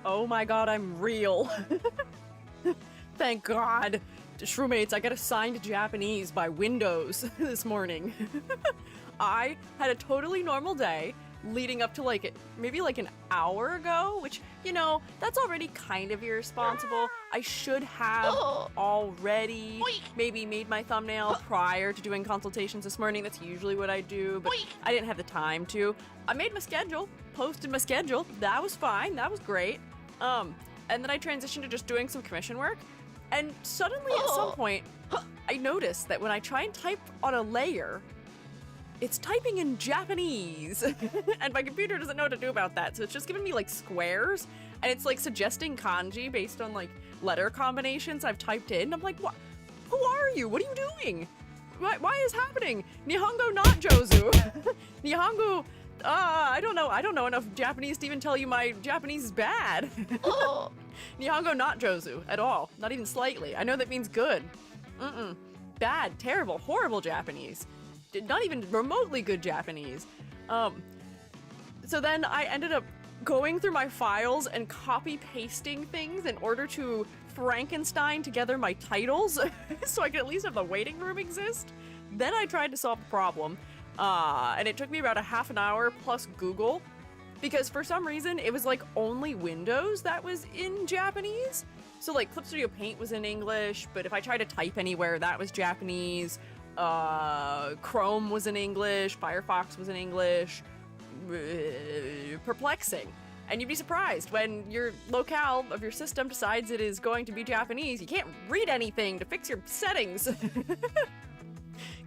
Oh my god, I'm real. Thank God. Shroommates, I got assigned Japanese by Windows this morning. I had a totally normal day leading up to maybe an hour ago, which, you know, that's already kind of irresponsible. I should have already maybe made my thumbnail prior to doing consultations this morning. That's usually what I do, but I didn't have the time to. I made my schedule, posted my schedule. That was fine. That was great. And then I transitioned to just doing some commission work. And suddenly at some point, I noticed that when I try and type on a layer, it's typing in Japanese. And my computer doesn't know what to do about that. So it's just giving me squares, and it's suggesting kanji based on letter combinations I've typed in. I'm like, what? Who are you? What are you doing? Why is happening? Nihongo not Jozu. Nihongo, I don't know. I don't know enough Japanese to even tell you my Japanese is bad. Nihongo not Jozu at all. Not even slightly. I know that means good. Bad, terrible, horrible Japanese. Not even remotely good Japanese. So then I ended up going through my files and copy-pasting things in order to Frankenstein together my titles so I could at least have the waiting room exist. Then I tried to solve the problem, and it took me about a half an hour plus Google, because for some reason it was only Windows that was in Japanese. So Clip Studio Paint was in English, but if I tried to type anywhere, that was Japanese. Chrome was in English, Firefox was in English. Perplexing. And you'd be surprised when your locale of your system decides it is going to be Japanese. You can't read anything to fix your settings.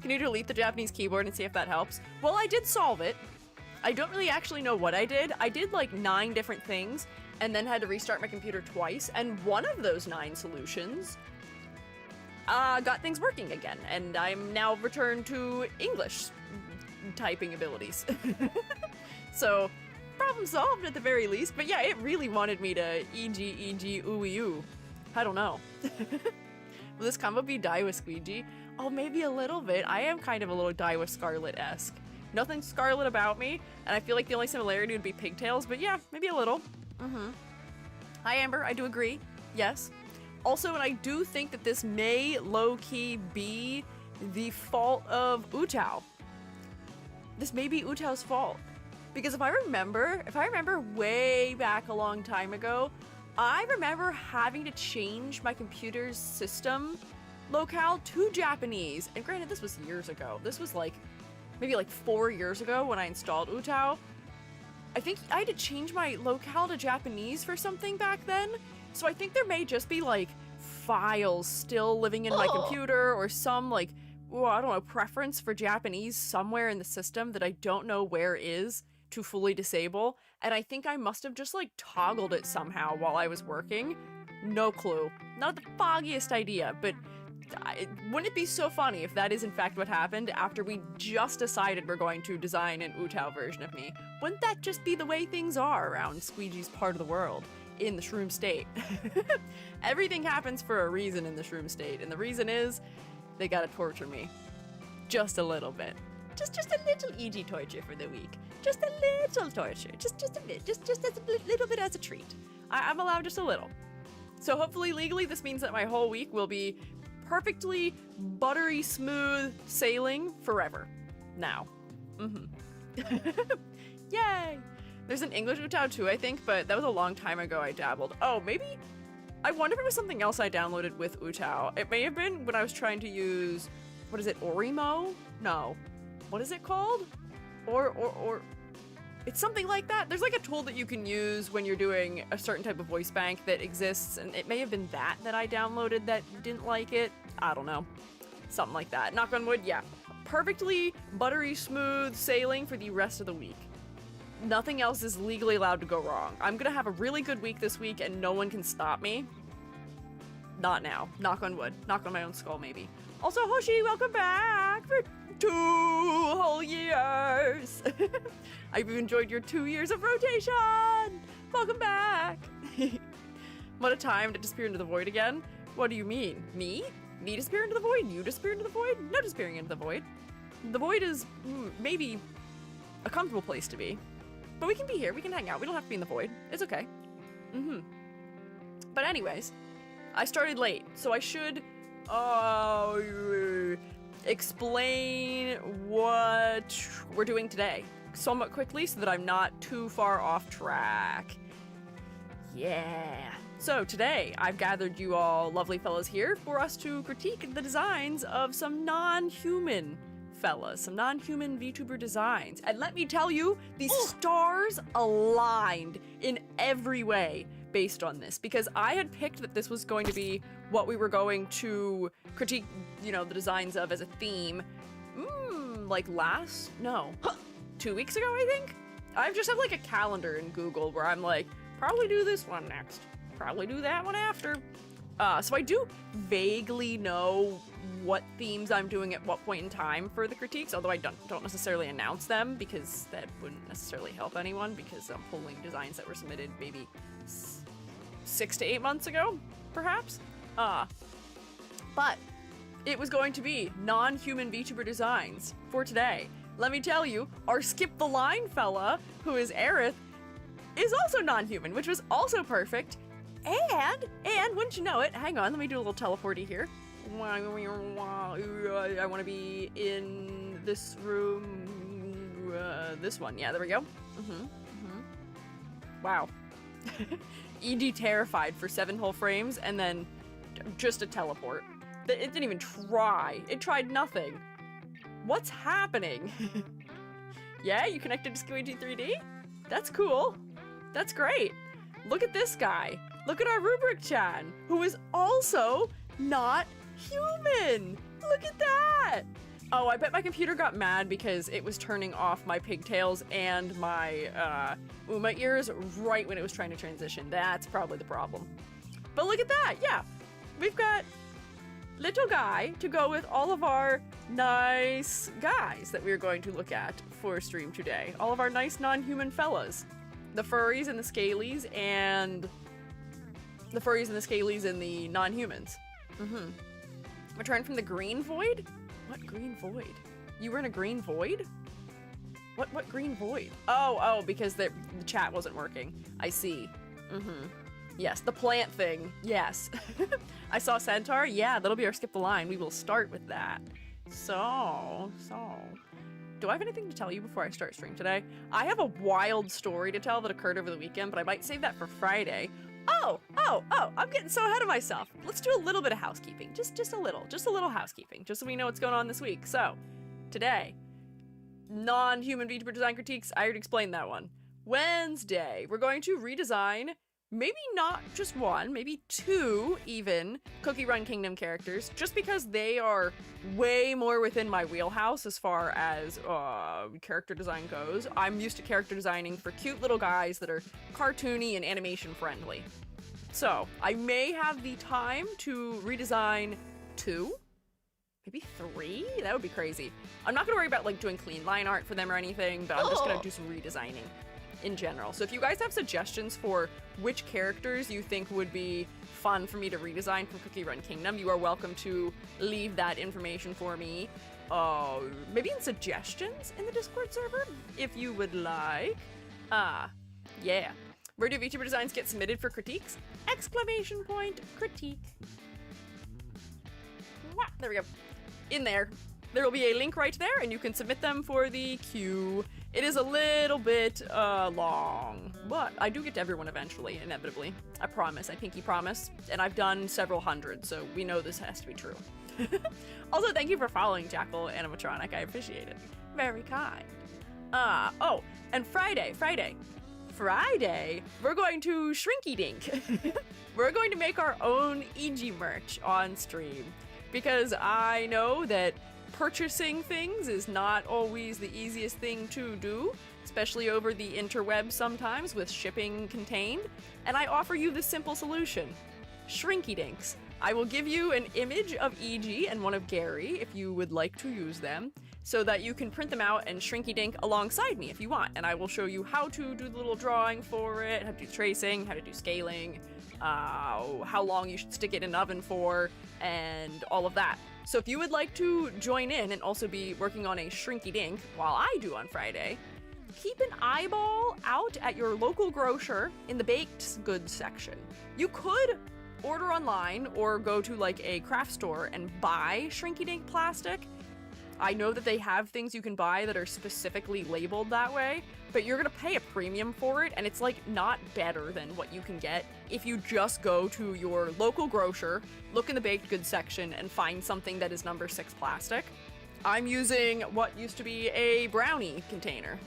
Can you delete the Japanese keyboard and see if that helps? Well, I did solve it. I don't really actually know what I did. I did 9 different things and then had to restart my computer twice, and one of those 9 solutions got things working again, and I'm now returned to English typing abilities. So, problem solved at the very least, but yeah, it really wanted me to ooey-oo. I don't know. Will this combo be Daiwa Squiiji? Oh, maybe a little bit. I am kind of a little Daiwa Scarlet-esque. Nothing Scarlet about me, and I feel like the only similarity would be pigtails, but yeah, maybe a little. Hi, Amber, I do agree. Yes. Also, and I do think that this may low-key be the fault of Utao. This may be Utao's fault. Because if I remember way back a long time ago, I remember having to change my computer's system locale to Japanese. And granted, this was years ago. This was maybe 4 years ago when I installed Utao. I think I had to change my locale to Japanese for something back then. So I think there may just be files still living in my computer, or some I don't know, preference for Japanese somewhere in the system that I don't know where is to fully disable. And I think I must have just toggled it somehow while I was working. No clue. Not the foggiest idea, but wouldn't it be so funny if that is in fact what happened after we just decided we're going to design an Utao version of me? Wouldn't that just be the way things are around Squiiji's part of the world? In the shroom state. Everything happens for a reason in the shroom state, and the reason is they gotta torture me. Just a little bit. Just a little EG torture for the week. Just a little torture. Just a bit. Just as a little bit as a treat. I'm allowed just a little. So hopefully legally this means that my whole week will be perfectly buttery smooth sailing forever. Now. Yay! There's an English Utao too, I think, but that was a long time ago I dabbled. Oh, maybe? I wonder if it was something else I downloaded with Utao. It may have been when I was trying to use, what is it, Orimo? No. What is it called? Or it's something like that. There's a tool that you can use when you're doing a certain type of voice bank that exists, and it may have been that I downloaded that didn't like it. I don't know. Something like that. Knock on wood, yeah. Perfectly buttery smooth sailing for the rest of the week. Nothing else is legally allowed to go wrong. I'm gonna have a really good week this week and no one can stop me. Not now. Knock on wood. Knock on my own skull, maybe. Also, Hoshi, welcome back for 2 whole years. I've enjoyed your 2 years of rotation. Welcome back. What a time to disappear into the void again. What do you mean? Me? Me disappear into the void? You disappear into the void? No disappearing into the void. The void is maybe a comfortable place to be. But we can be here, we can hang out, we don't have to be in the void. It's okay. But anyways, I started late, so I should explain what we're doing today somewhat quickly so that I'm not too far off track. Yeah. So today, I've gathered you all lovely fellas here for us to critique the designs of some non-human fellas, some non-human VTuber designs. And let me tell you, the stars aligned in every way based on this, because I had picked that this was going to be what we were going to critique, you know, the designs of as a theme, like 2 weeks ago, I think? I just have like a calendar in Google where I'm like, probably do this one next, probably do that one after. So I do vaguely know what themes I'm doing at what point in time for the critiques, although I don't necessarily announce them because that wouldn't necessarily help anyone, because I'm pulling designs that were submitted maybe 6 to 8 months ago, perhaps. But it was going to be non-human VTuber designs for today. Let me tell you, our skip the line fella, who is Aerith, is also non-human, which was also perfect. And wouldn't you know it, hang on, let me do a little teleporty here. I want to be in this room, this one, yeah, there we go. Wow. ED terrified for 7 whole frames and then just a teleport. It didn't even try. It tried nothing. What's happening? Yeah, you connected to Squiiji 3D? That's cool. That's great. Look at this guy. Look at our Rubric-chan, who is also not human. Look at that. Oh, I bet my computer got mad because it was turning off my pigtails and my Uma ears right when it was trying to transition. That's probably the problem. But look at that. Yeah, we've got little guy to go with all of our nice guys that we're going to look at for stream today. All of our nice non-human fellas. The furries and the scalies and the non-humans. Return from the green void? What green void? You were in a green void? What green void? Oh, because the chat wasn't working. I see. Yes, the plant thing. Yes. I saw Centaur. Yeah, that'll be our skip the line. We will start with that. So. Do I have anything to tell you before I start stream today? I have a wild story to tell that occurred over the weekend, but I might save that for Friday. Oh, I'm getting so ahead of myself. Let's do a little bit of housekeeping. Just a little housekeeping, just so we know what's going on this week. So, today, non-human VTuber design critiques, I already explained that one. Wednesday, we're going to redesign maybe not just one, maybe 2 even Cookie Run Kingdom characters, just because they are way more within my wheelhouse as far as character design goes. I'm used to character designing for cute little guys that are cartoony and animation friendly. So I may have the time to redesign 2, maybe 3? That would be crazy. I'm not gonna worry about like doing clean line art for them or anything, but I'm just gonna do some redesigning in general. So if you guys have suggestions for which characters you think would be fun for me to redesign from Cookie Run Kingdom, you are welcome to leave that information for me. Maybe in suggestions in the Discord server, if you would like. Yeah. Where do VTuber designs get submitted for critiques? ! Critique. There we go. In there. There will be a link right there, and you can submit them for the queue. It is a little bit long, but I do get to everyone eventually, inevitably. I promise, I pinky promise. And I've done several hundred, so we know this has to be true. Also, thank you for following Jackal Animatronic. I appreciate it. Very kind. And Friday, we're going to Shrinky Dink. We're going to make our own EG merch on stream, because I know that purchasing things is not always the easiest thing to do, especially over the interweb sometimes with shipping contained, and I offer you this simple solution. Shrinky Dinks. I will give you an image of EG and one of Gary if you would like to use them, so that you can print them out and Shrinky Dink alongside me if you want, and I will show you how to do the little drawing for it, how to do tracing, how to do scaling, how long you should stick it in an oven for, and all of that. So if you would like to join in and also be working on a Shrinky Dink while I do on Friday, keep an eyeball out at your local grocer in the baked goods section. You could order online or go to like a craft store and buy Shrinky Dink plastic. I know that they have things you can buy that are specifically labeled that way, but you're gonna pay a premium for it, and it's like not better than what you can get if you just go to your local grocer, look in the baked goods section, and find something that is number 6 plastic. I'm using what used to be a brownie container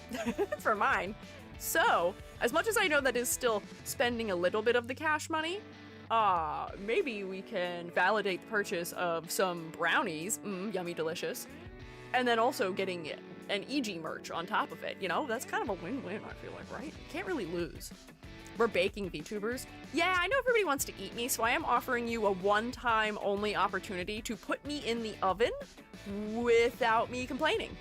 for mine. So, as much as I know that is still spending a little bit of the cash money, maybe we can validate the purchase of some brownies, yummy delicious, and then also getting an EG merch on top of it, you know? That's kind of a win-win, I feel like, right? Can't really lose. We're baking Vtubers. Yeah, I know everybody wants to eat me, so I am offering you a one-time only opportunity to put me in the oven without me complaining.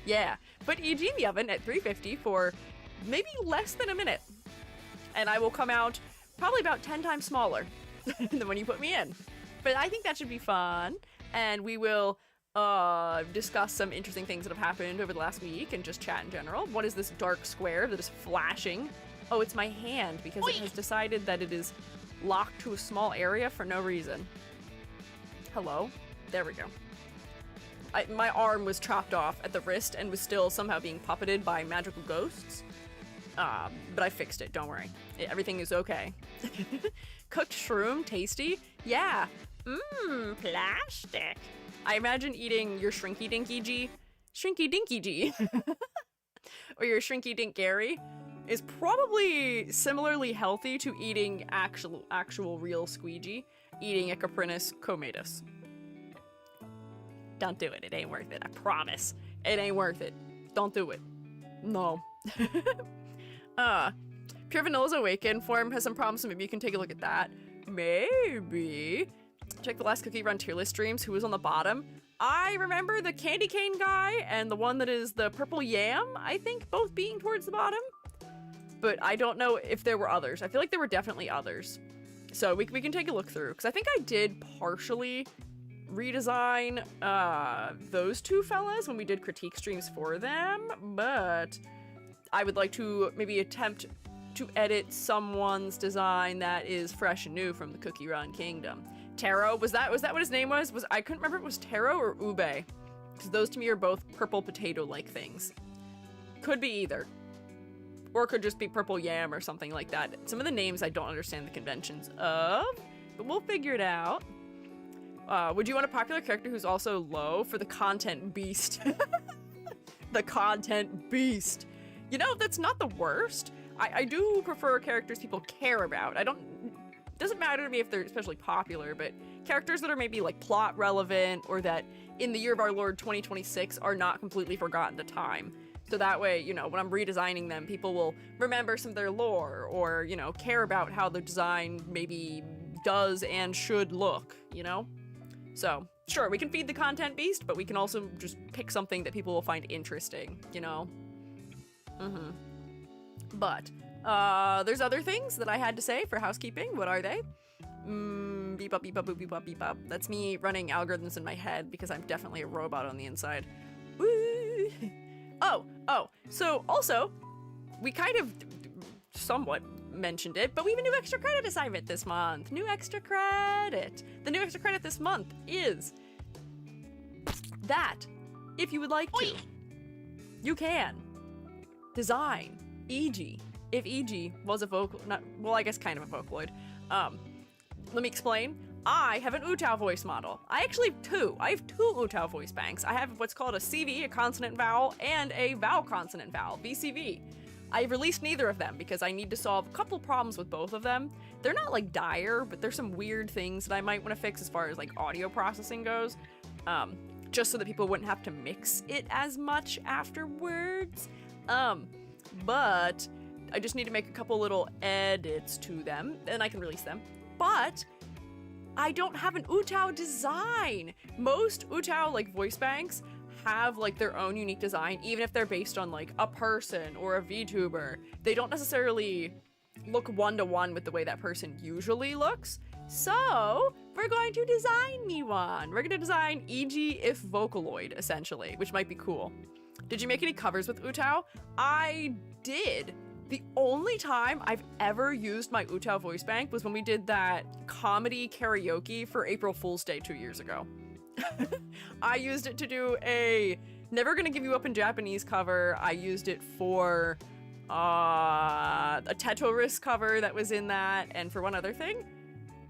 Yeah, put EG in the oven at 350 for maybe less than a minute, and I will come out probably about 10 times smaller than when you put me in. But I think that should be fun, and we will discuss some interesting things that have happened over the last week and just chat in general. What is this dark square that is flashing? Oh, it's my hand because it has decided that it is locked to a small area for no reason. Hello? There we go. My arm was chopped off at the wrist and was still somehow being puppeted by magical ghosts. But I fixed it, don't worry. Everything is okay. Cooked shroom, tasty? Yeah. Plastic. I imagine eating your Shrinky Dinky G, Shrinky Dinky G, or your Shrinky Dink Gary is probably similarly healthy to eating actual real Squiiji, eating a Caprinus comatus. Don't do it. It ain't worth it. I promise. It ain't worth it. Don't do it. No. Pure Vanilla's Awakened form has some problems, so maybe you can take a look at that. Maybe. Check the last Cookie Run tier list streams. Who was on the bottom? I remember the Candy Cane guy and the one that is the Purple Yam, I think, both being towards the bottom. But I don't know if there were others. I feel like there were definitely others. So we can take a look through, because I think I did partially redesign those two fellas when we did critique streams for them, but I would like to maybe attempt to edit someone's design that is fresh and new from the Cookie Run Kingdom. Taro, was that what his name was? I couldn't remember if it was Taro or Ube, because those to me are both purple potato-like things. Could be either. Or it could just be Purple Yam or something like that. Some of the names I don't understand the conventions of, but we'll figure it out. Would you want a popular character who's also low for the content beast? The content beast. You know, that's not the worst. I do prefer characters people care about. Doesn't matter to me if they're especially popular, but characters that are maybe like plot relevant or that in the year of our Lord 2026 are not completely forgotten to time. So that way, you know, when I'm redesigning them, people will remember some of their lore or, you know, care about how the design maybe does and should look, you know? So, sure, we can feed the content beast, but we can also just pick something that people will find interesting, you know? But, there's other things that I had to say for housekeeping. What are they? Beep up, beep up, beep up, beep up. That's me running algorithms in my head because I'm definitely a robot on the inside. Woo! Oh, so also, we kind of somewhat mentioned it, but we have a new extra credit assignment this month. New extra credit. The new extra credit this month is that if you would like to, you can design EG. If EG was a vocal, I guess kind of a Vocaloid. Let me explain. I have an Utao voice model. I actually have two. I have two Utao voice banks. I have what's called a CV, a consonant vowel, and a vowel consonant vowel, VCV. I've released neither of them because I need to solve a couple problems with both of them. They're not like dire, but there's some weird things that I might want to fix as far as like audio processing goes. Just so that people wouldn't have to mix it as much afterwards. But I just need to make a couple little edits to them, and I can release them. But I don't have an Utao design. Most Utao like voice banks have like their own unique design, even if they're based on like a person or a VTuber. They don't necessarily look one-to-one with the way that person usually looks. So we're going to design me one. We're going to design EG if Vocaloid, essentially, which might be cool. Did you make any covers with Utao? I did. The only time I've ever used my Utao voice bank was when we did that comedy karaoke for April Fool's Day 2 years ago. I used it to do a Never Gonna Give You Up in Japanese cover. I used it for a Tetoris cover that was in that, and for one other thing.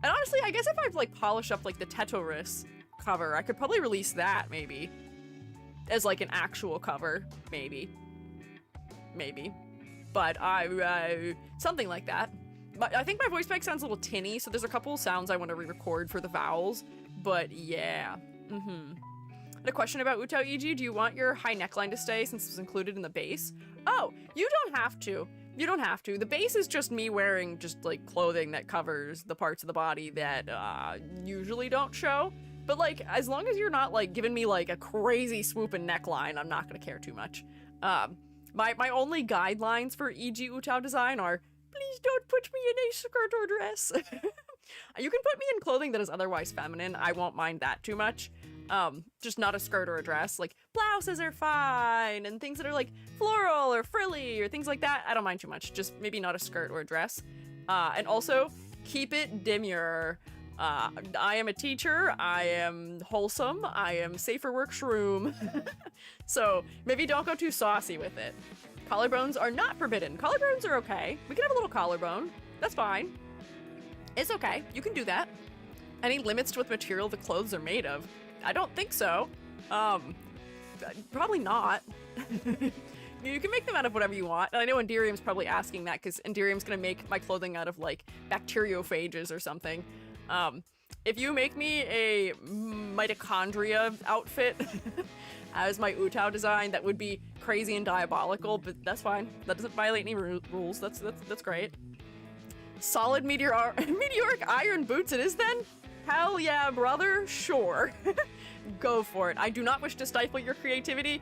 And honestly, I guess if I've like polished up like the Tetoris cover, I could probably release that maybe as like an actual cover, maybe. But something like that. But I think my voice bank sounds a little tinny, so there's a couple sounds I want to re-record for the vowels. But yeah, And a question about Utao EG, do you want your high neckline to stay since it's included in the base? Oh, you don't have to. You don't have to. The base is just me wearing just like clothing that covers the parts of the body that usually don't show. But like, as long as you're not like giving me like a crazy swooping neckline, I'm not gonna care too much. My only guidelines for EG Utao design are, please don't put me in a skirt or dress. You can put me in clothing that is otherwise feminine. I won't mind that too much. Just not a skirt or a dress. Like, blouses are fine, and things that are like floral or frilly or things like that, I don't mind too much. Just maybe not a skirt or a dress. And also, keep it demure. I am a teacher, I am wholesome, I am safe for work shroom. So maybe don't go too saucy with it. Collarbones are not forbidden. Collarbones are okay. We can have a little collarbone. That's fine. It's okay. You can do that. Any limits to what material the clothes are made of? I don't think so. Probably not. You can make them out of whatever you want. And I know Enderium's probably asking that because Enderium's gonna make my clothing out of like bacteriophages or something. If you make me a mitochondria outfit as my Utao design, that would be crazy and diabolical, but that's fine. That doesn't violate any rules. That's great. Solid meteoric iron boots it is then? Hell yeah, brother. Sure. Go for it. I do not wish to stifle your creativity.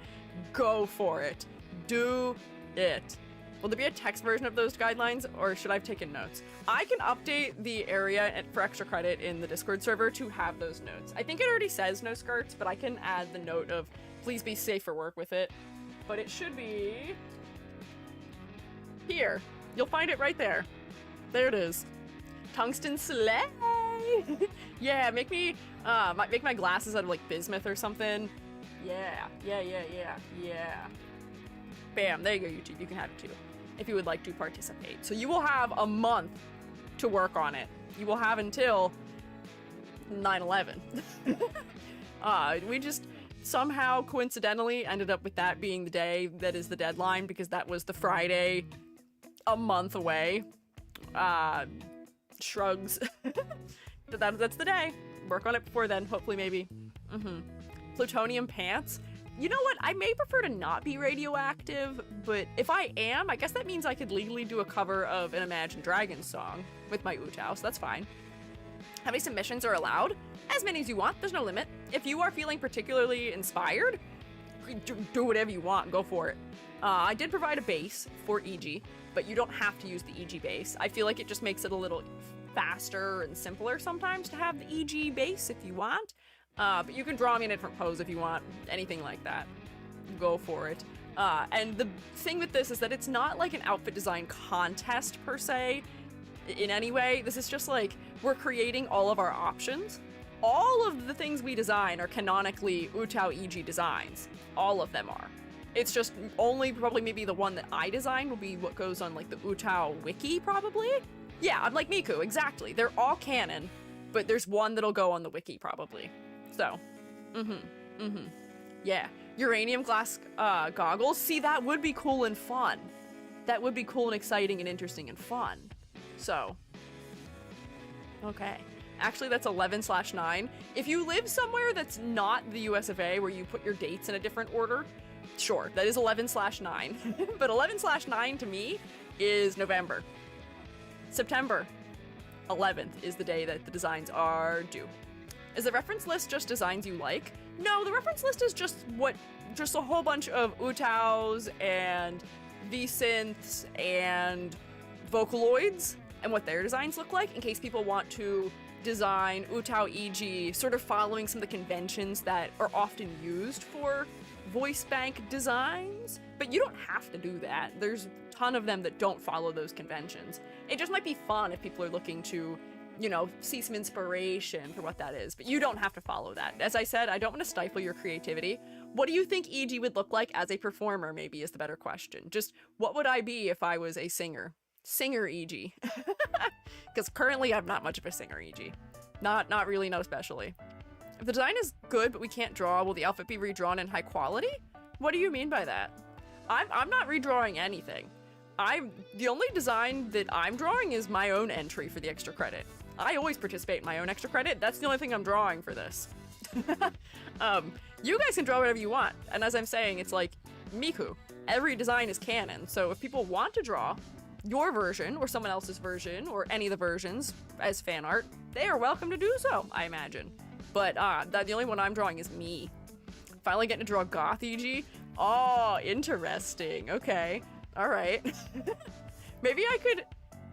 Go for it. Do it. Will there be a text version of those guidelines, or should I have taken notes? I can update the area for extra credit in the Discord server to have those notes. I think it already says no skirts, but I can add the note of please be safe for work with it. But it should be here. You'll find it right there. There it is. Tungsten sleigh. Yeah, make me make my glasses out of like bismuth or something. Yeah. Bam, there you go, YouTube. You can have it too, if you would like to participate. So you will have a month to work on it. You will have until 9/11. We just somehow coincidentally ended up with that being the day that is the deadline, because that was the Friday a month away. Shrugs. That's the day. Work on it before then, hopefully, maybe. Plutonium pants. You know what? I may prefer to not be radioactive, but if I am, I guess that means I could legally do a cover of an Imagine Dragons song with my Utao, so that's fine. How many submissions are allowed? As many as you want. There's no limit. If you are feeling particularly inspired, do whatever you want. Go for it. I did provide a base for EG, but you don't have to use the EG base. I feel like it just makes it a little faster and simpler sometimes to have the EG base if you want. But you can draw me in a different pose if you want, anything like that. Go for it. And the thing with this is that it's not like an outfit design contest per se in any way. This is just like, we're creating all of our options. All of the things we design are canonically Utao EG designs. All of them are. It's just only probably maybe the one that I design will be what goes on like the Utao wiki probably. Yeah, I'm like Miku, exactly. They're all canon, but there's one that'll go on the wiki probably. So, yeah. Uranium glass goggles. See, that would be cool and fun. That would be cool and exciting and interesting and fun. So, okay. Actually, that's 11/9. If you live somewhere that's not the US of A, where you put your dates in a different order, sure, that is 11/9. But 11/9 to me is November. September 11th is the day that the designs are due. Is the reference list just designs you like? No, the reference list is just a whole bunch of Utaos and V-synths and Vocaloids and what their designs look like, in case people want to design, Utao EG, sort of following some of the conventions that are often used for voice bank designs, but you don't have to do that. There's a ton of them that don't follow those conventions. It just might be fun if people are looking to, you know, see some inspiration for what that is, but you don't have to follow that. As I said, I don't want to stifle your creativity. What do you think EG would look like as a performer, maybe, is the better question. Just, what would I be if I was a singer? Singer EG. Because currently I'm not much of a singer EG. Not really, not especially. If the design is good but we can't draw, will the outfit be redrawn in high quality? What do you mean by that? I'm not redrawing anything. The only design that I'm drawing is my own entry for the extra credit. I always participate in my own extra credit. That's the only thing I'm drawing for this. You guys can draw whatever you want. And as I'm saying, it's like Miku. Every design is canon. So if people want to draw your version or someone else's version or any of the versions as fan art, they are welcome to do so, I imagine. But the only one I'm drawing is me. Finally getting to draw Goth EG. Oh, interesting. Okay. All right. Maybe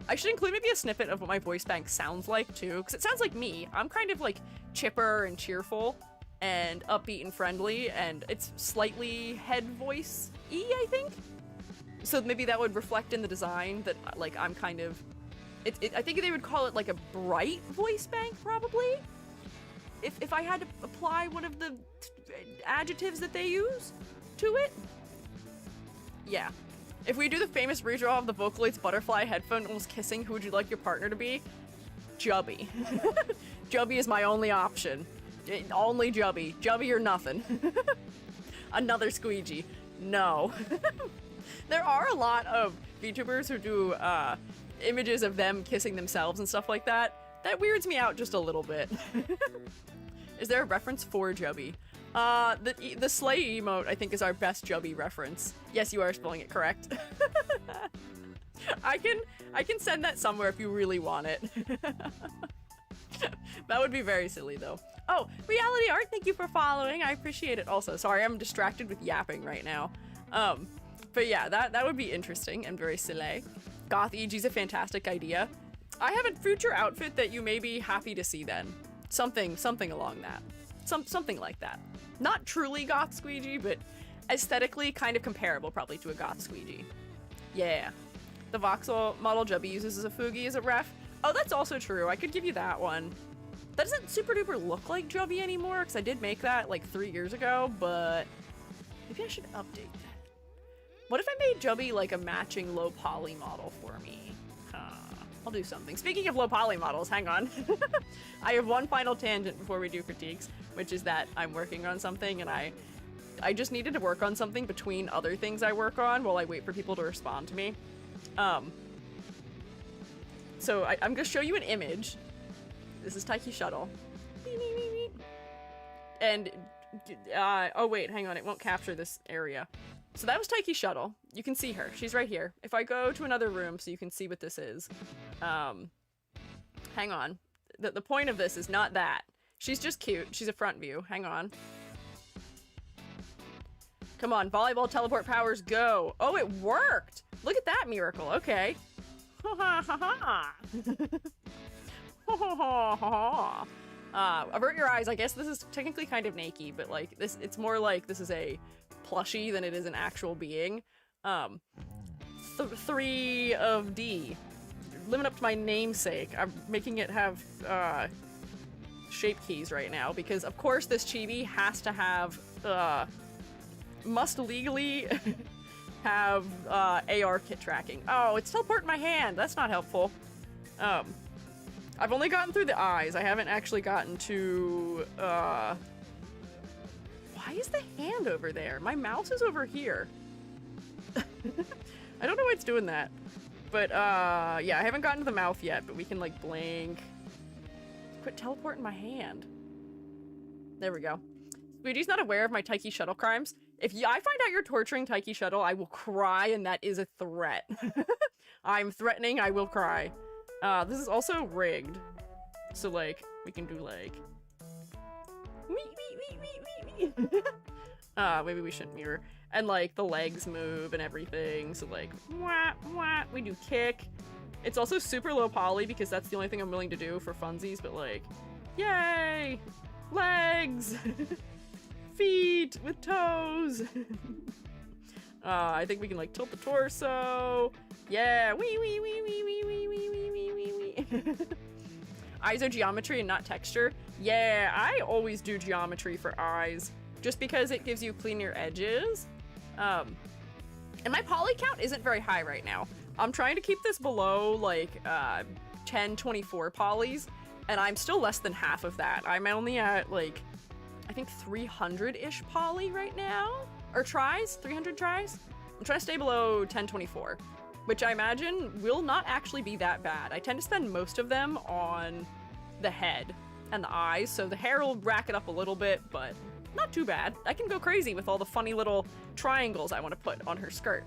I should include maybe a snippet of what my voice bank sounds like too, because it sounds like me. I'm kind of like chipper and cheerful and upbeat and friendly, and it's slightly head voice-y, I think. So maybe that would reflect in the design that like I'm kind of, I think they would call it like a bright voice bank probably. If I had to apply one of the adjectives that they use to it. Yeah. If we do the famous redraw of the Vocaloid's butterfly headphone almost kissing, who would you like your partner to be? Jubby. Jubby is my only option. Only Jubby. Jubby or nothing. Another Squiiji. No. There are a lot of VTubers who do images of them kissing themselves and stuff like that. That weirds me out just a little bit. Is there a reference for Jubby? The Slay emote, I think, is our best Jubby reference. Yes, you are spelling it correct. I can send that somewhere if you really want it. That would be very silly, though. Oh, Reality Art, thank you for following. I appreciate it also. Sorry, I'm distracted with yapping right now. But yeah, that would be interesting and very silly. Goth EG's a fantastic idea. I have a future outfit that you may be happy to see then. Something along that. Something like that. Not truly Goth Squiiji, but aesthetically kind of comparable probably to a Goth Squiiji. Yeah. The voxel model Jubby uses as a Fungi as a ref. Oh, that's also true. I could give you that one. That doesn't super duper look like Jubby anymore, because I did make that like 3 years ago, but maybe I should update that. What if I made Jubby like a matching low poly model for me? I'll do something. Speaking of low poly models, hang on. I have one final tangent before we do critiques, which is that I'm working on something and I just needed to work on something between other things I work on while I wait for people to respond to me. So I'm gonna show you an image. This is Taiki Shuttle. And, oh wait, hang on, it won't capture this area. So that was Taiki Shuttle. You can see her. She's right here. If I go to another room so you can see what this is. Hang on. The point of this is not that. She's just cute. She's a front view. Hang on. Come on, volleyball teleport powers, go. Oh, it worked. Look at that miracle. Okay. Ha ha ha ha. Ha ha ha ha. Avert your eyes. I guess this is technically kind of naked, but like this, it's more like this is a plushie than it is an actual being. 3 of D. Living up to my namesake. I'm making it have shape keys right now because of course this chibi has to have must legally have AR kit tracking. Oh, it's teleporting my hand. That's not helpful. I've only gotten through the eyes. I haven't actually gotten to why is the hand over there? My mouse is over here. I don't know why it's doing that. But, yeah, I haven't gotten to the mouth yet, but we can, like, blink. Quit teleporting my hand. There we go. Squeegee's not aware of my Taiki Shuttle crimes. If I find out you're torturing Taiki Shuttle, I will cry, and that is a threat. I'm threatening, I will cry. This is also rigged. So, like, we can do, like... maybe we shouldn't mirror. And like the legs move and everything, so like wah, wah, we do kick. It's also super low poly because that's the only thing I'm willing to do for funsies, but like, yay! Legs! Feet with toes! I think we can like tilt the torso. Yeah, wee wee wee wee wee wee wee wee wee wee wee. Eyes are geometry and not texture. Yeah, I always do geometry for eyes, just because it gives you cleaner edges. And my poly count isn't very high right now. I'm trying to keep this below like 10, 24 polys, and I'm still less than half of that. I'm only at like, I think 300-ish poly right now, or tries, 300 tries. I'm trying to stay below 1024, which I imagine will not actually be that bad. I tend to spend most of them on the head and the eyes, so the hair will rack it up a little bit, but not too bad. I can go crazy with all the funny little triangles I want to put on her skirt.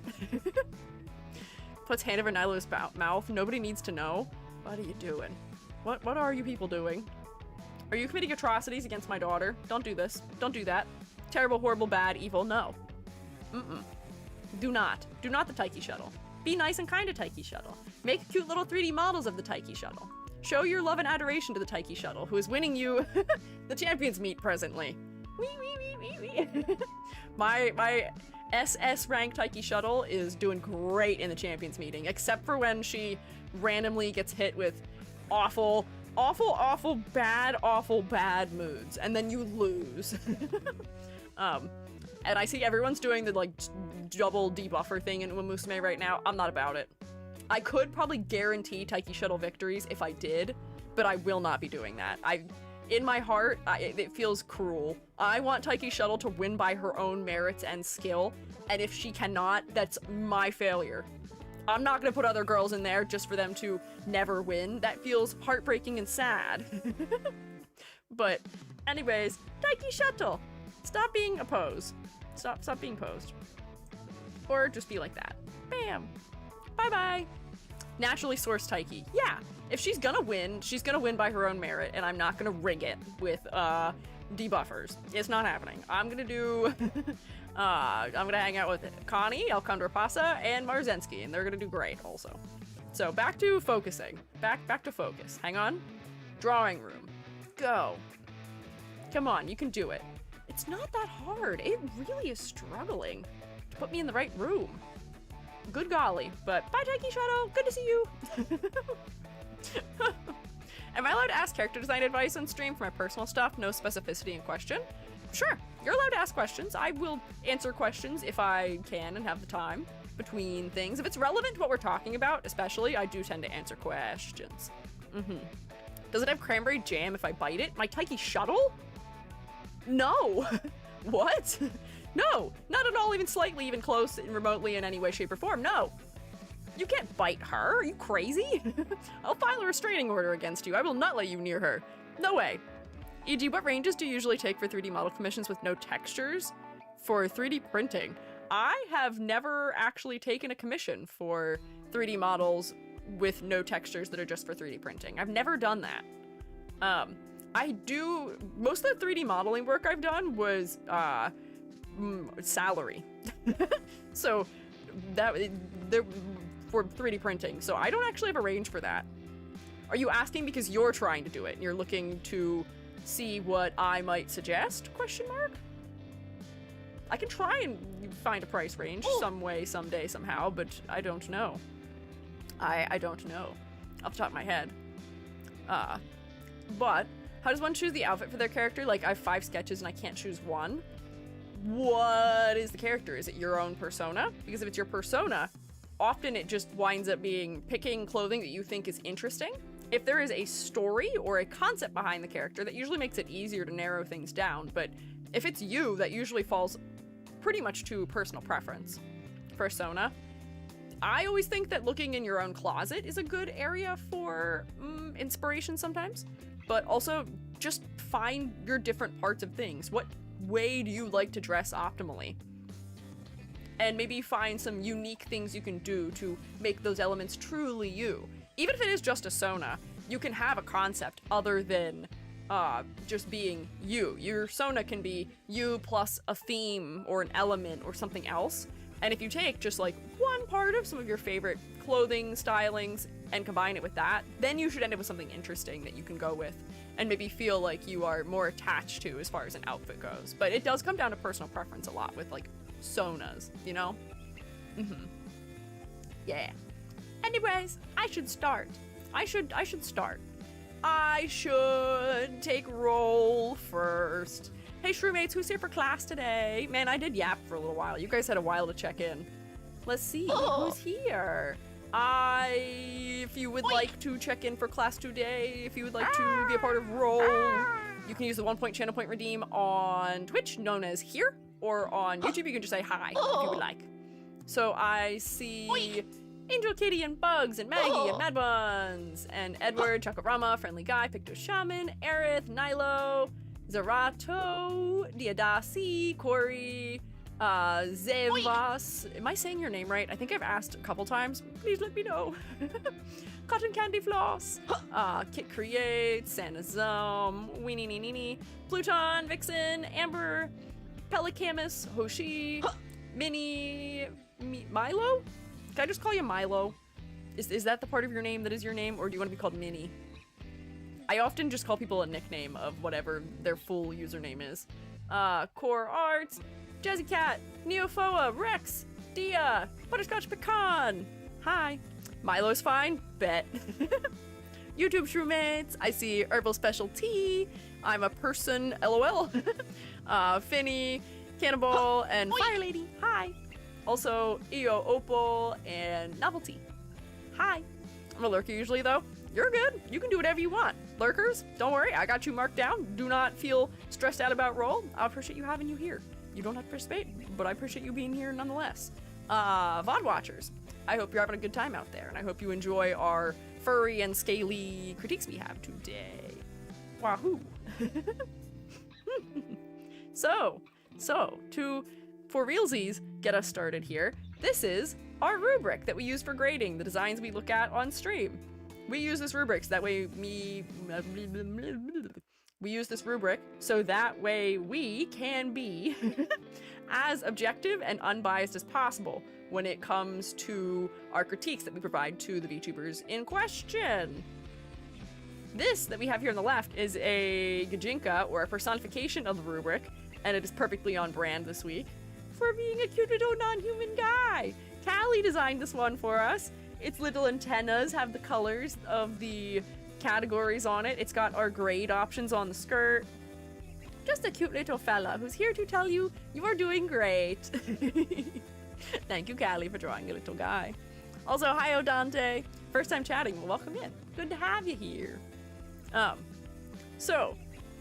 Puts hand over Nilo's mouth. Nobody needs to know. What are you doing? What are you people doing? Are you committing atrocities against my daughter? Don't do this. Don't do that. Terrible, horrible, bad, evil. No. Mm-mm. Do not. Do not the Taiki shuttle. Be nice and kind to Taiki shuttle. Make cute little 3D models of the Taiki shuttle. Show your love and adoration to the Taiki shuttle, who is winning you the champions meet presently. Wee wee wee wee wee. My SS rank Taiki shuttle is doing great in the champions meeting, except for when she randomly gets hit with awful bad moods, and then you lose. And I see everyone's doing the like double debuffer thing in Wamusume right now. I'm not about it. I could probably guarantee Taiki shuttle victories if I did, but I will not be doing that. In my heart, it feels cruel. I want Taiki shuttle to win by her own merits and skill, and if she cannot, that's my failure. I'm not gonna put other girls in there just for them to never win. That feels heartbreaking and sad. But anyways, Taiki shuttle, stop being a pose. Stop being posed. Or just be like that. Bam. Bye-bye. Naturally sourced Taiki. Yeah, if she's gonna win by her own merit, and I'm not gonna rig it with debuffers. It's not happening. I'm gonna do I'm gonna hang out with Connie, Alcondra Pasa, and Marzensky, and they're gonna do great also. So back to focusing. Back to focus. Hang on. Drawing room. Go. Come on, you can do it. It's not that hard. It really is struggling to put me in the right room. Good golly, but bye Taiki shuttle, good to see you. Am I allowed to ask character design advice on stream for my personal stuff? No specificity in question? Sure, you're allowed to ask questions. I will answer questions if I can and have the time between things. If it's relevant to what we're talking about, especially, I do tend to answer questions. Does it have cranberry jam if I bite it? My Taiki shuttle? No. What? No, not at all, even slightly, even close, remotely in any way, shape, or form. No. You can't bite her. Are you crazy? I'll file a restraining order against you. I will not let you near her. No way. E.g., what ranges do you usually take for 3D model commissions with no textures for 3D printing? I have never actually taken a commission for 3D models with no textures that are just for 3D printing. I've never done that. Most of the 3D modeling work I've done was, salary. So they're for 3D printing, so I don't actually have a range for that. Are you asking because you're trying to do it and you're looking to see what I might suggest? Question mark. I can try and find a price range some way, someday, somehow, but I don't know. I don't know off the top of my head. But how does one choose the outfit for their character? Like, I have 5 sketches and I can't choose one. What is the character? Is it your own persona? Because if it's your persona, often it just winds up being picking clothing that you think is interesting. If there is a story or a concept behind the character, that usually makes it easier to narrow things down. But if it's you, that usually falls pretty much to personal preference. Persona. I always think that looking in your own closet is a good area for inspiration sometimes. But also, just find your different parts of things. What way do you like to dress optimally? And maybe find some unique things you can do to make those elements truly you. Even if it is just a Sona, you can have a concept other than just being you. Your Sona can be you plus a theme or an element or something else, And if you take just like one part of some of your favorite clothing stylings and combine it with that, then you should end up with something interesting that you can go with and maybe feel like you are more attached to as far as an outfit goes. But it does come down to personal preference a lot with like sonas, you know? Yeah. Anyways, I should start. I should start. I should take roll first. Hey Shroommates, who's here for class today? Man, I did yap for a little while. You guys had a while to check in. Let's see, who's here? If you would like to check in for class today, if you would like to be a part of roll, you can use the 1 point channel point redeem on Twitch, known as here, or on YouTube, you can just say hi if you would like. So I see Angel Kitty and Bugs and Maggie and Mad Buns and Edward, Chakorama, Friendly Guy, Picto Shaman, Aerith, Nilo, Zerato, Diadasi, Corey, Zevas. Am I saying your name right? I think I've asked a couple times. Please let me know. Cotton Candy Floss, Kit Creates, Sanazum, Weenie Nini, Pluton, Vixen, Amber, Pelicamus, Hoshi, Milo? Can I just call you Milo? Is that the part of your name that is your name, or do you want to be called Minnie? I often just call people a nickname of whatever their full username is. Core Arts, Jazzy Cat, Neophoa, Rex, Dia, Butterscotch Pecan. Hi. Milo's fine? Bet. YouTube Shroommates, I see Herbal Specialty, I'm a person, LOL. Finny, Cannibal, and Fire Lady. Hi. Also, EO Opal and Novelty. Hi. I'm a lurker usually, though. You're good. You can do whatever you want. Lurkers, don't worry. I got you marked down. Do not feel stressed out about roll. I appreciate you having you here. You don't have to participate, but I appreciate you being here nonetheless. VOD watchers, I hope you're having a good time out there, and I hope you enjoy our furry and scaly critiques we have today. Wahoo. So, for realsies, get us started here. This is our rubric that we use for grading the designs we look at on stream. We use this rubric so that way we can be as objective and unbiased as possible when it comes to our critiques that we provide to the VTubers in question. This that we have here on the left is a Gajinka, or a personification of the rubric, and it is perfectly on brand this week for being a cute little non-human guy. Callie designed this one for us. Its little antennas have the colors of the categories on it. It's got our grade options on the skirt. Just a cute little fella who's here to tell you you are doing great. Thank you, Callie, for drawing a little guy. Also, hi, Odante. First time chatting, well, welcome in. Good to have you here. So,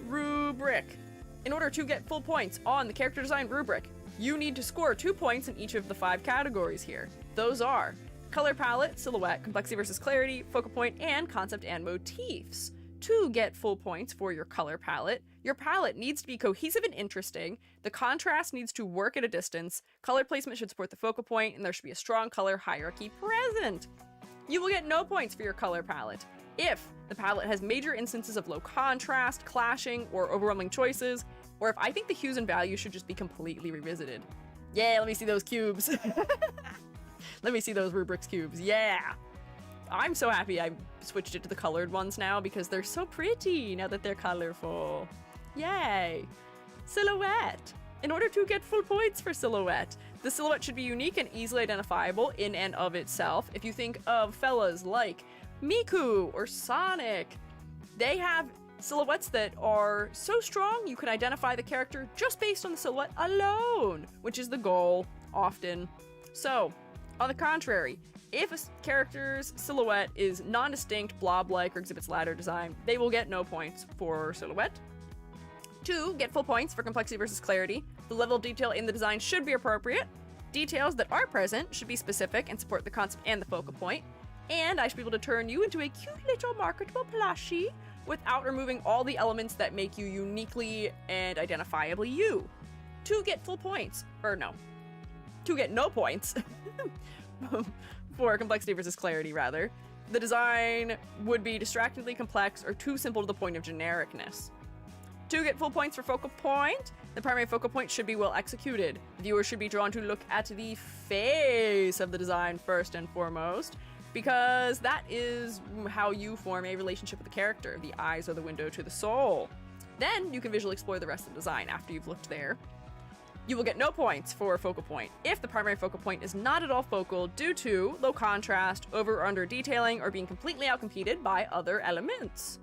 rubric. In order to get full points on the character design rubric, you need to score 2 points in each of the 5 categories here. Those are color palette, silhouette, complexity versus clarity, focal point, and concept and motifs. To get full points for your color palette, your palette needs to be cohesive and interesting, the contrast needs to work at a distance, color placement should support the focal point, and there should be a strong color hierarchy present. You will get no points for your color palette if the palette has major instances of low contrast, clashing, or overwhelming choices, or if I think the hues and values should just be completely revisited. Yeah, let me see those cubes. Let me see those rubrics cubes. Yeah. I'm so happy I switched it to the colored ones now because they're so pretty now that they're colorful. Yay. Silhouette. In order to get full points for silhouette, the silhouette should be unique and easily identifiable in and of itself. If you think of fellas like Miku or Sonic, they have silhouettes that are so strong you can identify the character just based on the silhouette alone, which is the goal often. So, on the contrary, if a character's silhouette is non-distinct, blob-like, or exhibits ladder design, they will get no points for silhouette. To get full points for complexity versus clarity, the level of detail in the design should be appropriate. Details that are present should be specific and support the concept and the focal point. And I should be able to turn you into a cute little marketable plushie without removing all the elements that make you uniquely and identifiably you. To get full points, or no, to get no points for complexity versus clarity, rather, the design would be distractingly complex or too simple to the point of genericness. To get full points for focal point, the primary focal point should be well executed. Viewers should be drawn to look at the face of the design first and foremost, because that is how you form a relationship with the character. The eyes are the window to the soul. Then you can visually explore the rest of the design after you've looked there. You will get no points for a focal point if the primary focal point is not at all focal due to low contrast, over or under detailing, or being completely outcompeted by other elements.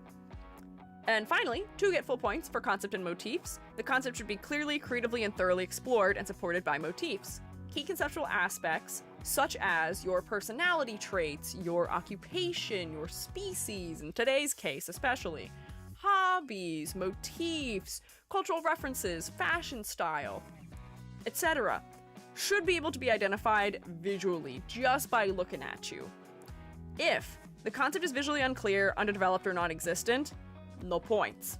And finally, to get full points for concept and motifs, the concept should be clearly, creatively, and thoroughly explored and supported by motifs. Key conceptual aspects, such as your personality traits, your occupation, your species, in today's case especially, hobbies, motifs, cultural references, fashion style, etc., should be able to be identified visually just by looking at you. If the concept is visually unclear, underdeveloped, or non-existent, no points.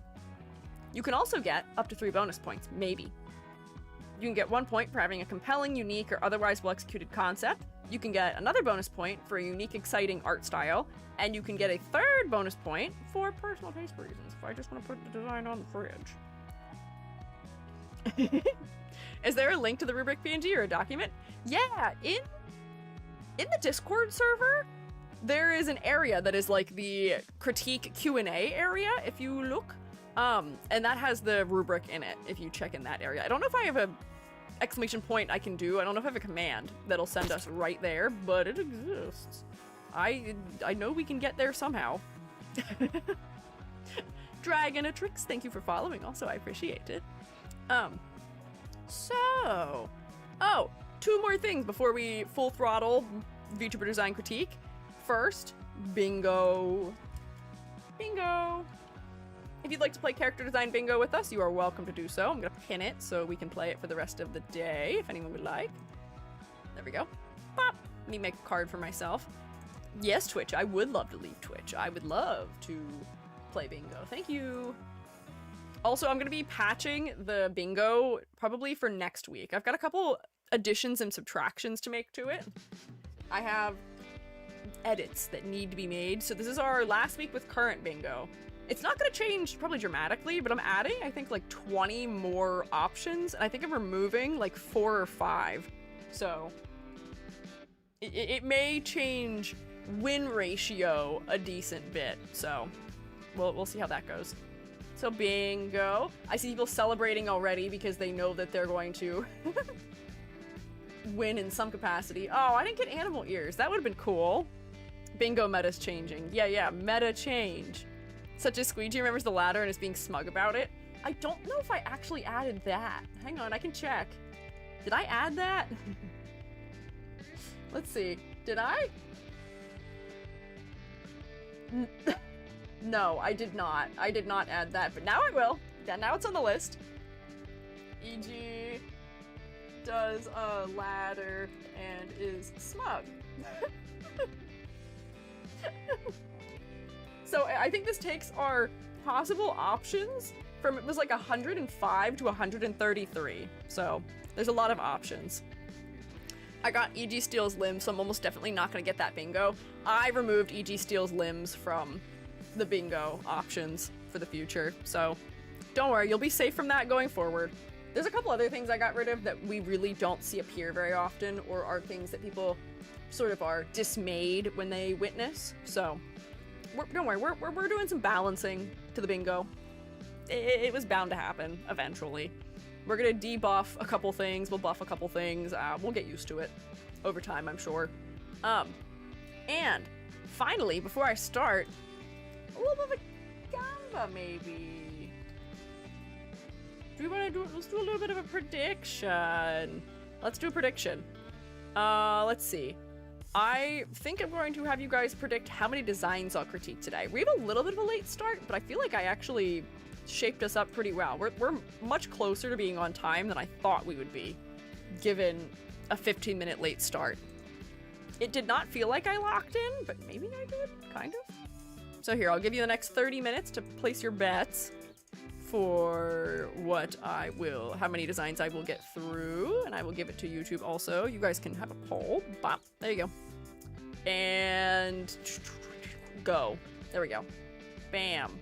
You can also get up to 3 bonus points, maybe. You can get 1 point for having a compelling, unique, or otherwise well-executed concept. You can get another bonus point for a unique, exciting art style. And you can get a 3rd bonus point for personal taste reasons, if I just want to put the design on the fridge. Is there a link to the rubric PNG or a document? Yeah, in the Discord server, there is an area that is like the critique Q&A area, if you look. And that has the rubric in it, if you check in that area. I don't know if I have a exclamation point I can do. I don't know if I have a command that'll send us right there, but it exists. I know we can get there somehow. Dragonatrix, thank you for following. Also, I appreciate it. So, 2 more things before we full throttle VTuber design critique. First, bingo. Bingo. If you'd like to play character design bingo with us, you are welcome to do so. I'm gonna pin it so we can play it for the rest of the day, if anyone would like. There we go. Pop. Let me make a card for myself. Yes, Twitch, I would love to leave Twitch. I would love to play bingo. Thank you. Also, I'm gonna be patching the bingo probably for next week. I've got a couple additions and subtractions to make to it. I have edits that need to be made. So this is our last week with current bingo. It's not going to change probably dramatically, but I'm adding, I think, like 20 more options, and I think I'm removing like 4 or 5. So it may change win ratio a decent bit. So we'll see how that goes. So bingo. I see people celebrating already because they know that they're going to win in some capacity. Oh, I didn't get animal ears. That would have been cool. Bingo meta's changing. Yeah, meta change. Such as Squiiji remembers the ladder and is being smug about it. I don't know if I actually added that. Hang on, I can check. Did I add that? Let's see. Did I? No, I did not. I did not add that, but now I will. Yeah, now it's on the list. E.g. does a ladder and is smug. So I think this takes our possible options from, it was like 105 to 133. So there's a lot of options. I got E.g. Steele's limbs, so I'm almost definitely not going to get that bingo. I removed E.g. Steele's limbs from the bingo options for the future. So don't worry, you'll be safe from that going forward. There's a couple other things I got rid of that we really don't see appear very often, or are things that people sort of are dismayed when they witness. So don't worry, we're doing some balancing to the bingo. It was bound to happen eventually. We're gonna debuff a couple things, we'll buff a couple things, we'll get used to it over time, I'm sure. And finally, before I start, a little bit of a gamba maybe. Do we want to do? Let's do a little bit of a prediction. Let's do a prediction. Let's see. I think I'm going to have you guys predict how many designs I'll critique today. We have a little bit of a late start, but I feel like I actually shaped us up pretty well. We're much closer to being on time than I thought we would be, given a 15-minute late start. It did not feel like I locked in, but maybe I did, kind of. So here, I'll give you the next 30 minutes to place your bets for how many designs I will get through, and I will give it to YouTube also. You guys can have a poll. Bop, there you go. And go. There we go. Bam.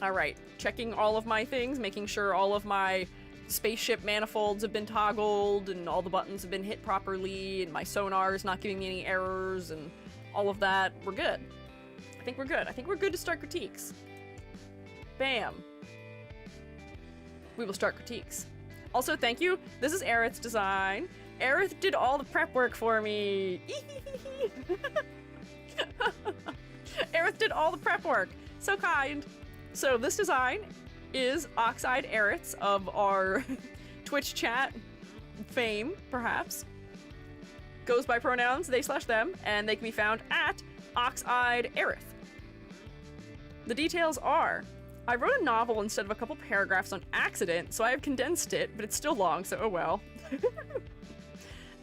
All right, checking all of my things, making sure all of my spaceship manifolds have been toggled and all the buttons have been hit properly and my sonar is not giving me any errors and all of that. We're good. I think we're good. I think we're good to start critiques. Bam. We will start critiques. Also, thank you. This is Aerith's design. Aerith did all the prep work for me. Aerith did all the prep work. So kind. So this design is Oxide Aerith's of our Twitch chat fame, perhaps. Goes by pronouns they/them, and they can be found at Oxide Aerith. The details are, I wrote a novel instead of a couple paragraphs on accident, so I have condensed it, but it's still long, so oh well.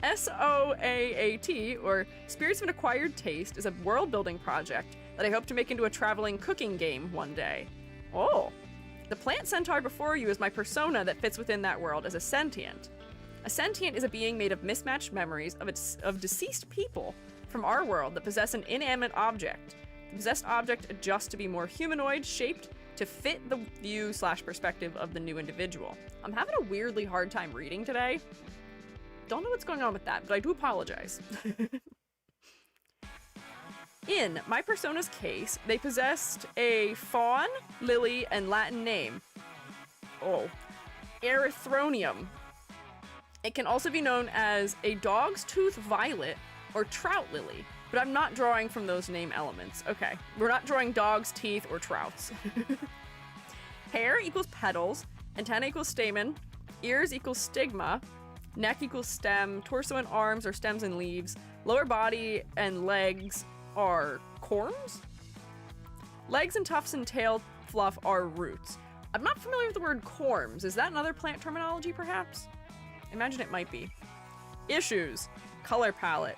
SOAAT, or Spirits of an Acquired Taste, is a world-building project that I hope to make into a traveling cooking game one day. Oh. The plant centaur before you is my persona that fits within that world as a sentient. A sentient is a being made of mismatched memories of deceased people from our world that possess an inanimate object. The possessed object adjusts to be more humanoid shaped to fit the view/perspective of the new individual. I'm having a weirdly hard time reading today. Don't know what's going on with that, but I do apologize. In my persona's case, they possessed a fawn, lily, and Latin name. Oh. Erythronium. It can also be known as a dog's tooth violet or trout lily, but I'm not drawing from those name elements. Okay, we're not drawing dogs, teeth, or trouts. Hair equals petals, antenna equals stamen, ears equals stigma, neck equals stem, torso and arms are stems and leaves, lower body and legs are corms? Legs and tufts and tail fluff are roots. I'm not familiar with the word corms. Is that another plant terminology, perhaps? Imagine it might be. Issues. Color palette.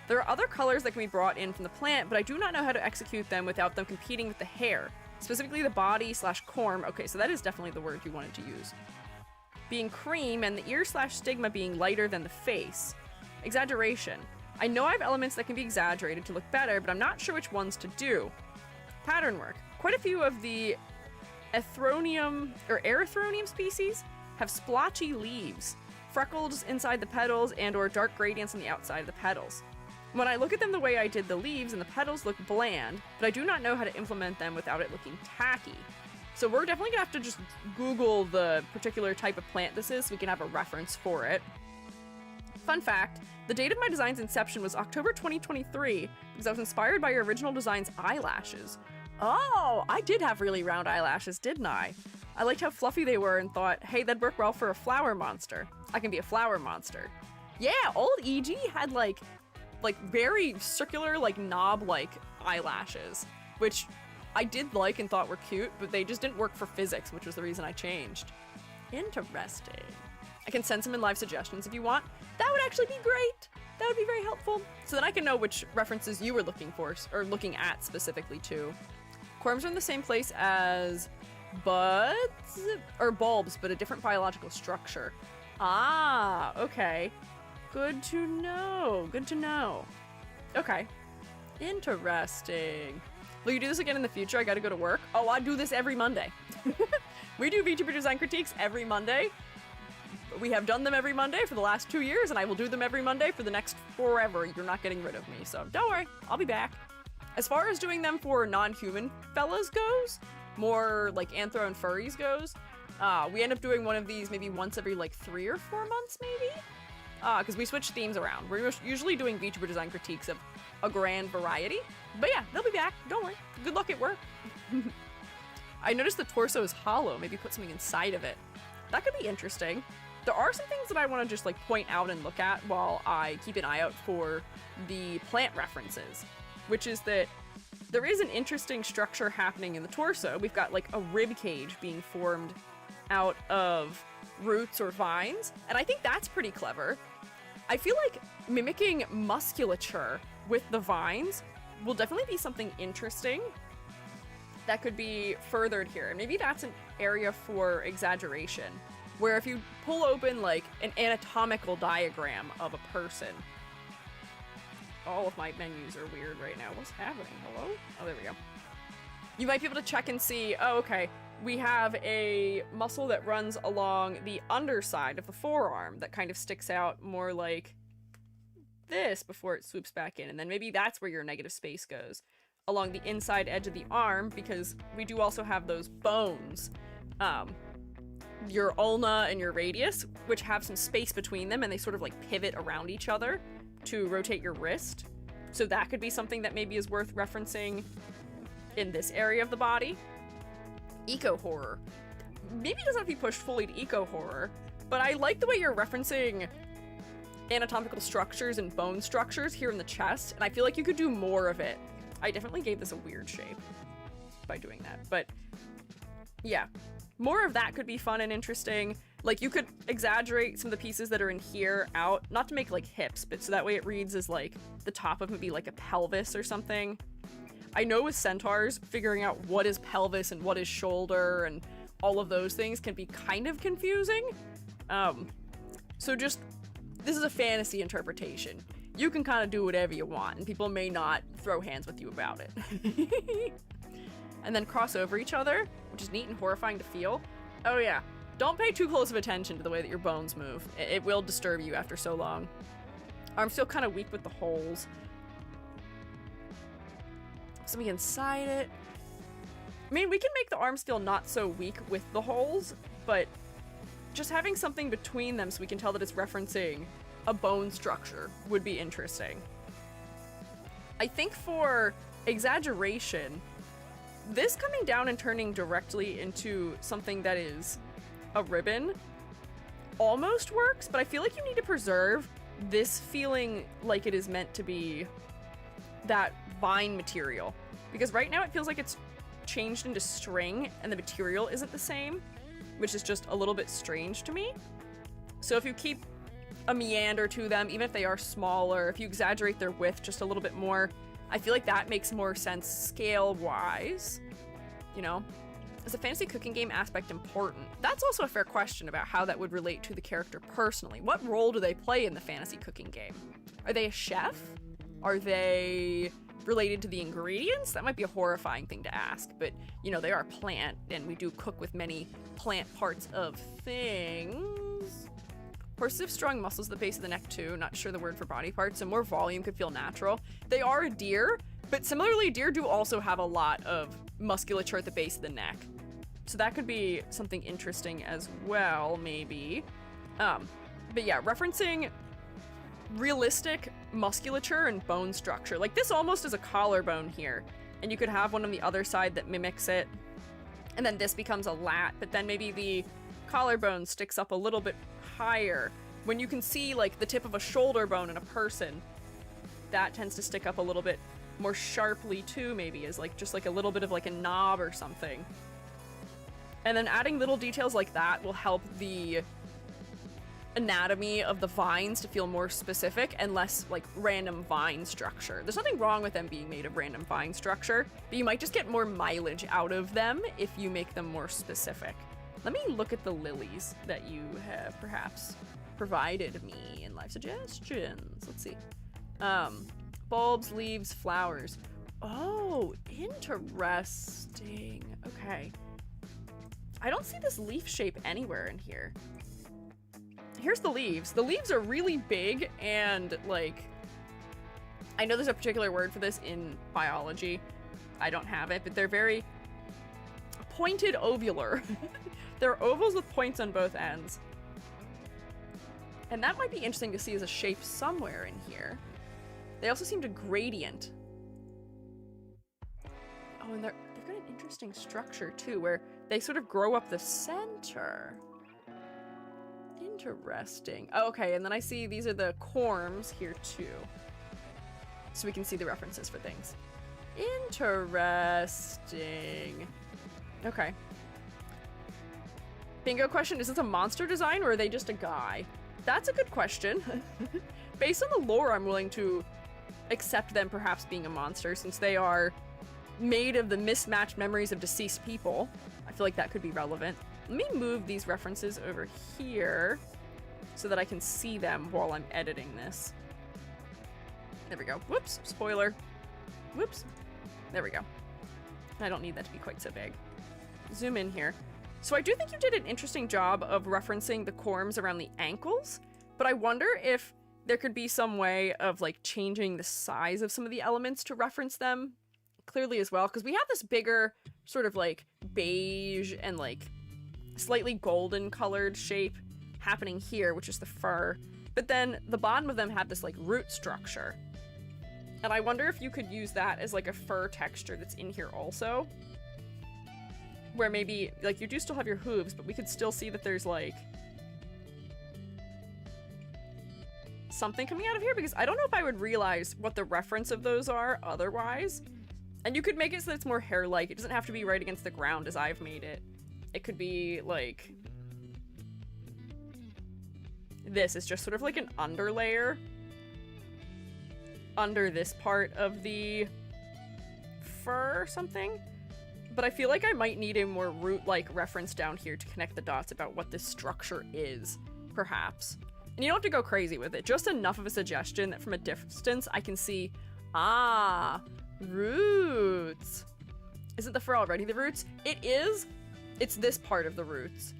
There are other colors that can be brought in from the plant, but I do not know how to execute them without them competing with the hair. Specifically the body/corm. Okay, so that is definitely the word you wanted to use. Being cream and the ear/stigma being lighter than the face. Exaggeration. I know I have elements that can be exaggerated to look better, but I'm not sure which ones to do. Pattern work. Quite a few of the erythronium species have splotchy leaves, freckles inside the petals, and or dark gradients on the outside of the petals. When I look at them the way I did the leaves and the petals look bland, but I do not know how to implement them without it looking tacky. So we're definitely gonna have to just Google the particular type of plant this is so we can have a reference for it. Fun fact, the date of my design's inception was October 2023 because I was inspired by your original design's eyelashes. Oh, I did have really round eyelashes, didn't I? I liked how fluffy they were and thought, hey, that'd work well for a flower monster. I can be a flower monster. Yeah, old EG had like very circular, knob-like eyelashes, which I did like and thought were cute, but they just didn't work for physics, which was the reason I changed. Interesting. I can send some in live suggestions if you want. That would actually be great. That would be very helpful. So then I can know which references you were looking for, or looking at specifically too. Corms are in the same place as buds, or bulbs, but a different biological structure. Ah, okay. Good to know. Good to know. Okay. Interesting. Will you do this again in the future? I gotta go to work. Oh, I do this every Monday. We do VTuber design critiques every Monday. We have done them every Monday for the last 2 years, and I will do them every Monday for the next forever. You're not getting rid of me, so don't worry. I'll be back. As far as doing them for non-human fellas goes, more like anthro and furries goes, we end up doing one of these maybe once every 3 or 4 months, maybe? Because we switch themes around. We're usually doing VTuber design critiques of a grand variety. But yeah, they'll be back. Don't worry. Good luck at work. I noticed the torso is hollow. Maybe put something inside of it. That could be interesting. There are some things that I want to just point out and look at while I keep an eye out for the plant references, which is that there is an interesting structure happening in the torso. We've got a rib cage being formed out of roots or vines, and I think that's pretty clever. I feel like mimicking musculature with the vines will definitely be something interesting that could be furthered here. And maybe that's an area for exaggeration, where if you pull open an anatomical diagram of a person. All of my menus are weird right now. What's happening? Hello? Oh, there we go. You might be able to check and see, oh, okay, we have a muscle that runs along the underside of the forearm that kind of sticks out more like this before it swoops back in. And then maybe that's where your negative space goes, along the inside edge of the arm, because we do also have those bones, your ulna and your radius, which have some space between them, and they sort of like pivot around each other to rotate your wrist. So that could be something that maybe is worth referencing in this area of the body. Eco-horror. Maybe it doesn't have to be pushed fully to eco-horror, but I like the way you're referencing anatomical structures and bone structures here in the chest, and I feel like you could do more of it. I definitely gave this a weird shape by doing that, but yeah. More of that could be fun and interesting. Like, you could exaggerate some of the pieces that are in here out, not to make like hips, but so that way it reads as like the top of maybe like a pelvis or something. I know with centaurs, figuring out what is pelvis and what is shoulder and all of those things can be kind of confusing. So just, this is a fantasy interpretation. You can kind of do whatever you want, and people may not throw hands with you about it. And then cross over each other, which is neat and horrifying to feel. Oh yeah, don't pay too close of attention to the way that your bones move. It will disturb you after so long. Arm's still kind of weak with the holes. Something inside it. I mean, we can make the arms feel not so weak with the holes, but just having something between them so we can tell that it's referencing a bone structure would be interesting. I think for exaggeration, this coming down and turning directly into something that is a ribbon almost works, but I feel like you need to preserve this feeling like it is meant to be that vine material. Because right now it feels like it's changed into string and the material isn't the same, which is just a little bit strange to me. So if you keep a meander to them, even if they are smaller, if you exaggerate their width just a little bit more, I feel like that makes more sense scale-wise, you know? Is the fantasy cooking game aspect important? That's also a fair question about how that would relate to the character personally. What role do they play in the fantasy cooking game? Are they a chef? Are they related to the ingredients? That might be a horrifying thing to ask, but, you know, they are a plant, and we do cook with many plant parts of things. Horses have strong muscles at the base of the neck too, not sure the word for body parts, so more volume could feel natural. They are a deer, but similarly, deer do also have a lot of musculature at the base of the neck. So that could be something interesting as well, maybe. But yeah, referencing realistic musculature and bone structure. Like, this almost is a collarbone here, and you could have one on the other side that mimics it, and then this becomes a lat, but then maybe the collarbone sticks up a little bit higher. When you can see like the tip of a shoulder bone in a person, that tends to stick up a little bit more sharply too, maybe as like just like a little bit of like a knob or something. And then adding little details like that will help the anatomy of the vines to feel more specific and less like random vine structure. There's nothing wrong with them being made of random vine structure, but you might just get more mileage out of them if you make them more specific. Let me look at the lilies that you have perhaps provided me in live suggestions. Let's see. Bulbs, leaves, flowers. Oh, interesting. Okay. I don't see this leaf shape anywhere in here. Here's the leaves. The leaves are really big and, like, I know there's a particular word for this in biology. I don't have it, but they're very pointed ovular. They're ovals with points on both ends. And that might be interesting to see as a shape somewhere in here. They also seem to gradient. Oh, and they've got an interesting structure too, where they sort of grow up the center. Interesting. Oh, okay, and then I see these are the corms here too. So we can see the references for things. Interesting. Okay. Bingo question, is this a monster design or are they just a guy? That's a good question. Based on the lore, I'm willing to accept them perhaps being a monster since they are made of the mismatched memories of deceased people. I feel like that could be relevant. Let me move these references over here so that I can see them while I'm editing this. There we go. Whoops, spoiler. Whoops. There we go. I don't need that to be quite so big. zoom in here. So I do think you did an interesting job of referencing the corms around the ankles, but I wonder if there could be some way of like changing the size of some of the elements to reference them clearly as well, because we have this bigger sort of like beige and like slightly golden colored shape happening here, which is the fur, but then the bottom of them have this like root structure. And I wonder if you could use that as like a fur texture that's in here also, where maybe like you do still have your hooves, but we could still see that there's like something coming out of here, because I don't know if I would realize what the reference of those are otherwise. And you could make it so that it's more hair-like. It doesn't have to be right against the ground as I've made it. It could be like this is just sort of like an underlayer under this part of the fur or something. But I feel like I might need a more root-like reference down here to connect the dots about what this structure is, perhaps. And you don't have to go crazy with it. Just enough of a suggestion that from a distance I can see, ah, roots. Isn't the fur already the roots? It is. It's this part of the roots.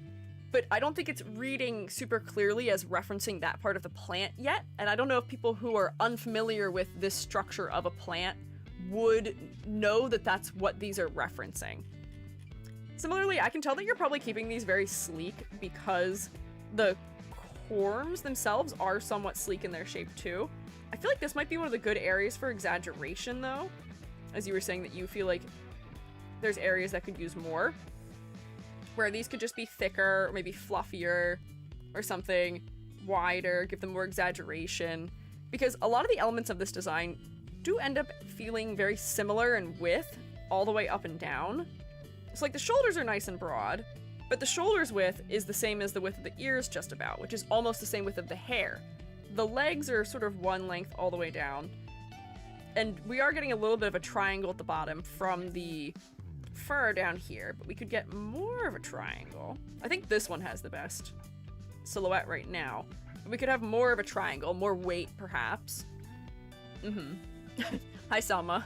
But I don't think it's reading super clearly as referencing that part of the plant yet. And I don't know if people who are unfamiliar with this structure of a plant would know that that's what these are referencing. Similarly, I can tell that you're probably keeping these very sleek because the corms themselves are somewhat sleek in their shape too. I feel like this might be one of the good areas for exaggeration though, as you were saying that you feel like there's areas that could use more, where these could just be thicker, or maybe fluffier, or something wider, give them more exaggeration, because a lot of the elements of this design do end up feeling very similar in width all the way up and down. So like the shoulders are nice and broad, but the shoulders width is the same as the width of the ears just about, which is almost the same width of the hair. The legs are sort of one length all the way down, and we are getting a little bit of a triangle at the bottom from the fur down here, but we could get more of a triangle. I think this one has the best silhouette right now. We could have more of a triangle, more weight perhaps. Hi Selma.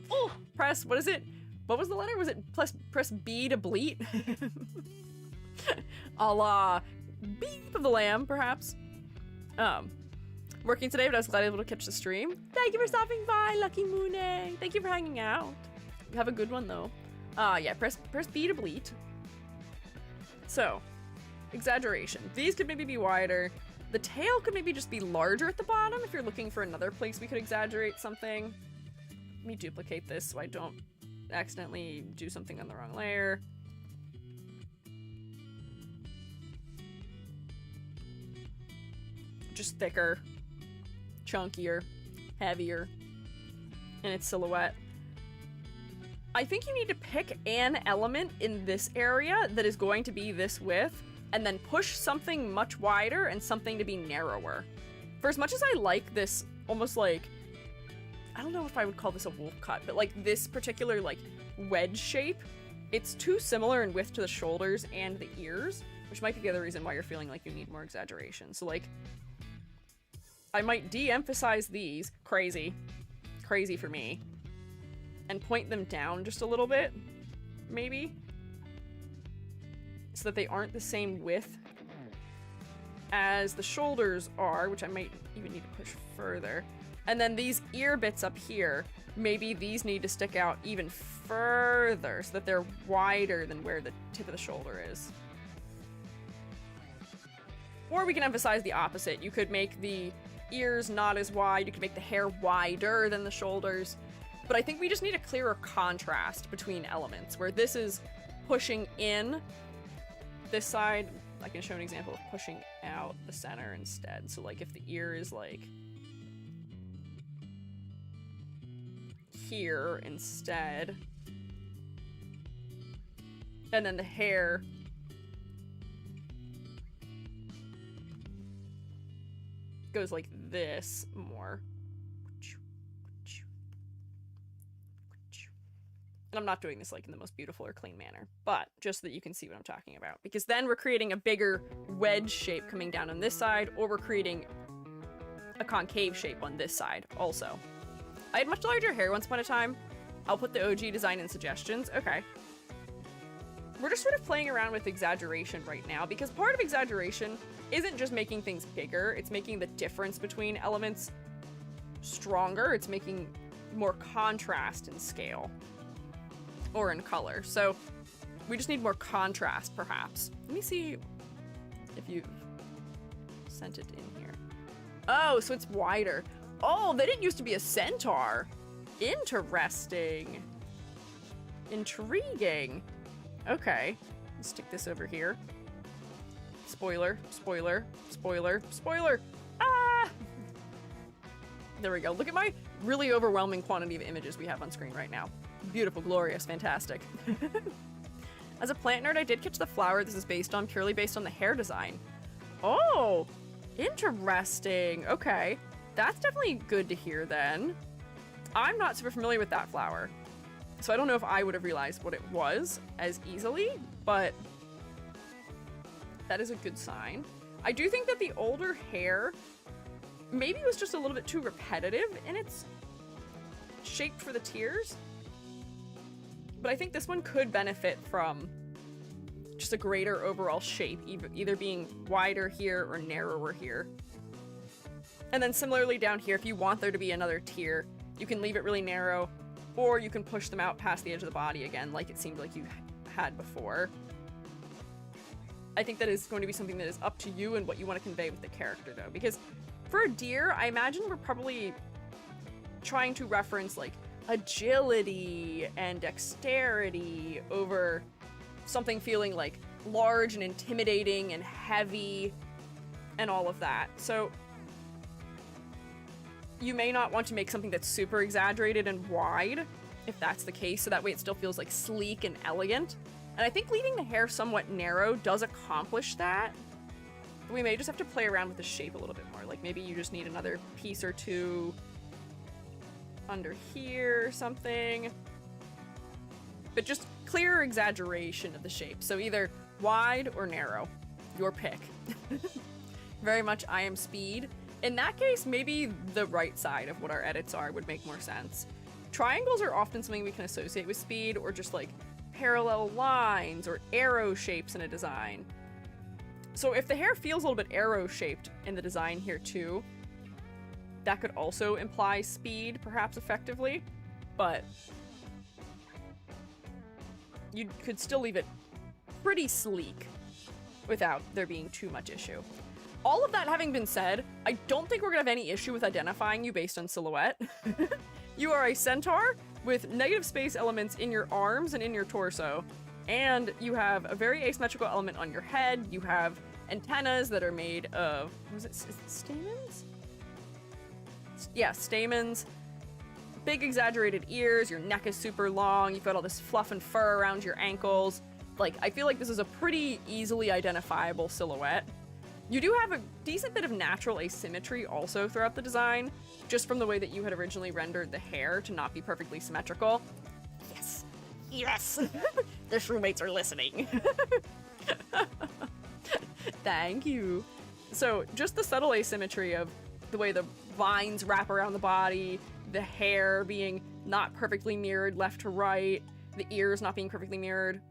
Oh, press, what is it? What was the letter? Was it press B to bleat? A la beep of the lamb, perhaps. Working today, but I was glad able to catch the stream. Thank you for stopping by, Lucky Moone. Thank you for hanging out. Have a good one though. Yeah, press B to bleat. So, exaggeration. These could maybe be wider. The tail could maybe just be larger at the bottom if you're looking for another place we could exaggerate something. Let me duplicate this so I don't accidentally do something on the wrong layer. Just thicker, chunkier, heavier in its silhouette. I think you need to pick an element in this area that is going to be this width, and then push something much wider and something to be narrower. For as much as I like this almost like, I don't know if I would call this a wolf cut, but like this particular like wedge shape, it's too similar in width to the shoulders and the ears, which might be the other reason why you're feeling like you need more exaggeration. So like, I might de-emphasize these, crazy for me, and point them down just a little bit, maybe, so that they aren't the same width as the shoulders are, which I might even need to push further. And then these ear bits up here, maybe these need to stick out even further so that they're wider than where the tip of the shoulder is. Or we can emphasize the opposite. You could make the ears not as wide, you could make the hair wider than the shoulders. But I think we just need a clearer contrast between elements, where this is pushing in this side. I can show an example of pushing out the center instead. So like if the ear is like here instead, and then the hair goes like this more. And I'm not doing this like in the most beautiful or clean manner, but just so that you can see what I'm talking about. Because then we're creating a bigger wedge shape coming down on this side, or we're creating a concave shape on this side also. I had much larger hair once upon a time. I'll put the OG design in suggestions. Okay. we're just sort of playing around with exaggeration right now, because part of exaggeration isn't just making things bigger, it's making the difference between elements stronger, it's making more contrast in scale or in color. So we just need more contrast, perhaps. Let me see if you've sent it in here. Oh, so it's wider. Oh, they didn't used to be a centaur. Interesting. Intriguing. Okay, let's stick this over here. Spoiler, spoiler, spoiler, spoiler. Ah! There we go. Look at my really overwhelming quantity of images we have on screen right now. Beautiful, glorious, fantastic. As a plant nerd, I did catch the flower this is based on, purely based on the hair design. Oh, interesting. Okay, that's definitely good to hear then. I'm not super familiar with that flower, so I don't know if I would have realized what it was as easily, but that is a good sign. I do think that the older hair maybe was just a little bit too repetitive in its shape for the tears. But I think this one could benefit from just a greater overall shape, either being wider here or narrower here. And then similarly down here, if you want there to be another tier, you can leave it really narrow, or you can push them out past the edge of the body again, like it seemed like you had before. I think that is going to be something that is up to you and what you want to convey with the character, though, because for a deer, I imagine we're probably trying to reference, like, agility and dexterity over something feeling, like, large and intimidating and heavy and all of that. So you may not want to make something that's super exaggerated and wide, if that's the case, so that way it still feels, like, sleek and elegant. And I think leaving the hair somewhat narrow does accomplish that. But we may just have to play around with the shape a little bit more. Like, maybe you just need another piece or two under here or something. But just clearer exaggeration of the shape. So either wide or narrow. Your pick. Very much I am speed. In that case, maybe the right side of what our edits are would make more sense. Triangles are often something we can associate with speed, or just like parallel lines or arrow shapes in a design. So if the hair feels a little bit arrow shaped in the design here too, that could also imply speed, perhaps effectively, but you could still leave it pretty sleek without there being too much issue. All of that having been said, I don't think we're gonna have any issue with identifying you based on silhouette. You are a centaur with negative space elements in your arms and in your torso, and you have a very asymmetrical element on your head. You have antennas that are made of, is it stamens? Yeah, stamens. Big exaggerated ears, your neck is super long, you've got all this fluff and fur around your ankles. Like, I feel like this is a pretty easily identifiable silhouette. You do have a decent bit of natural asymmetry also throughout the design, just from the way that you had originally rendered the hair to not be perfectly symmetrical. Yes. Yes! The shroommates are listening. Thank you. So, just the subtle asymmetry of the way the vines wrap around the body, the hair being not perfectly mirrored left to right, the ears not being perfectly mirrored,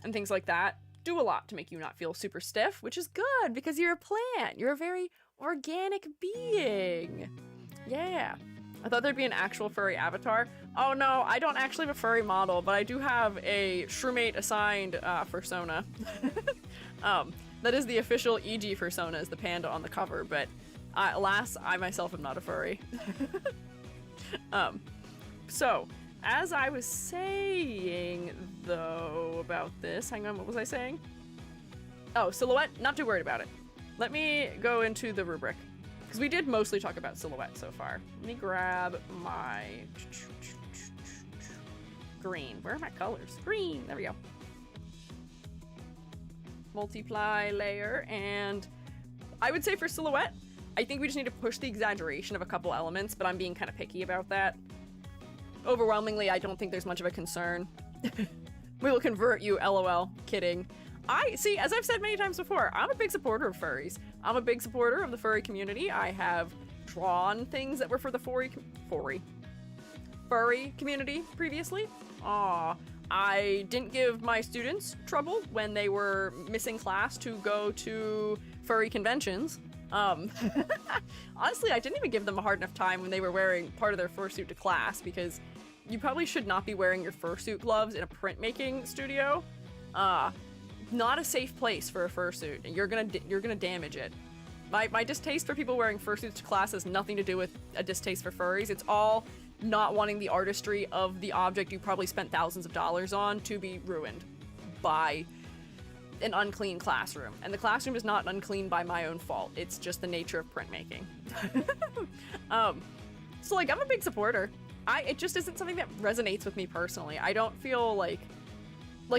and things like that do a lot to make you not feel super stiff, which is good because you're a plant. You're a very organic being. Yeah. I thought there'd be an actual furry avatar. Oh no, I don't actually have a furry model, but I do have a shroomate assigned fursona. That is the official EG fursona, is the panda on the cover, but alas, I myself am not a furry. So, as I was saying, though, about this, hang on, what was I saying? Oh, silhouette, not too worried about it. Let me go into the rubric, because we did mostly talk about silhouette so far. Let me grab my green. Where are my colors? Green, there we go. Multiply layer, and I would say for silhouette, I think we just need to push the exaggeration of a couple elements, but I'm being kind of picky about that. Overwhelmingly, I don't think there's much of a concern. We will convert you, LOL. Kidding. See, as I've said many times before, I'm a big supporter of furries. I'm a big supporter of the furry community. I have drawn things that were for the furry community previously. Aw. I didn't give my students trouble when they were missing class to go to furry conventions. Honestly, I didn't even give them a hard enough time when they were wearing part of their fursuit to class, because you probably should not be wearing your fursuit gloves in a printmaking studio. Not a safe place for a fursuit, and you're gonna damage it. My distaste for people wearing fursuits to class has nothing to do with a distaste for furries. It's all not wanting the artistry of the object you probably spent thousands of dollars on to be ruined by an unclean classroom. And the classroom is not unclean by my own fault. It's just the nature of printmaking. So like, I'm a big supporter. It just isn't something that resonates with me personally. I don't feel like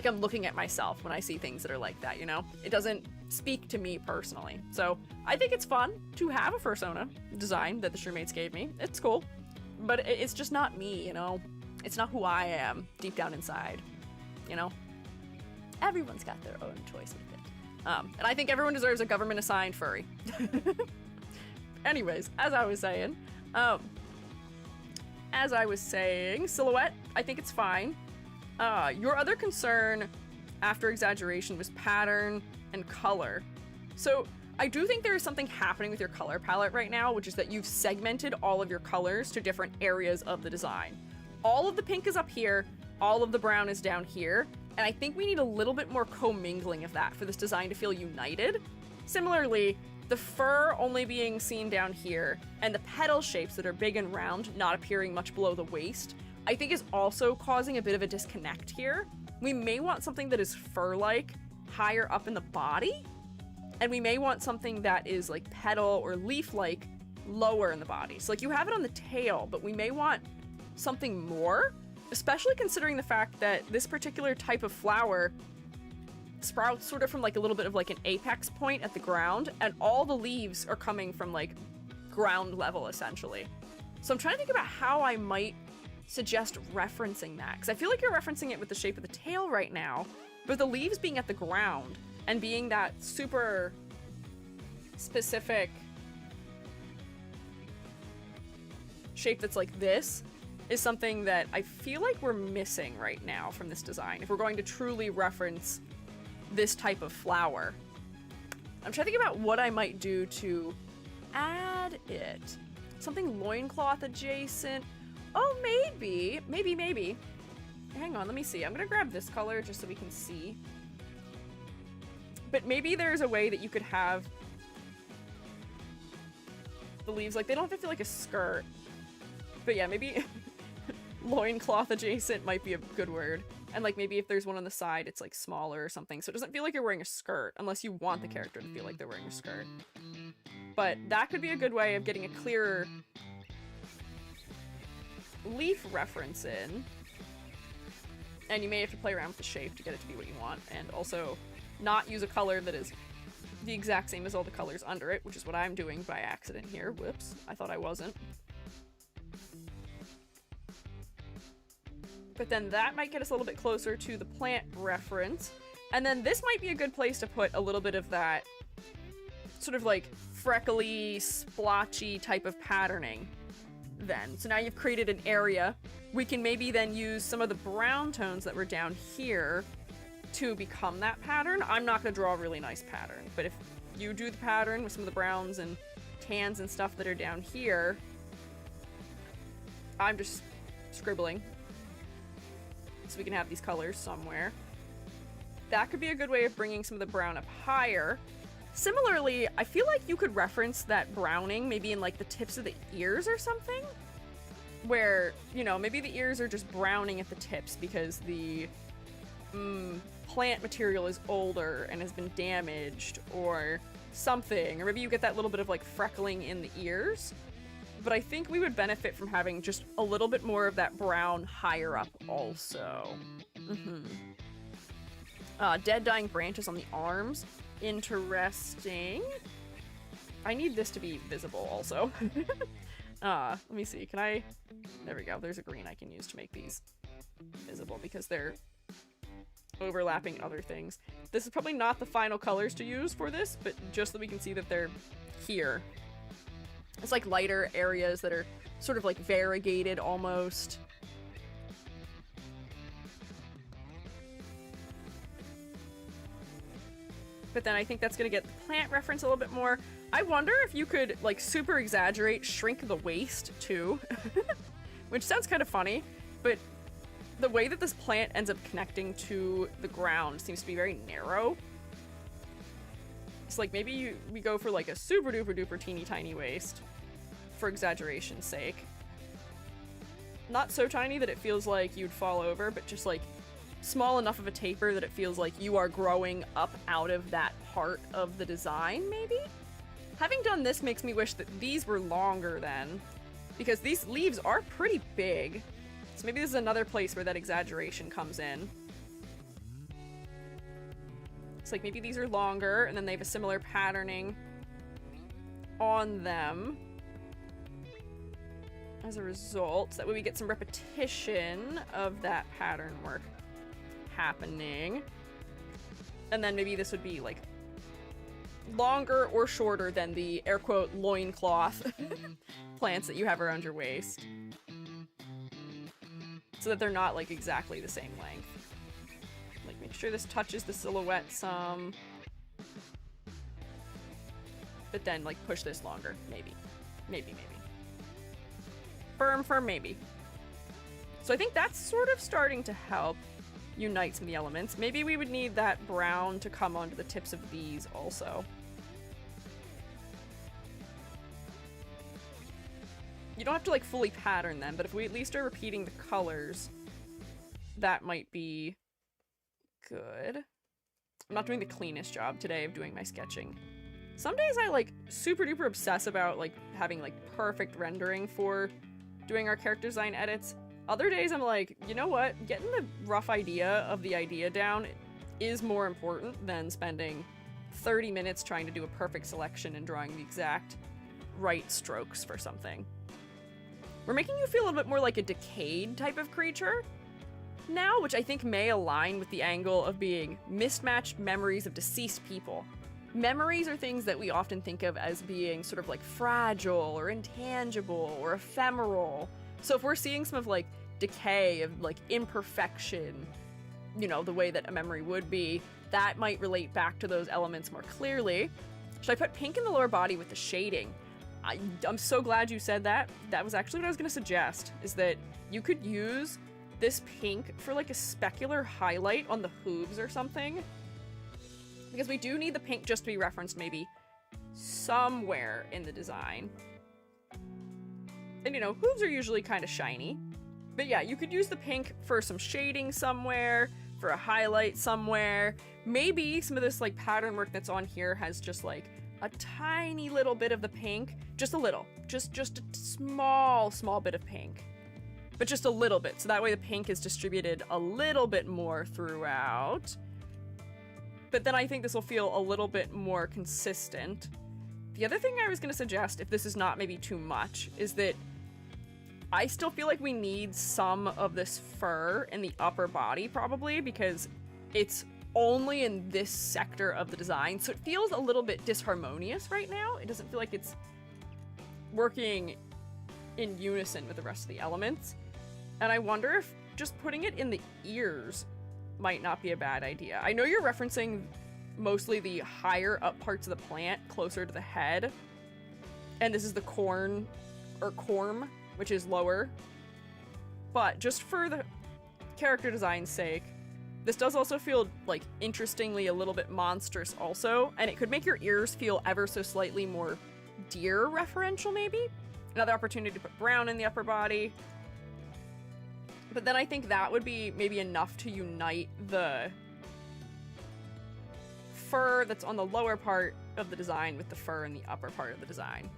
I'm looking at myself when I see things that are like that, you know? It doesn't speak to me personally. So I think it's fun to have a fursona design that the Shroommates gave me. It's cool. But it's just not me, you know? It's not who I am deep down inside, you know? Everyone's got their own choice with it. And I think everyone deserves a government-assigned furry. Anyways, as I was saying, silhouette, I think it's fine. Your other concern after exaggeration was pattern and color. So I do think there is something happening with your color palette right now, which is that you've segmented all of your colors to different areas of the design. All of the pink is up here, all of the brown is down here, and I think we need a little bit more commingling of that for this design to feel united. Similarly, the fur only being seen down here, and the petal shapes that are big and round not appearing much below the waist, I think is also causing a bit of a disconnect here. We may want something that is fur-like higher up in the body, and we may want something that is like petal or leaf-like lower in the body. So like, you have it on the tail, but we may want something more, especially considering the fact that this particular type of flower sprouts sort of from like a little bit of like an apex point at the ground, and all the leaves are coming from like ground level essentially. So I'm trying to think about how I might suggest referencing that, because I feel like you're referencing it with the shape of the tail right now, but the leaves being at the ground and being that super specific shape that's like this is something that I feel like we're missing right now from this design if we're going to truly reference this type of flower. I'm trying to think about what I might do to add it. Something loincloth adjacent. Oh, maybe. Hang on, let me see. I'm gonna grab this color just so we can see. But maybe there's a way that you could have the leaves, like, they don't have to feel like a skirt. But yeah, maybe loincloth adjacent might be a good word. And like, maybe if there's one on the side, it's like smaller or something. So it doesn't feel like you're wearing a skirt, unless you want the character to feel like they're wearing a skirt. But that could be a good way of getting a clearer leaf reference in. And you may have to play around with the shape to get it to be what you want. And also not use a color that is the exact same as all the colors under it, which is what I'm doing by accident here. Whoops, I thought I wasn't. But then that might get us a little bit closer to the plant reference. And then this might be a good place to put a little bit of that sort of like freckly, splotchy type of patterning then. So now you've created an area. We can maybe then use some of the brown tones that were down here to become that pattern. I'm not going to draw a really nice pattern, but if you do the pattern with some of the browns and tans and stuff that are down here, I'm just scribbling so we can have these colors somewhere. That could be a good way of bringing some of the brown up higher. Similarly, I feel like you could reference that browning maybe in like the tips of the ears or something, where, you know, maybe the ears are just browning at the tips because the plant material is older and has been damaged or something, or maybe you get that little bit of like freckling in the ears. But I think we would benefit from having just a little bit more of that brown higher up also. Dead dying branches on the arms. Interesting. I need this to be visible also. Let me see. Can I... There we go. There's a green I can use to make these visible because they're overlapping other things. This is probably not the final colors to use for this, but just so we can see that they're here. It's like lighter areas that are sort of like variegated almost. But then I think that's gonna get the plant reference a little bit more. I wonder if you could, like, super exaggerate, shrink the waist, too. Which sounds kind of funny, but the way that this plant ends up connecting to the ground seems to be very narrow. It's like, maybe we go for, like, a super duper duper teeny tiny waist, for exaggeration's sake. Not so tiny that it feels like you'd fall over, but just, like, small enough of a taper that it feels like you are growing up out of that part of the design, maybe? Having done this makes me wish that these were longer then, because these leaves are pretty big. So maybe this is another place where that exaggeration comes in. It's like maybe these are longer, and then they have a similar patterning on them as a result. So that way we get some repetition of that pattern work happening. And then maybe this would be like longer or shorter than the air quote loincloth plants that you have around your waist. So that they're not like exactly the same length. Like make sure this touches the silhouette some. But then like push this longer, maybe. Maybe. Firm, maybe. So I think that's sort of starting to help unite some of the elements. Maybe we would need that brown to come onto the tips of these also. You don't have to like fully pattern them, but if we at least are repeating the colors, that might be good. I'm not doing the cleanest job today of doing my sketching. Some days I like super duper obsess about like having like perfect rendering for doing our character design edits. Other days I'm like, you know what? Getting the rough idea of the idea down is more important than spending 30 minutes trying to do a perfect selection and drawing the exact right strokes for something. We're making you feel a bit more like a decayed type of creature now, which I think may align with the angle of being mismatched memories of deceased people. Memories are things that we often think of as being sort of like fragile or intangible or ephemeral. So if we're seeing some of like decay, of like imperfection, you know, the way that a memory would be, that might relate back to those elements more clearly. Should I put pink in the lower body with the shading? I'm so glad you said that. That was actually what I was going to suggest, is that you could use this pink for like a specular highlight on the hooves or something. Because we do need the pink just to be referenced maybe somewhere in the design. And you know, hooves are usually kind of shiny. But yeah, you could use the pink for some shading somewhere, for a highlight somewhere. Maybe some of this like pattern work that's on here has just like a tiny little bit of the pink. Just a little. Just a small bit of pink. But just a little bit. So that way the pink is distributed a little bit more throughout. But then I think this will feel a little bit more consistent. The other thing I was going to suggest, if this is not maybe too much, is that I still feel like we need some of this fur in the upper body, probably, because it's only in this sector of the design, so it feels a little bit disharmonious right now. It doesn't feel like it's working in unison with the rest of the elements. And I wonder if just putting it in the ears might not be a bad idea. I know you're referencing mostly the higher up parts of the plant, closer to the head. And this is the corn, or corm, which is lower. But just for the character design's sake, this does also feel, like, interestingly a little bit monstrous also. And it could make your ears feel ever so slightly more deer referential, maybe? Another opportunity to put brown in the upper body. But then I think that would be maybe enough to unite the fur that's on the lower part of the design with the fur in the upper part of the design.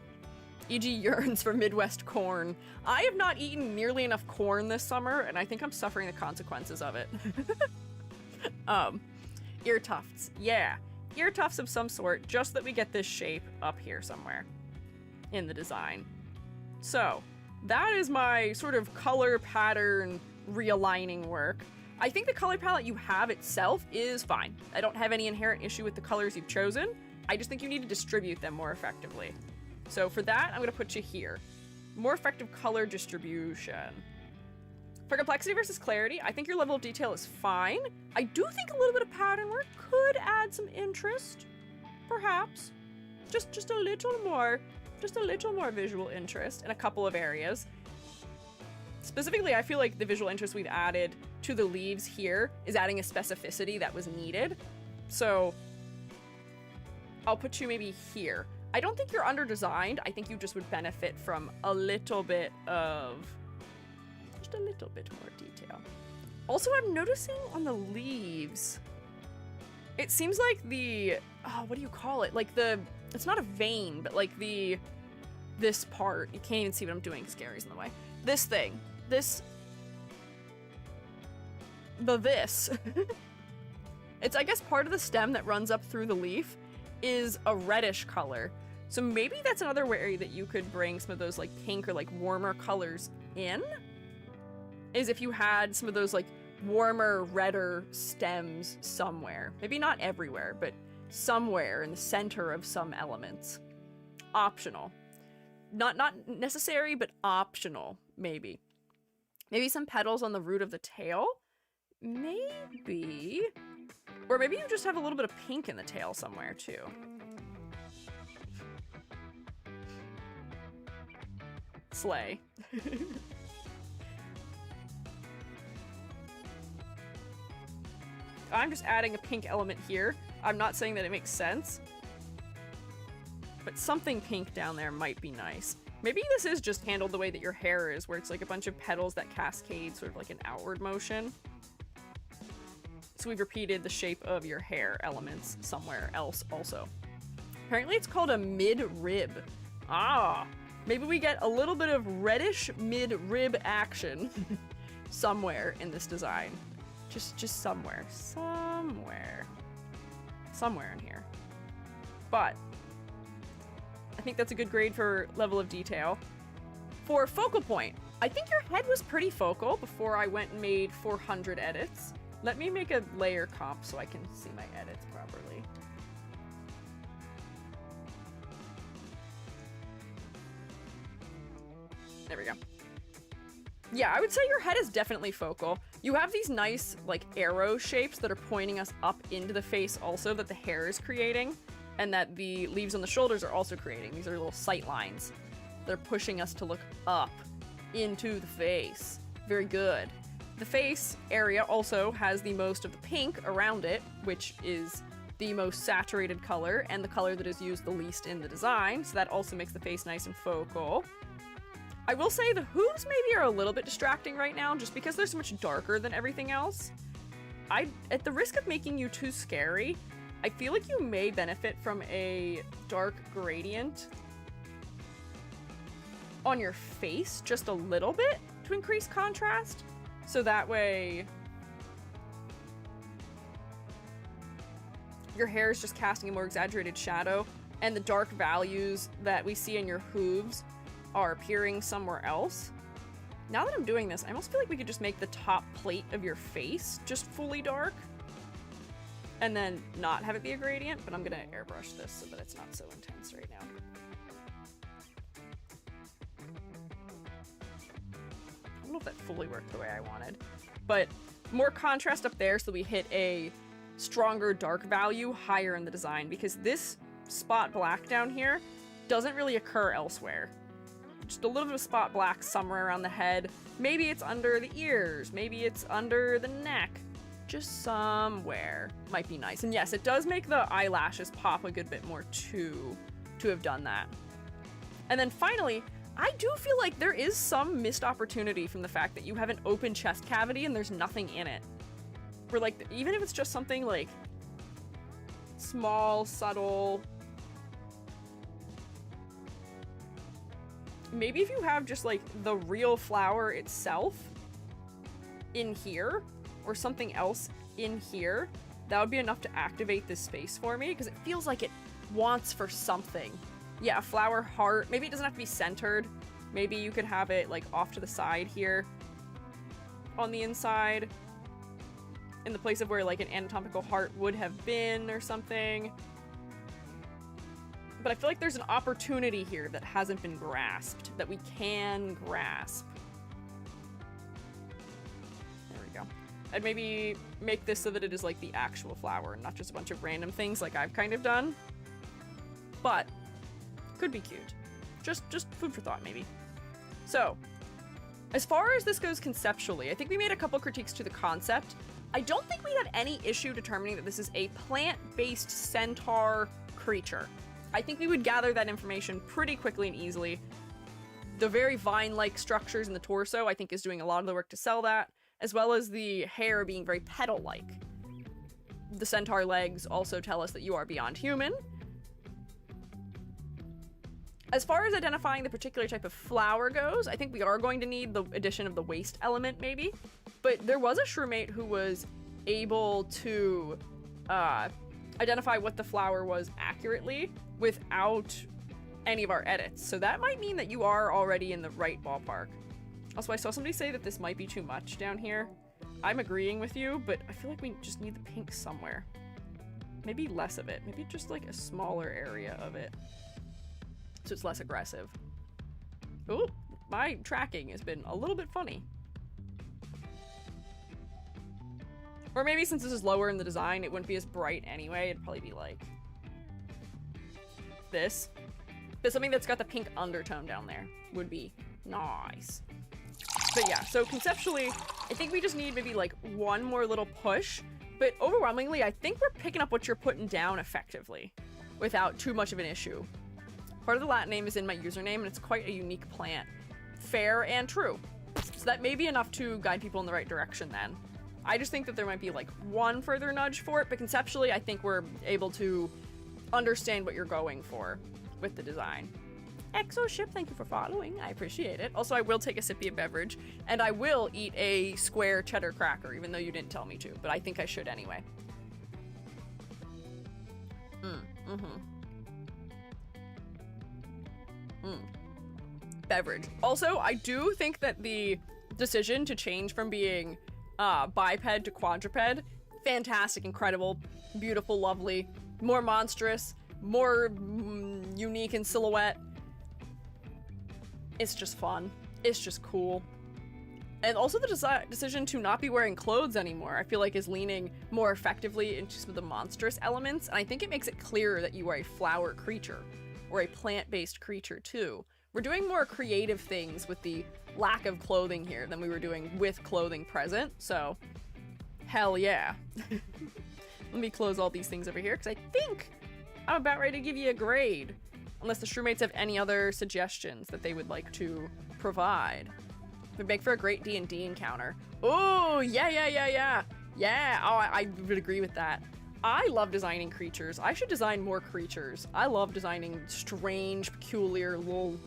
E.g. yearns for Midwest corn. I have not eaten nearly enough corn this summer, and I think I'm suffering the consequences of it. Ear tufts. Yeah, ear tufts of some sort, just that we get this shape up here somewhere in the design. So, that is my sort of color pattern realigning work. I think the color palette you have itself is fine. I don't have any inherent issue with the colors you've chosen. I just think you need to distribute them more effectively. So for that, I'm going to put you here. More effective color distribution. For complexity versus clarity, I think your level of detail is fine. I do think a little bit of pattern work could add add some interest, perhaps. Just a little more visual interest in a couple of areas. Specifically, I feel like the visual interest we've added to the leaves here is adding a specificity that was needed. So I'll put you maybe here. I don't think you're under-designed. I think you just would benefit from a little bit of... just a little bit more detail. Also, I'm noticing on the leaves, it seems like the... oh, what do you call it? Like the... it's not a vein, but like the... this part. You can't even see what I'm doing. Scary's in the way. This thing. This... this. It's, I guess, part of the stem that runs up through the leaf is a reddish color. So maybe that's another way that you could bring some of those like pink or like warmer colors in, is if you had some of those like warmer, redder stems somewhere. Maybe not everywhere, but somewhere in the center of some elements. Optional. Not necessary, but optional, maybe. Maybe some petals on the root of the tail? Maybe. Or maybe you just have a little bit of pink in the tail somewhere, too. Slay. I'm just adding a pink element here. I'm not saying that it makes sense, but something pink down there might be nice. Maybe this is just handled the way that your hair is, where it's like a bunch of petals that cascade sort of like an outward motion. So we've repeated the shape of your hair elements somewhere else also. Apparently it's called a mid-rib. Ah, maybe we get a little bit of reddish mid-rib action somewhere in this design. Just somewhere. Somewhere in here. But I think that's a good grade for level of detail. For focal point, I think your head was pretty focal before I went and made 400 edits. Let me make a layer comp so I can see my edits properly. There we go. Yeah, I would say your head is definitely focal. You have these nice, like, arrow shapes that are pointing us up into the face also that the hair is creating, and that the leaves on the shoulders are also creating. These are little sight lines. They're pushing us to look up into the face. Very good. The face area also has the most of the pink around it, which is the most saturated color and the color that is used the least in the design, so that also makes the face nice and focal. I will say the hooves maybe are a little bit distracting right now, just because they're so much darker than everything else. At the risk of making you too scary, I feel like you may benefit from a dark gradient on your face just a little bit to increase contrast. So that way your hair is just casting a more exaggerated shadow, and the dark values that we see in your hooves are appearing somewhere else. Now that I'm doing this, I almost feel like we could just make the top plate of your face just fully dark and then not have it be a gradient, but I'm gonna airbrush this so that it's not so intense right now. I don't know if that fully worked the way I wanted, but more contrast up there so we hit a stronger dark value higher in the design, because this spot black down here doesn't really occur elsewhere. Just a little bit of spot black somewhere around the head. Maybe it's under the ears, maybe it's under the neck. Just somewhere might be nice. And yes, it does make the eyelashes pop a good bit more too, to have done that. And then finally, I do feel like there is some missed opportunity from the fact that you have an open chest cavity and there's nothing in it. Where, like, even if it's just something like small, subtle. Maybe if you have just like the real flower itself in here, or something else in here, that would be enough to activate this space for me, because it feels like it wants for something. Yeah, a flower heart. Maybe it doesn't have to be centered. Maybe you could have it like off to the side here on the inside, in the place of where like an anatomical heart would have been or something. But I feel like there's an opportunity here that hasn't been grasped, that we can grasp. There we go. I'd maybe make this so that it is like the actual flower, not just a bunch of random things like I've kind of done. But could be cute. Just food for thought, maybe. So, as far as this goes conceptually, I think we made a couple critiques to the concept. I don't think we'd have any issue determining that this is a plant-based centaur creature. I think we would gather that information pretty quickly and easily. The very vine-like structures in the torso, I think, is doing a lot of the work to sell that, as well as the hair being very petal-like. The centaur legs also tell us that you are beyond human. As far as identifying the particular type of flower goes, I think we are going to need the addition of the waist element, maybe. But there was a shroomate who was able to identify what the flower was accurately without any of our edits. So that might mean that you are already in the right ballpark. Also, I saw somebody say that this might be too much down here. I'm agreeing with you, but I feel like we just need the pink somewhere. Maybe less of it. Maybe just like a smaller area of it, so it's less aggressive. Ooh, my tracking has been a little bit funny. Or maybe since this is lower in the design, it wouldn't be as bright anyway. It'd probably be like this. But something that's got the pink undertone down there would be nice. But yeah, so conceptually, I think we just need maybe like one more little push. But overwhelmingly, I think we're picking up what you're putting down effectively without too much of an issue. Part of the Latin name is in my username, and it's quite a unique plant. Fair and true. So that may be enough to guide people in the right direction then. I just think that there might be like one further nudge for it, but conceptually I think we're able to understand what you're going for with the design. Exoship, thank you for following. I appreciate it. Also, I will take a sippy of beverage, and I will eat a square cheddar cracker, even though you didn't tell me to, but I think I should anyway. Beverage. Also, I do think that the decision to change from being biped to quadruped, fantastic, incredible, beautiful, lovely, more monstrous, more unique in silhouette. It's just fun. It's just cool. And also the decision to not be wearing clothes anymore, I feel like is leaning more effectively into some of the monstrous elements, and I think it makes it clearer that you are a flower creature, or a plant-based creature too. We're doing more creative things with the lack of clothing here than we were doing with clothing present, so hell yeah. Let me close all these things over here, because I think I'm about ready to give you a grade. Unless the shroommates have any other suggestions that they would like to provide. Would make for a great D&D encounter. Oh, yeah. Yeah, oh, I would agree with that. I love designing creatures. I should design more creatures. I love designing strange, peculiar little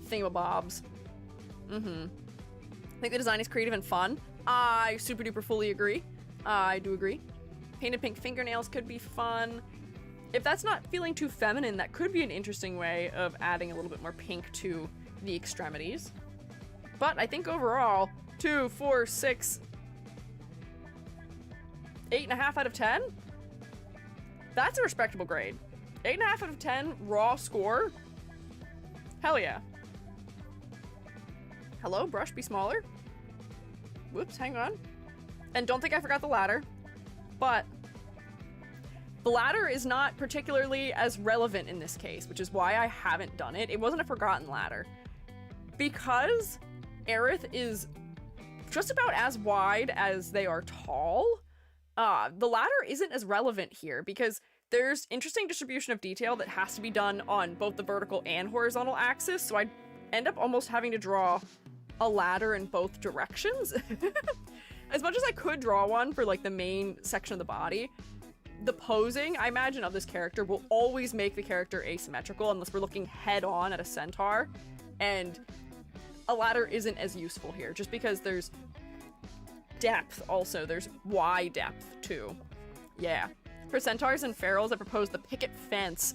thingamabobs. I think the design is creative and fun. I super duper fully agree. I do agree. Painted pink fingernails could be fun. If that's not feeling too feminine, that could be an interesting way of adding a little bit more pink to the extremities. But I think overall, 2, 4, 6, 8.5 out of 10? That's a respectable grade. 8.5 out of 10 raw score? Hell yeah. Hello, brush, be smaller. Whoops, hang on. And don't think I forgot the ladder, but the ladder is not particularly as relevant in this case, which is why I haven't done it. It wasn't a forgotten ladder. Because Aerith is just about as wide as they are tall, the ladder isn't as relevant here because there's interesting distribution of detail that has to be done on both the vertical and horizontal axis, so I'd end up almost having to draw a ladder in both directions. As much as I could draw one for like the main section of the body, the posing, I imagine, of this character will always make the character asymmetrical unless we're looking head on at a centaur, and a ladder isn't as useful here, just because there's depth also. There's Y depth, too. Yeah. For centaurs and ferals, I propose the picket fence.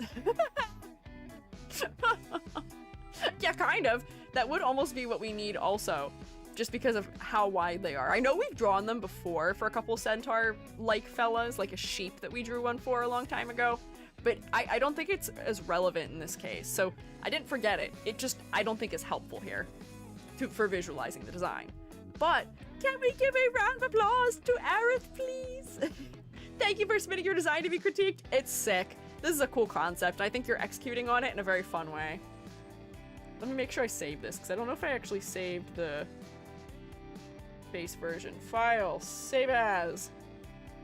Yeah, kind of. That would almost be what we need also, just because of how wide they are. I know we've drawn them before for a couple centaur-like fellas, like a sheep that we drew one for a long time ago, but I don't think it's as relevant in this case, so I didn't forget it. It just, I don't think is helpful here for visualizing the design. but can we give a round of applause to Aerith, please? Thank you for submitting your design to be critiqued. It's sick. This is a cool concept. I think you're executing on it in a very fun way. Let me make sure I save this, because I don't know if I actually saved the base version. File, save as.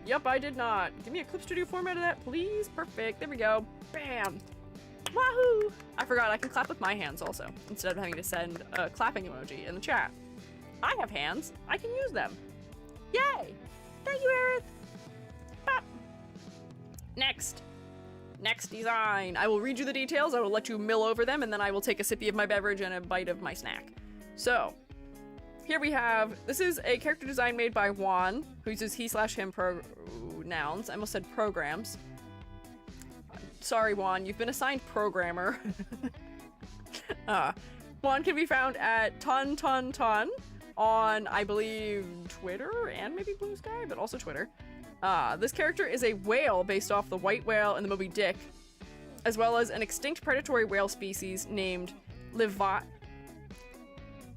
Yep, I did not. Give me a Clip Studio format of that, please. Perfect. There we go. Bam. Wahoo! I forgot I can clap with my hands also, instead of having to send a clapping emoji in the chat. I have hands. I can use them. Yay! Thank you, Aerith. Bop. Next design. I will read you the details, I will let you mill over them, and then I will take a sippy of my beverage and a bite of my snack. So, here we have, this is a character design made by Juan, who uses he/him pronouns. I almost said programs. Sorry, Juan, you've been assigned programmer. Juan can be found at ton on, I believe, Twitter and maybe Blue Sky, but also Twitter. This character is a whale based off the white whale in the Moby Dick, as well as an extinct predatory whale species named Leviathan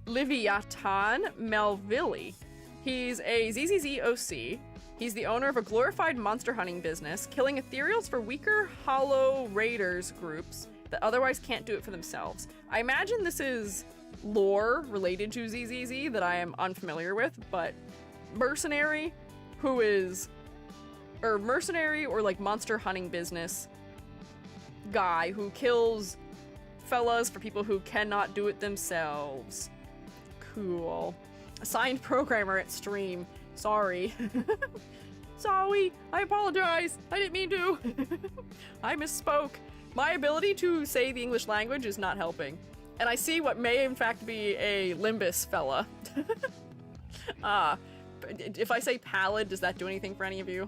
melvilli. He's a ZZZ OC. He's the owner of a glorified monster hunting business, killing ethereals for weaker hollow raiders groups that otherwise can't do it for themselves. I imagine this is lore related to ZZZ that I am unfamiliar with, but mercenary or like monster hunting business guy who kills fellas for people who cannot do it themselves. Cool. Assigned programmer at stream. Sorry. Sorry. I apologize. I didn't mean to. I misspoke. My ability to say the English language is not helping. And I see what may in fact be a Limbus fella. If I say pallid, does that do anything for any of you?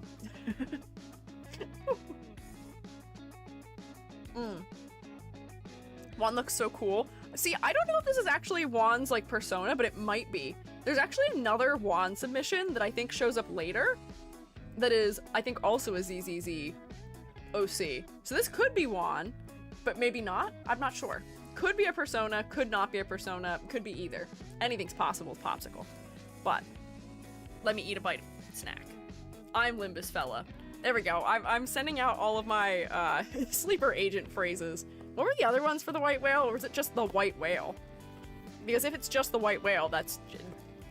Juan looks so cool. See, I don't know if this is actually Juan's like persona, but it might be. There's actually another Juan submission that I think shows up later that is, I think, also a ZZZ OC. So this could be Juan, but maybe not. I'm not sure. Could be a persona, could not be a persona, could be either. Anything's possible with Popsicle. But let me eat a bite of snack. I'm Limbus fella. There we go. I'm sending out all of my sleeper agent phrases. What were the other ones for the white whale, or was it just the white whale? Because if it's just the white whale, that's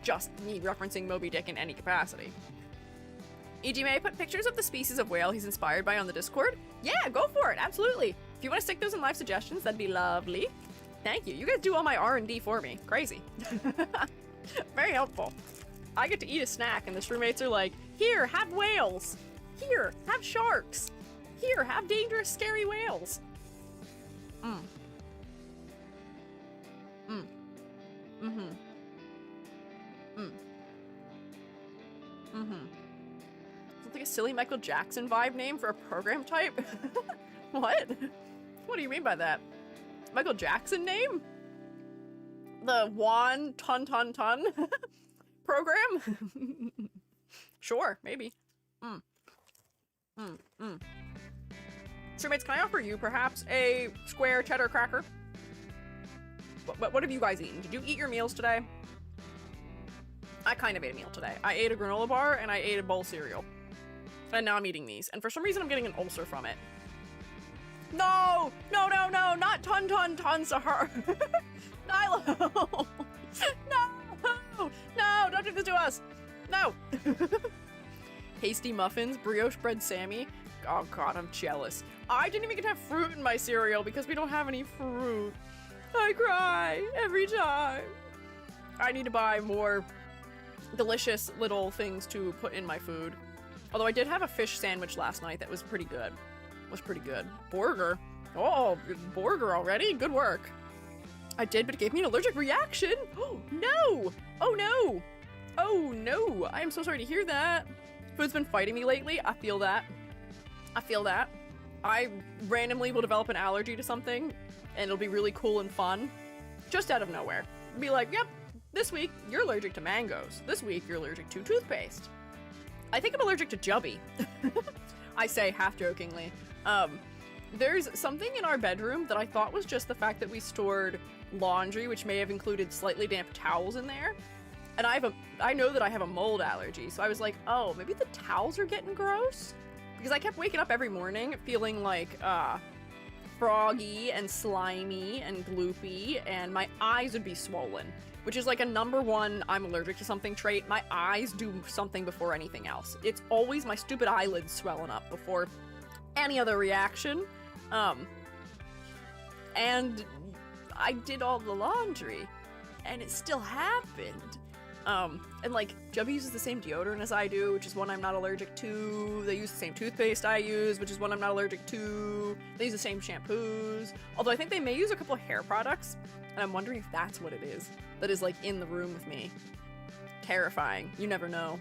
just me referencing Moby Dick in any capacity. E.G. may I put pictures of the species of whale he's inspired by on the Discord? Yeah, go for it, absolutely. If you want to stick those in live suggestions, that'd be lovely. Thank you. You guys do all my R&D for me. Crazy. Very helpful. I get to eat a snack, and the roommates are like, here, have whales. Here, have sharks. Here, have dangerous, scary whales. Sounds like a silly Michael Jackson vibe name for a program type. What? What do you mean by that? Michael Jackson name? The Juan Ton program? Sure, maybe. Roommates, can I offer you perhaps a square cheddar cracker? What have you guys eaten? Did you eat your meals today? I kind of ate a meal today. I ate a granola bar and I ate a bowl of cereal. And now I'm eating these. And for some reason I'm getting an ulcer from it. No! No, not ton, Sahar. Nilo! No, don't do this to us! No! Hasty muffins, brioche bread Sammy. Oh god, I'm jealous. I didn't even get to have fruit in my cereal because we don't have any fruit. I cry every time. I need to buy more delicious little things to put in my food. Although I did have a fish sandwich last night that was pretty good. Burger. Oh, burger already? Good work. I did, but it gave me an allergic reaction. Oh, no. Oh, no. Oh, no. I am so sorry to hear that. Food's been fighting me lately. I feel that. I randomly will develop an allergy to something, and it'll be really cool and fun. Just out of nowhere. Be like, yep, this week you're allergic to mangoes. This week you're allergic to toothpaste. I think I'm allergic to Jubby. I say half-jokingly. There's something in our bedroom that I thought was just the fact that we stored laundry, which may have included slightly damp towels in there. And I have a I know that I have a mold allergy, so I was like, oh, maybe the towels are getting gross? Because I kept waking up every morning feeling like, froggy and slimy and gloopy, and my eyes would be swollen, which is like a #1 I'm allergic to something trait. My eyes do something before anything else. It's always my stupid eyelids swelling up before any other reaction. And I did all the laundry, and it still happened. And like, Jubby uses the same deodorant as I do, which is one I'm not allergic to. They use the same toothpaste I use, which is one I'm not allergic to. They use the same shampoos. Although I think they may use a couple of hair products, and I'm wondering if that's what it is that is like in the room with me. Terrifying. You never know.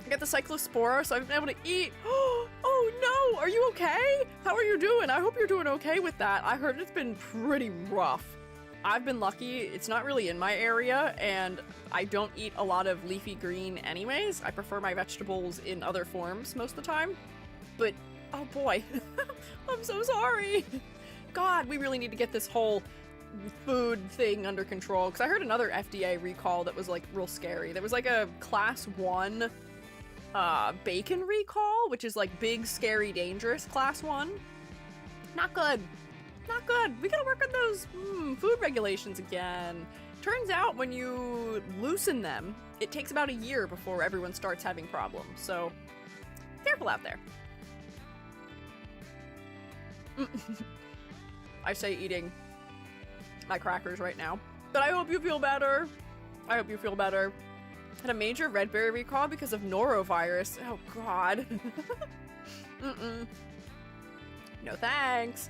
I got the cyclospora, so I've been able to eat. Oh no! Are you okay? How are you doing? I hope you're doing okay with that. I heard it's been pretty rough. I've been lucky, it's not really in my area, and I don't eat a lot of leafy green anyways. I prefer my vegetables in other forms most of the time. But, oh boy, I'm so sorry. God, we really need to get this whole food thing under control, because I heard another FDA recall that was like real scary. There was like a class 1 bacon recall, which is like big, scary, dangerous class 1. Not good. Not good. We gotta work on those food regulations again. Turns out when you loosen them, it takes about a year before everyone starts having problems. So, careful out there. I say eating my crackers right now. But I hope you feel better. I hope you feel better. Had a major red berry recall because of norovirus. Oh god. No thanks.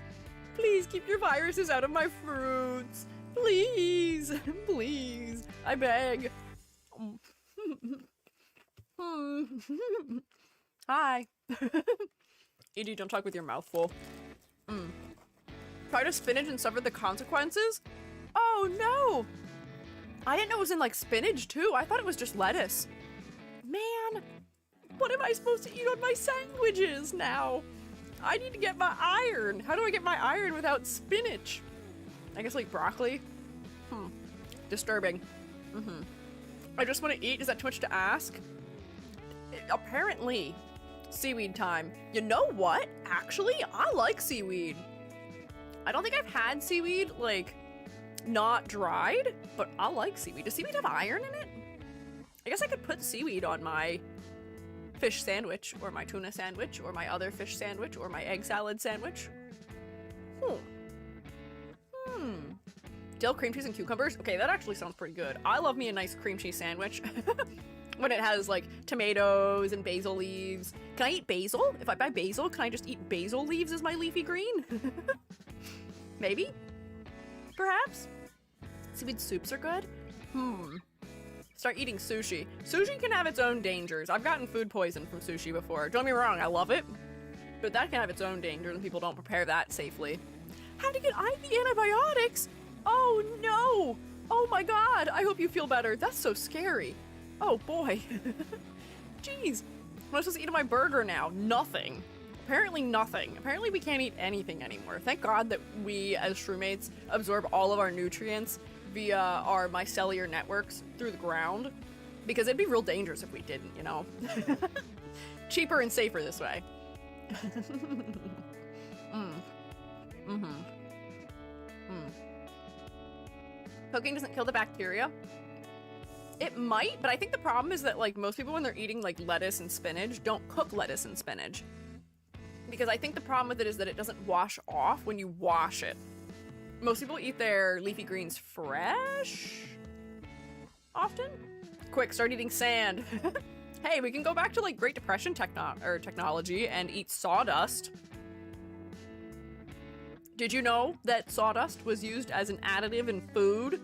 Please keep your viruses out of my fruits. Please. Please. I beg. Hi. Edie, don't talk with your mouth full. Tried to spinach and suffered the consequences? Oh no! I didn't know it was in like spinach too. I thought it was just lettuce. Man, what am I supposed to eat on my sandwiches now? I need to get my iron. How do I get my iron without spinach? I guess like broccoli? Disturbing. I just want to eat. Is that too much to ask? Apparently. Seaweed time. You know what? Actually, I like seaweed. I don't think I've had seaweed, like, not dried, but I like seaweed. Does seaweed have iron in it? I guess I could put seaweed on my fish sandwich, or my tuna sandwich, or my other fish sandwich, or my egg salad sandwich. Dill, cream cheese, and cucumbers? Okay, that actually sounds pretty good. I love me a nice cream cheese sandwich. When it has, like, tomatoes and basil leaves. Can I eat basil? If I buy basil, can I just eat basil leaves as my leafy green? Maybe? Perhaps? Seaweed soups are good? Start eating sushi. Sushi can have its own dangers. I've gotten food poison from sushi before. Don't get me wrong, I love it. But that can have its own dangers and people don't prepare that safely. Had to get IV antibiotics? Oh no! Oh my god, I hope you feel better. That's so scary. Oh boy. Jeez. What am I supposed to eat on my burger now? Nothing. Apparently nothing. Apparently we can't eat anything anymore. Thank God that we, as shroommates, absorb all of our nutrients via our mycellular networks through the ground. Because it'd be real dangerous if we didn't, you know? Cheaper and safer this way. Cooking doesn't kill the bacteria. It might, but I think the problem is that, like, most people when they're eating, like, lettuce and spinach don't cook lettuce and spinach. Because I think the problem with it is that it doesn't wash off when you wash it. Most people eat their leafy greens fresh? Often? Quick, start eating sand. Hey, we can go back to, like, Great Depression technology and eat sawdust. Did you know that sawdust was used as an additive in food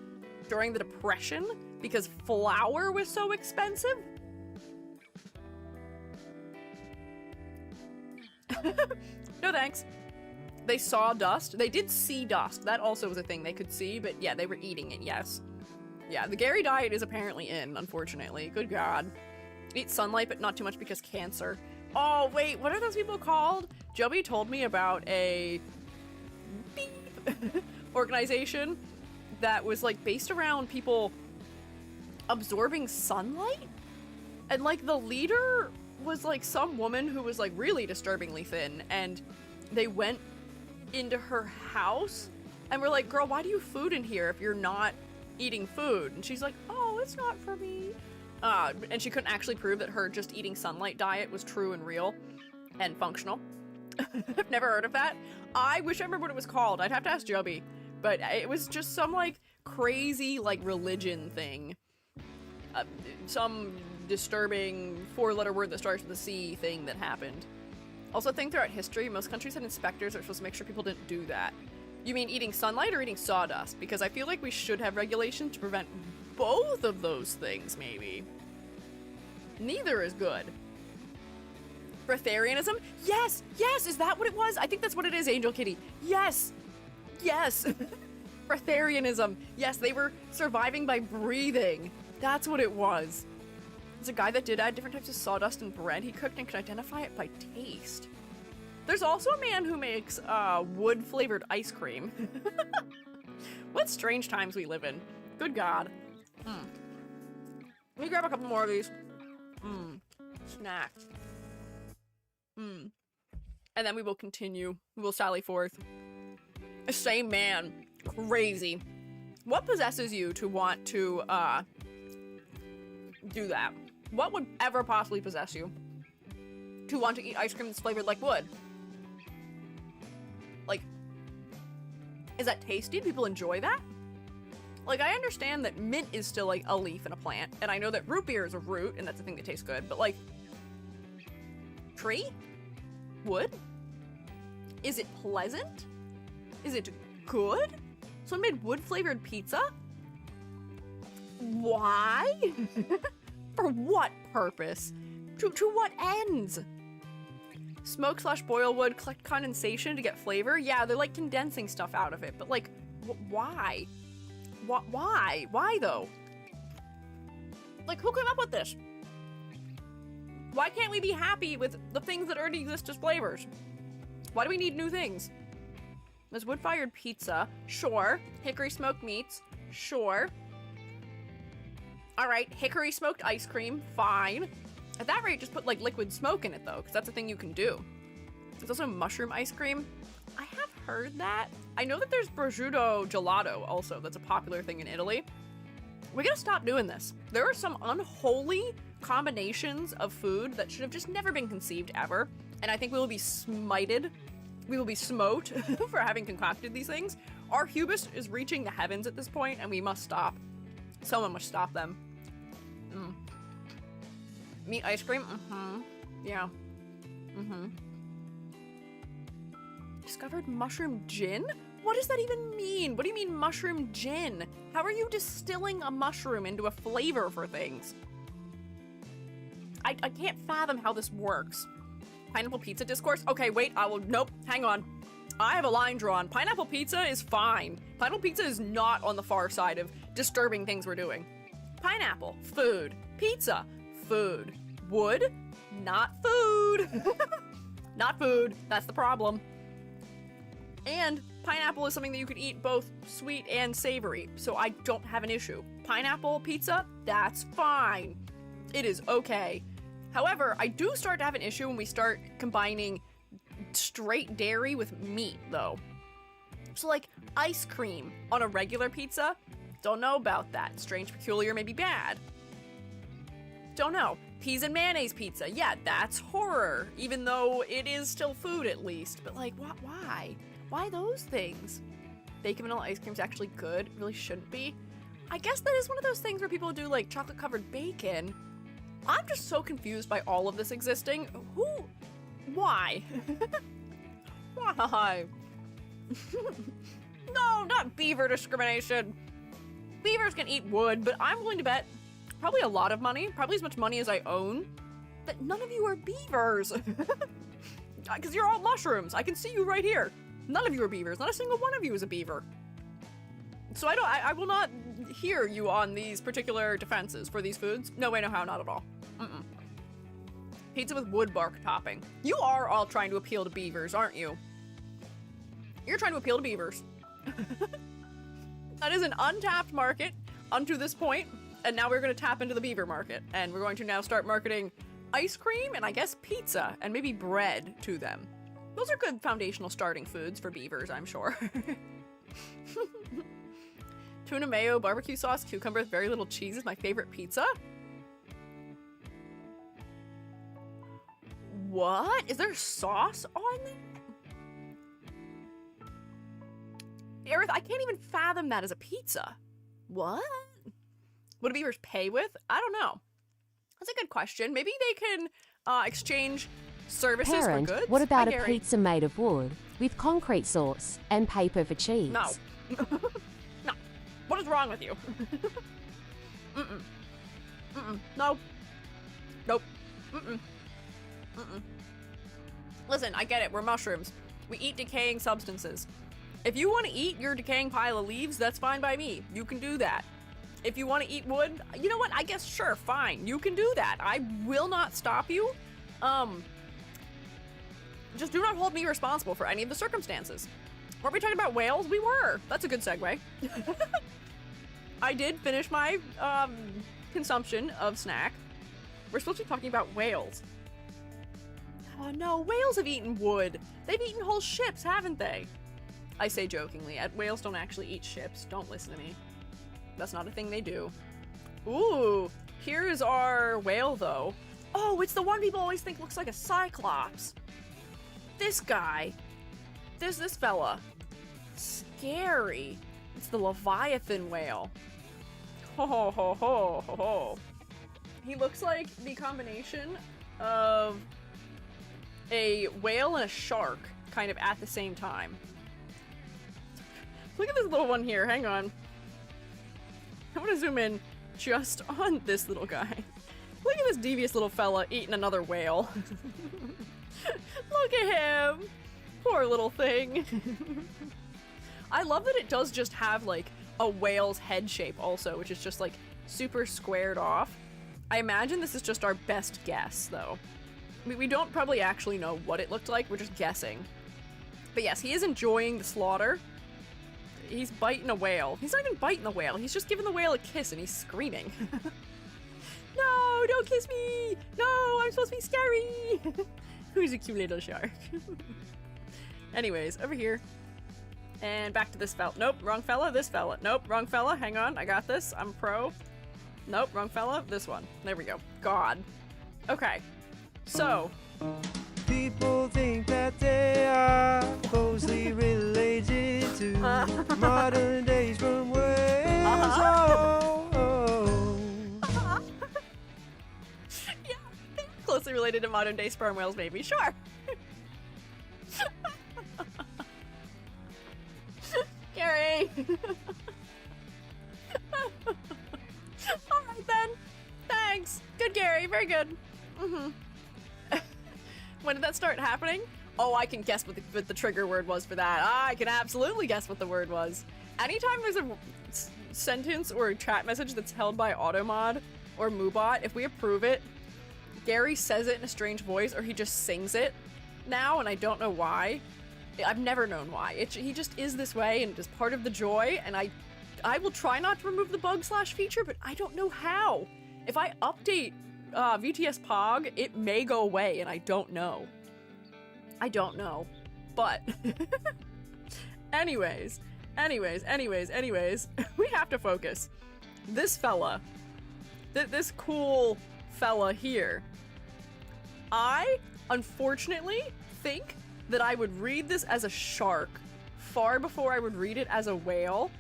during the Depression because flour was so expensive? No thanks. They saw dust. They did see dust. That also was a thing they could see, but yeah, they were eating it, yes. Yeah, the Gary diet is apparently in, unfortunately. Good God. Eat sunlight, but not too much because cancer. Oh, wait, what are those people called? Joey told me about a beep organization that was, like, based around people absorbing sunlight And, like, the leader was, like, some woman who was, like, really disturbingly thin, and they went into her house, and were like, girl, why do you food in here if you're not eating food? And she's like, oh, it's not for me. And she couldn't actually prove that her just eating sunlight diet was true and real and functional. I've never heard of that. I wish I remember what it was called. I'd have to ask Joby. But it was just some, like, crazy, like, religion thing. Some disturbing four-letter word that starts with a C thing that happened. Also, I think throughout history, most countries had inspectors that were supposed to make sure people didn't do that. You mean eating sunlight or eating sawdust? Because I feel like we should have regulations to prevent both of those things, maybe. Neither is good. Breatharianism? Yes! Yes! Is that what it was? I think that's what it is, Angel Kitty. Yes! Yes! Breatharianism. Yes, they were surviving by breathing. That's what it was. There's a guy that did add different types of sawdust in bread he cooked and could identify it by taste. There's also a man who makes wood-flavored ice cream. What strange times we live in. Good God. Let me grab a couple more of these. Snacks. And then we will continue. We will sally forth. Same man. Crazy. What possesses you to want to, do that? What would ever possibly possess you to want to eat ice cream that's flavored like wood? Like, is that tasty? People enjoy that? Like, I understand that mint is still, like, a leaf in a plant, and I know that root beer is a root, and that's a thing that tastes good, but, like, tree? Wood? Is it pleasant? Is it good? Someone made wood-flavored pizza? Why? For what purpose? To what ends? Smoke / boil wood, collect condensation to get flavor? Yeah, they're like condensing stuff out of it, but like, why? Why? Why though? Like, who came up with this? Why can't we be happy with the things that already exist as flavors? Why do we need new things? There's wood-fired pizza, sure. Hickory smoked meats, sure. Alright, hickory smoked ice cream, fine. At that rate, just put like liquid smoke in it though, because that's a thing you can do. There's also mushroom ice cream. I have heard that. I know that there's prosciutto gelato also, that's a popular thing in Italy. We gotta stop doing this. There are some unholy combinations of food that should have just never been conceived ever, and I think we will be smited. We will be smote for having concocted these things. Our hubris is reaching the heavens at this point, and we must stop. Someone must stop them. Meat ice cream? Yeah. Discovered mushroom gin? What does that even mean? What do you mean mushroom gin? How are you distilling a mushroom into a flavor for things? I can't fathom how this works. Pineapple pizza discourse? Okay, wait, nope, hang on. I have a line drawn. Pineapple pizza is fine. Pineapple pizza is not on the far side of disturbing things we're doing. Pineapple, food. Pizza, food. Wood, not food. Not food, that's the problem. And pineapple is something that you could eat both sweet and savory, so I don't have an issue. Pineapple pizza, that's fine. It is okay. However, I do start to have an issue when we start combining straight dairy with meat, though. So, like, ice cream on a regular pizza? Don't know about that. Strange, peculiar, maybe bad. Don't know. Peas and mayonnaise pizza. Yeah, that's horror, even though it is still food at least. But, like, why? Why those things? Bacon vanilla ice cream's actually good. It really shouldn't be. I guess that is one of those things where people do, like, chocolate-covered bacon. I'm just so confused by all of this existing. Why? Why? No, not beaver discrimination. Beavers can eat wood, but I'm willing to bet probably a lot of money, probably as much money as I own, that none of you are beavers. Because you're all mushrooms. I can see you right here. None of you are beavers. Not a single one of you is a beaver. So I will not hear you on these particular defenses for these foods. No way, no how, not at all. Pizza with wood bark topping. You are all trying to appeal to beavers, aren't you? You're trying to appeal to beavers. That is an untapped market unto this point. And now we're going to tap into the beaver market, and we're going to now start marketing ice cream and I guess pizza and maybe bread to them. Those are good foundational starting foods for beavers, I'm sure. Tuna mayo, barbecue sauce, cucumber with very little cheese is my favorite pizza. What? Is there sauce on there? Aerith, I can't even fathom that as a pizza. What? What do beavers pay with? I don't know. That's a good question. Maybe they can exchange services for goods? What about a pizza made of wood with concrete sauce and paper for cheese? No. No. What is wrong with you? Mm-mm. Mm-mm. No. Nope. Mm-mm. Mm-mm. Listen, I get it. We're mushrooms. We eat decaying substances. If you want to eat your decaying pile of leaves, that's fine by me. You can do that. If you want to eat wood, you know what? I guess, sure, fine. You can do that. I will not stop you. Just do not hold me responsible for any of the circumstances. Weren't we talking about whales? We were. That's a good segue. I did finish my consumption of snack. We're supposed to be talking about whales. Oh no, whales have eaten wood. They've eaten whole ships, haven't they? I say jokingly. Whales don't actually eat ships. Don't listen to me. That's not a thing they do. Ooh, here is our whale, though. Oh, it's the one people always think looks like a cyclops. This guy. This fella. Scary. It's the Leviathan whale. Ho ho ho ho ho ho. He looks like the combination of a whale and a shark, kind of at the same time. Look at this little one here. Hang on. I'm gonna zoom in just on this little guy. Look at this devious little fella eating another whale. Look at him. Poor little thing. I love that it does just have like a whale's head shape also, which is just like super squared off. I imagine this is just our best guess though. We don't probably actually know what it looked like, we're just guessing. But yes, he is enjoying the slaughter. He's biting a whale. He's not even biting the whale. He's just giving the whale a kiss and he's screaming. No, don't kiss me. No, I'm supposed to be scary. Who's a cute little shark? Anyways, over here. And back to this fella. Nope, wrong fella. This fella. Nope, wrong fella. Hang on, I got this. I'm pro. Nope, wrong fella. This one. There we go. God. Okay. So. People think that they are closely related to modern day sperm whales. Yeah, closely related to modern day sperm whales, maybe. Sure. Gary. All right then. Thanks. Good, Gary. Very good. Mm-hmm. When did that start happening? Oh, I can guess what the trigger word was for that. I can absolutely guess what the word was. Anytime there's a sentence or a chat message that's held by Automod or Moobot, if we approve it, Gary says it in a strange voice or he just sings it now, and I don't know why. I've never known why. He just is this way and is part of the joy, and I will try not to remove the bug slash feature, but I don't know how. If I update VTS Pog, it may go away, and I don't know. I don't know. But anyways, we have to focus. This fella, this cool fella here, I unfortunately think that I would read this as a shark far before I would read it as a whale,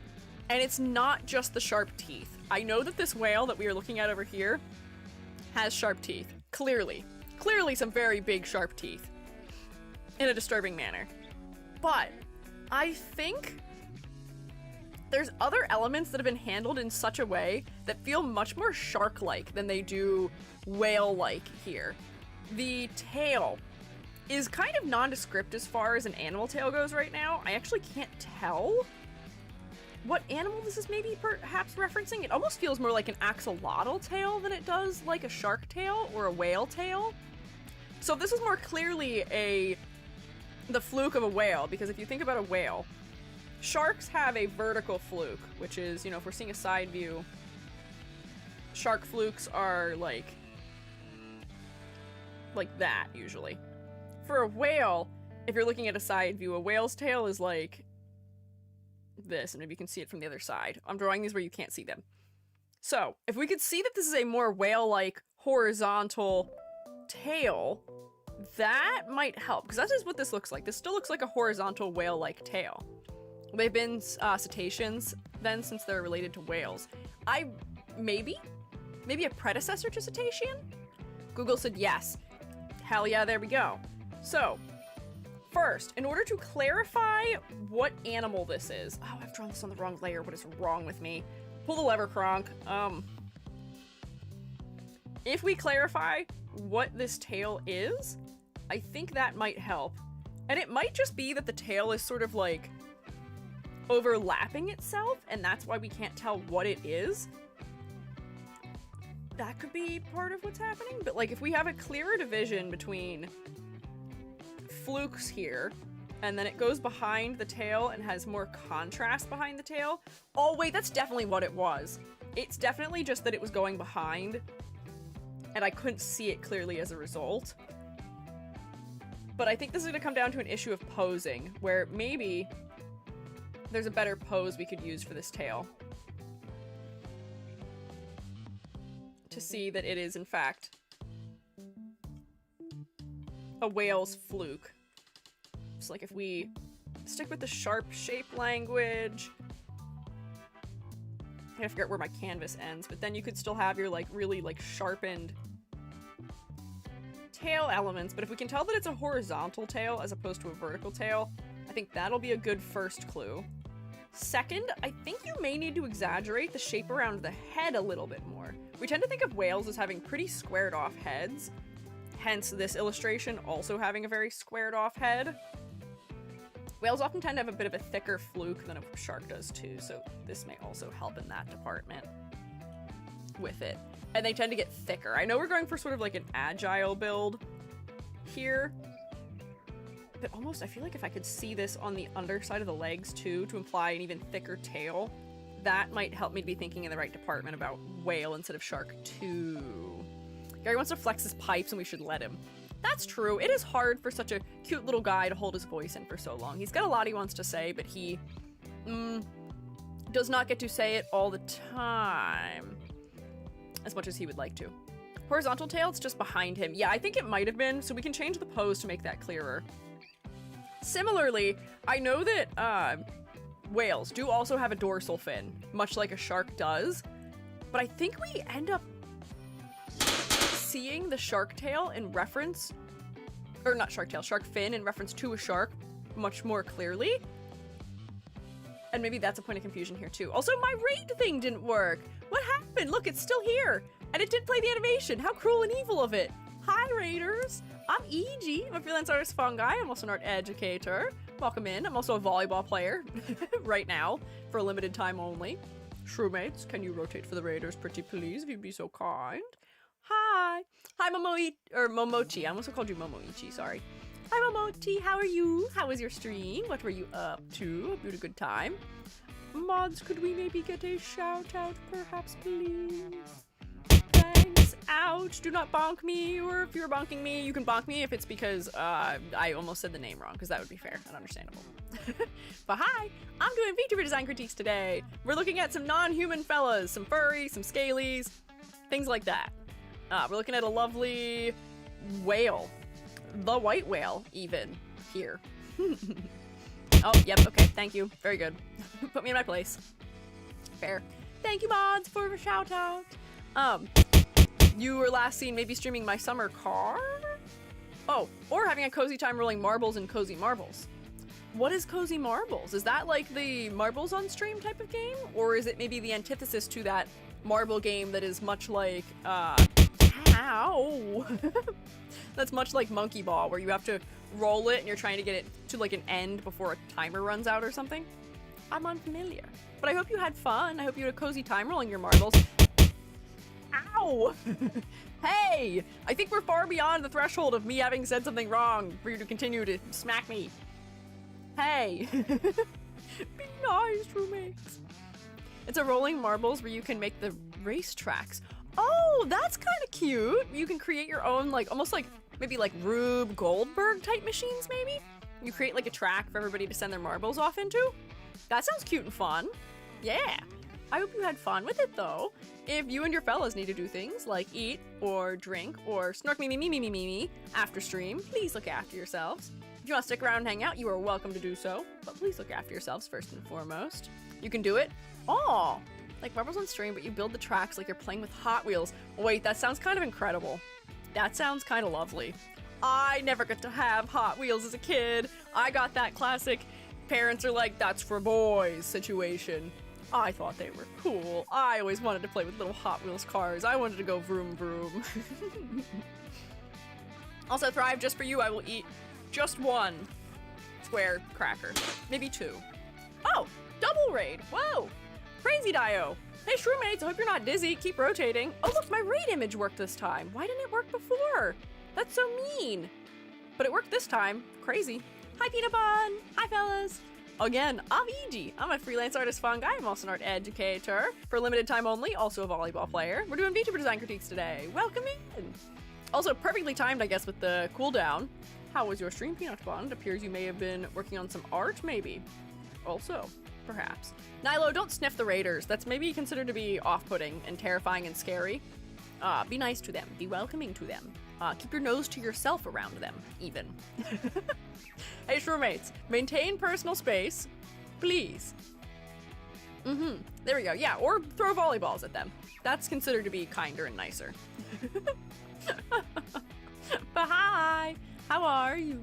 and it's not just the sharp teeth. I know that this whale that we are looking at over here has sharp teeth. Clearly some very big sharp teeth in a disturbing manner. But I think there's other elements that have been handled in such a way that feel much more shark-like than they do whale-like here. The tail is kind of nondescript as far as an animal tail goes right now. I actually can't tell what animal this is maybe perhaps referencing. It almost feels more like an axolotl tail than it does like a shark tail or a whale tail. So this is more clearly the fluke of a whale, because if you think about a whale, sharks have a vertical fluke, which is, if we're seeing a side view shark flukes are like that, usually. For a whale, if you're looking at a side view, a whale's tail is like this, and maybe you can see it from the other side. I'm drawing these where you can't see them. So, if we could see that this is a more whale-like horizontal tail, that might help, because that is what this looks like. This still looks like a horizontal whale-like tail. They've been cetaceans then, since they're related to whales. Maybe a predecessor to cetacean? Google said yes. Hell yeah, there we go. So, first, in order to clarify what animal this is... Oh, I've drawn this on the wrong layer. What is wrong with me? Pull the lever, Kronk. If we clarify what this tail is, I think that might help. And it might just be that the tail is sort of like overlapping itself, and that's why we can't tell what it is. That could be part of what's happening, but like if we have a clearer division between flukes here, and then it goes behind the tail and has more contrast behind the tail. Oh wait, that's definitely what it was. It's definitely just that it was going behind, and I couldn't see it clearly as a result. But I think this is going to come down to an issue of posing, where maybe there's a better pose we could use for this tail. To see that it is, in fact, a whale's fluke. Just like if we stick with the sharp shape language. I forget where my canvas ends, but then you could still have your like really like sharpened tail elements. But if we can tell that it's a horizontal tail as opposed to a vertical tail, I think that'll be a good first clue. Second, I think you may need to exaggerate the shape around the head a little bit more. We tend to think of whales as having pretty squared off heads, hence this illustration also having a very squared off head. Whales often tend to have a bit of a thicker fluke than a shark does too, so this may also help in that department with it. And they tend to get thicker. I know we're going for sort of like an agile build here, but almost I feel like if I could see this on the underside of the legs too to imply an even thicker tail, that might help me to be thinking in the right department about whale instead of shark too. Gary wants to flex his pipes and we should let him. That's true. It is hard for such a cute little guy to hold his voice in for so long. He's got a lot he wants to say, but he does not get to say it all the time as much as he would like to. Horizontal tail, it's just behind him. Yeah, I think it might have been, so we can change the pose to make that clearer. Similarly, I know that whales do also have a dorsal fin, much like a shark does, but I think we end up seeing the shark tail in reference, or not shark tail, shark fin in reference to a shark much more clearly. And maybe that's a point of confusion here too. Also, my raid thing didn't work. What happened? Look, it's still here. And it did play the animation. How cruel and evil of it. Hi, raiders. I'm E.G. I'm a freelance artist Fungi. I'm also an art educator. Welcome in. I'm also a volleyball player right now for a limited time only. Shroommates, can you rotate for the raiders pretty please, if you'd be so kind? Hi. Hi, Momochi. I almost called you Momoichi, sorry. Hi, Momochi. How are you? How was your stream? What were you up to? Hope you had a good time. Mods, could we maybe get a shout out, perhaps, please? Thanks. Ouch. Do not bonk me, or if you're bonking me, you can bonk me if it's because I almost said the name wrong, because that would be fair and understandable. But hi, I'm doing Vtuber design critiques today. We're looking at some non-human fellas, some furry, some scalies, things like that. We're looking at a lovely whale. The white whale, even, here. Oh, yep, okay, thank you. Very good. Put me in my place. Fair. Thank you, mods, for a shout out. You were last seen maybe streaming my summer car? Oh, or having a cozy time rolling marbles in Cozy Marbles. What is Cozy Marbles? Is that like the marbles on stream type of game? Or is it maybe the antithesis to that marble game that is much like, ow! That's much like Monkey Ball, where you have to roll it and you're trying to get it to like an end before a timer runs out or something? I'm unfamiliar. But I hope you had fun. I hope you had a cozy time rolling your marbles. Ow! Hey! I think we're far beyond the threshold of me having said something wrong for you to continue to smack me. Hey! Be nice, roommates. It's a rolling marbles where you can make the race tracks. Oh, that's kind of cute. You can create your own, like, almost like, maybe like Rube Goldberg type machines, maybe? You create like a track for everybody to send their marbles off into? That sounds cute and fun. Yeah. I hope you had fun with it, though. If you and your fellas need to do things like eat or drink or snork me after stream, please look after yourselves. If you want to stick around and hang out, you are welcome to do so, but please look after yourselves first and foremost. You can do it. Oh, like marbles on stream, but you build the tracks like you're playing with Hot Wheels. Wait, that sounds kind of incredible. That sounds kind of lovely. I never got to have Hot Wheels as a kid. I got that classic parents are like, that's for boys situation. I thought they were cool. I always wanted to play with little Hot Wheels cars. I wanted to go vroom vroom. Also, Thrive, just for you, I will eat just one square cracker. Maybe two. Oh, double raid. Whoa. Crazy Dio. Hey, Shroomates, I hope you're not dizzy. Keep rotating. Oh, look, my raid image worked this time. Why didn't it work before? That's so mean. But it worked this time. Crazy. Hi, Peanut Bun. Hi, fellas. Again, I'm EG. I'm a freelance artist Fungi. I'm also an art educator. For limited time only, also a volleyball player. We're doing Vtuber design critiques today. Welcome in. Also, perfectly timed, I guess, with the cooldown. How was your stream, Peanut Bun? It appears you may have been working on some art, maybe. Also, perhaps. Nilo, don't sniff the raiders. That's maybe considered to be off-putting and terrifying and scary. Be nice to them. Be welcoming to them. Keep your nose to yourself around them, even. Hey, Shroomates, maintain personal space, please. There we go. Yeah, or throw volleyballs at them. That's considered to be kinder and nicer. But hi, how are you?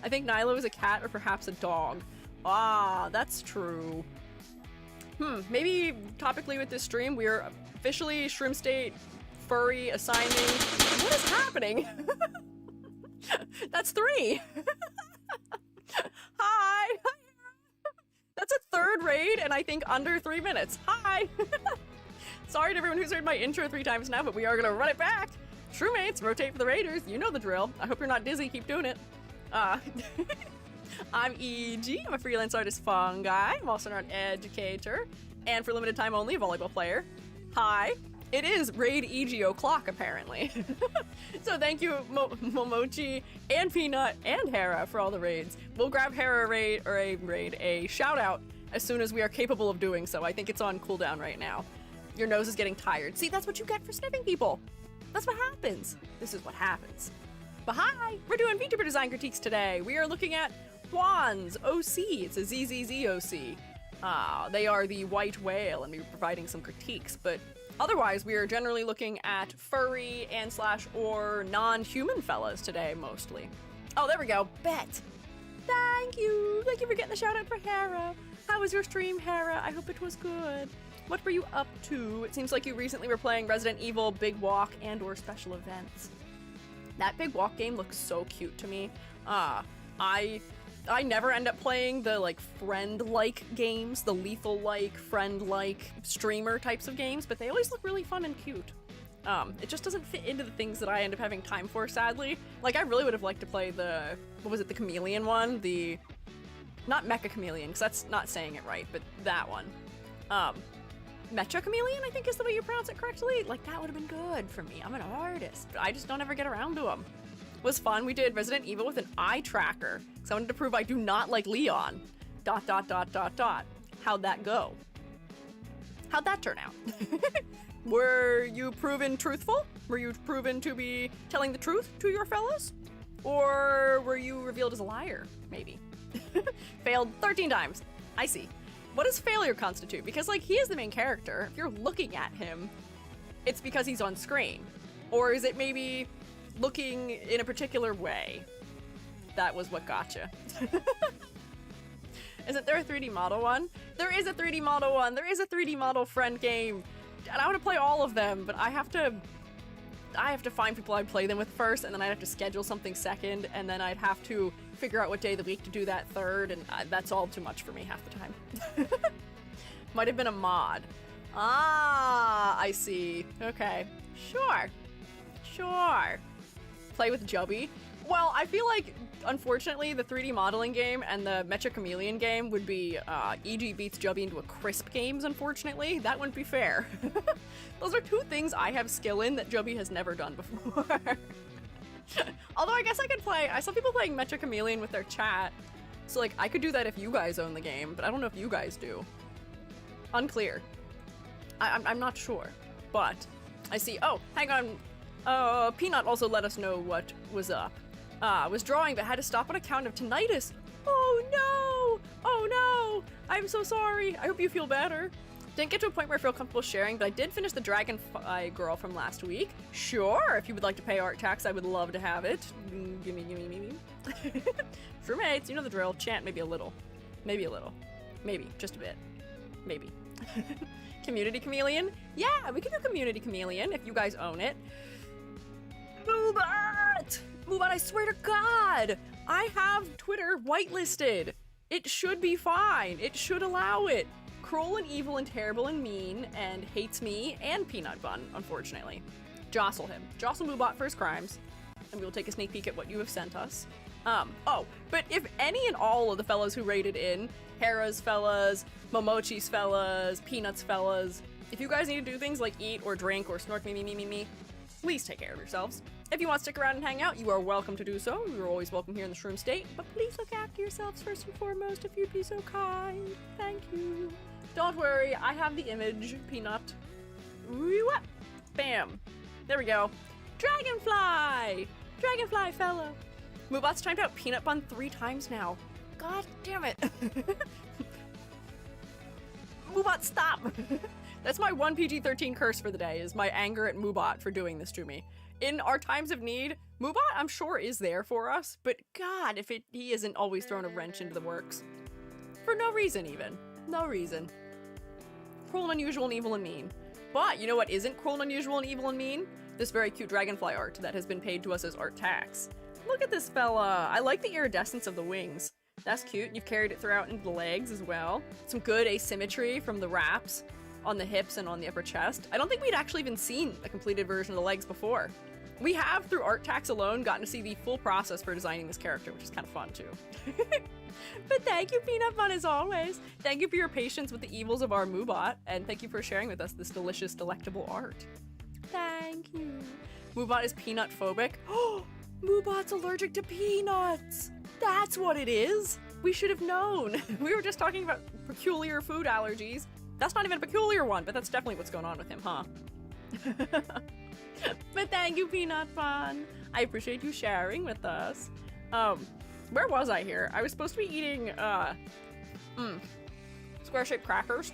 I think Nilo is a cat or perhaps a dog. Ah, that's true. Maybe topically with this stream, we're officially Shroom State Furry assigning. What is happening? That's 3. Hi. That's a third raid, and I think under 3 minutes. Hi. Sorry to everyone who's heard my intro 3 times now, but we are gonna run it back. Shroomates, rotate for the raiders. You know the drill. I hope you're not dizzy. Keep doing it. I'm EG. I'm a freelance artist Fungi. I'm also an art educator, and for limited time only, a volleyball player. Hi. It is raid EG o'clock, apparently. So thank you, Momochi and Peanut and Hera for all the raids. We'll grab Hera a shout out as soon as we are capable of doing so. I think it's on cooldown right now. Your nose is getting tired. See, that's what you get for sniffing people. That's what happens. This is what happens. But hi, we're doing Vtuber design critiques today. We are looking at Juan's OC. It's a ZZZ OC. They are the white whale, and we're providing some critiques, but otherwise, we are generally looking at furry and / or non-human fellas today, mostly. Oh, there we go. Bet. Thank you. Thank you for getting the shout out for Hera. How was your stream, Hera? I hope it was good. What were you up to? It seems like you recently were playing Resident Evil Big Walk and or special events. That Big Walk game looks so cute to me. I never end up playing the, like, friend-like games, the lethal-like, friend-like, streamer types of games, but they always look really fun and cute. It just doesn't fit into the things that I end up having time for, sadly. Like, I really would have liked to play the, what was it, the chameleon one? The, not Mecha Chameleon, because that's not saying it right, but that one. Mecha Chameleon, I think is the way you pronounce it correctly. Like, that would have been good for me. I'm an artist, but I just don't ever get around to them. Was fun. We did Resident Evil with an eye tracker, because I wanted to prove I do not like Leon. ... How'd that go? How'd that turn out? Were you proven truthful? Were you proven to be telling the truth to your fellows? Or were you revealed as a liar, maybe? Failed 13 times. I see. What does failure constitute? Because, like, he is the main character. If you're looking at him, it's because he's on screen. Or is it maybe looking in a particular way? That was what gotcha. Isn't there a 3D model one? There is a 3D model one. There is a 3D model friend game. And I want to play all of them, but I have to find people I'd play them with first, and then I'd have to schedule something second, and then I'd have to figure out what day of the week to do that third, and that's all too much for me half the time. Might have been a mod. Ah, I see. Okay. Sure. Play with Jubby. Well, I feel like unfortunately, the 3D modeling game and the Mecha Chameleon game would be EG beats Jubby into a crisp games, unfortunately. That wouldn't be fair. Those are two things I have skill in that Jubby has never done before. Although I guess I could play, I saw people playing Mecha Chameleon with their chat, so like I could do that if you guys own the game, but I don't know if you guys do. Unclear. I'm not sure, but I see. Oh, hang on. Peanut also let us know what was up. Was drawing but had to stop on account of tinnitus. Oh no! Oh no! I'm so sorry. I hope you feel better. Didn't get to a point where I feel comfortable sharing, but I did finish the Dragonfly Girl from last week. Sure, if you would like to pay art tax, I would love to have it. Gimme. For mates, you know the drill. Chant maybe a little. Maybe a little. Maybe. Just a bit. Maybe. Community Chameleon? Yeah, we can do Community Chameleon if you guys own it. Moobot! Moobot, I swear to God! I have Twitter whitelisted. It should be fine. It should allow it. Cruel and evil and terrible and mean and hates me and Peanut Bun, unfortunately. Jostle him. Jostle Moobot for his crimes. And we will take a sneak peek at what you have sent us. Oh, but if any and all of the fellas who rated in, Hera's fellas, Momochi's fellas, Peanut's fellas, if you guys need to do things like eat or drink or snort me, please take care of yourselves. If you want to stick around and hang out, you are welcome to do so. You're always welcome here in the Shroom State, but please look after yourselves first and foremost if you'd be so kind. Thank you. Don't worry, I have the image, Peanut. Whoop. Bam. There we go. Dragonfly! Dragonfly fella. Moobot's timed out Peanut Bun 3 times now. God damn it. Moobot, stop! That's my one PG-13 curse for the day, is my anger at Moobot for doing this to me. In our times of need, Moobot, I'm sure, is there for us, but God, if he isn't always throwing a wrench into the works. For no reason, even. No reason. Cruel and unusual and evil and mean. But you know what isn't cruel and unusual and evil and mean? This very cute dragonfly art that has been paid to us as art tax. Look at this fella. I like the iridescence of the wings. That's cute. You've carried it throughout into the legs as well. Some good asymmetry from the wraps on the hips and on the upper chest. I don't think we'd actually even seen a completed version of the legs before. We have, through art tax alone, gotten to see the full process for designing this character, which is kind of fun too. But thank you, Peanut Bun, as always. Thank you for your patience with the evils of our Moobot, and thank you for sharing with us this delicious, delectable art. Thank you. Moobot is peanut phobic. Oh, Moobot's allergic to peanuts. That's what it is. We should have known. We were just talking about peculiar food allergies. That's not even a peculiar one, but that's definitely what's going on with him, huh? But thank you, Peanut Bun. I appreciate you sharing with us. Where was I here? I was supposed to be eating, square-shaped crackers.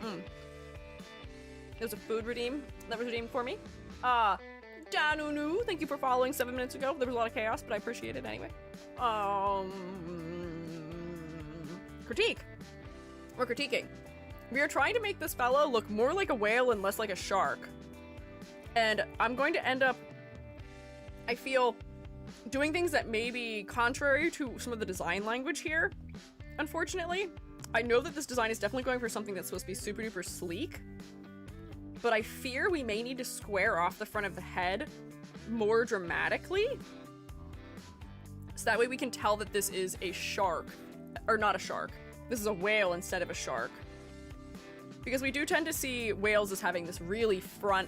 It was a food redeem that was redeemed for me. Danunu, thank you for following 7 minutes ago. There was a lot of chaos, but I appreciate it anyway. Critique. We're critiquing. We are trying to make this fellow look more like a whale and less like a shark. And I'm going to end up, I feel, doing things that may be contrary to some of the design language here, unfortunately. I know that this design is definitely going for something that's supposed to be super duper sleek, but I fear we may need to square off the front of the head more dramatically, so that way we can tell that this is a shark, or not a shark. This is a whale instead of a shark. Because we do tend to see whales as having this really front,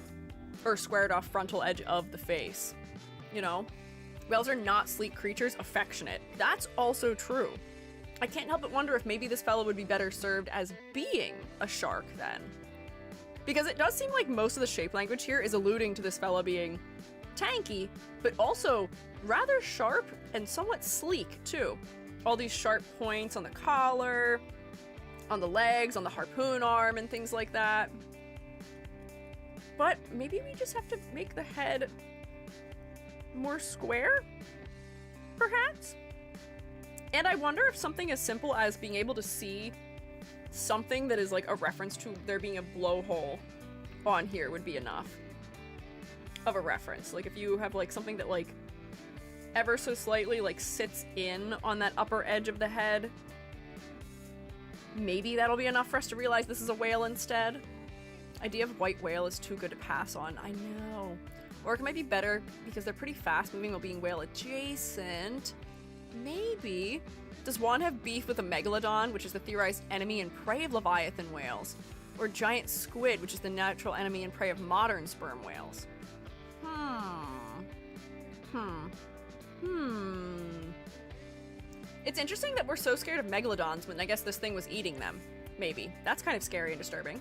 or squared off frontal edge of the face, you know? Whales are not sleek creatures, affectionate. That's also true. I can't help but wonder if maybe this fellow would be better served as being a shark then. Because it does seem like most of the shape language here is alluding to this fellow being tanky, but also rather sharp and somewhat sleek too. All these sharp points on the collar, on the legs, on the harpoon arm, and things like that. But maybe we just have to make the head more square, perhaps? And I wonder if something as simple as being able to see something that is like a reference to there being a blowhole on here would be enough of a reference. Like if you have like something that like ever so slightly like sits in on that upper edge of the head, maybe that'll be enough for us to realize this is a whale instead. Idea of white whale is too good to pass on. I know. Orc might be better because they're pretty fast moving while being whale adjacent. Maybe. Does Juan have beef with a megalodon, which is the theorized enemy and prey of leviathan whales? Or giant squid, which is the natural enemy and prey of modern sperm whales? It's interesting that we're so scared of megalodons when I guess this thing was eating them. Maybe. That's kind of scary and disturbing.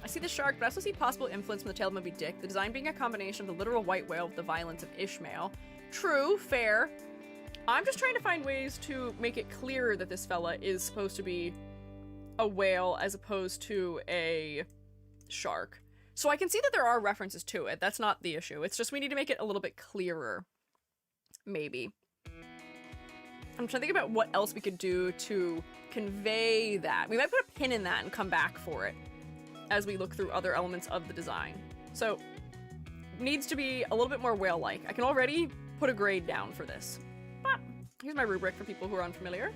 I see the shark, but I also see possible influence from the tail of Moby Dick, the design being a combination of the literal white whale with the violence of Ishmael. True, fair. I'm just trying to find ways to make it clearer that this fella is supposed to be a whale as opposed to a shark. So I can see that there are references to it. That's not the issue. It's just we need to make it a little bit clearer. Maybe. I'm trying to think about what else we could do to convey that. We might put a pin in that and come back for it as we look through other elements of the design. So, needs to be a little bit more whale-like. I can already put a grade down for this. But here's my rubric for people who are unfamiliar.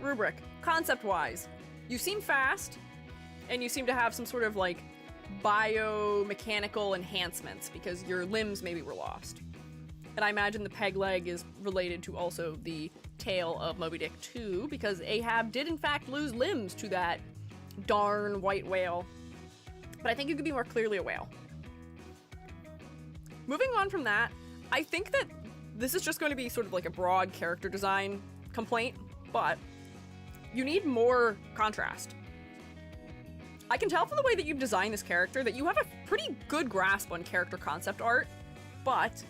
Rubric. Concept-wise, you seem fast, and you seem to have some sort of, like, biomechanical enhancements because your limbs maybe were lost. And I imagine the peg leg is related to also the tail of Moby Dick 2, because Ahab did in fact lose limbs to that darn white whale. But I think you could be more clearly a whale. Moving on from that, I think that this is just going to be sort of like a broad character design complaint, but you need more contrast. I can tell from the way that you've designed this character that you have a pretty good grasp on character concept art, but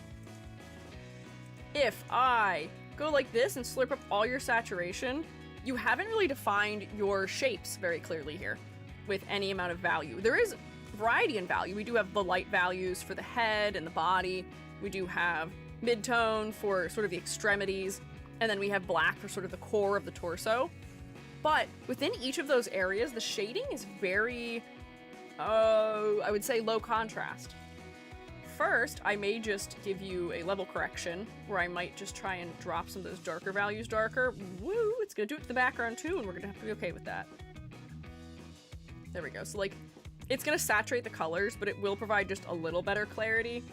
if I go like this and slurp up all your saturation, you haven't really defined your shapes very clearly here with any amount of value. There is variety in value. We do have the light values for the head and the body. We do have mid-tone for sort of the extremities, and then we have black for sort of the core of the torso. But within each of those areas, the shading is very, I would say low contrast. First, I may just give you a level correction where I might just try and drop some of those darker values darker. Woo! It's gonna do it to the background too, and we're gonna have to be okay with that. There we go. So like, it's gonna saturate the colors, but it will provide just a little better clarity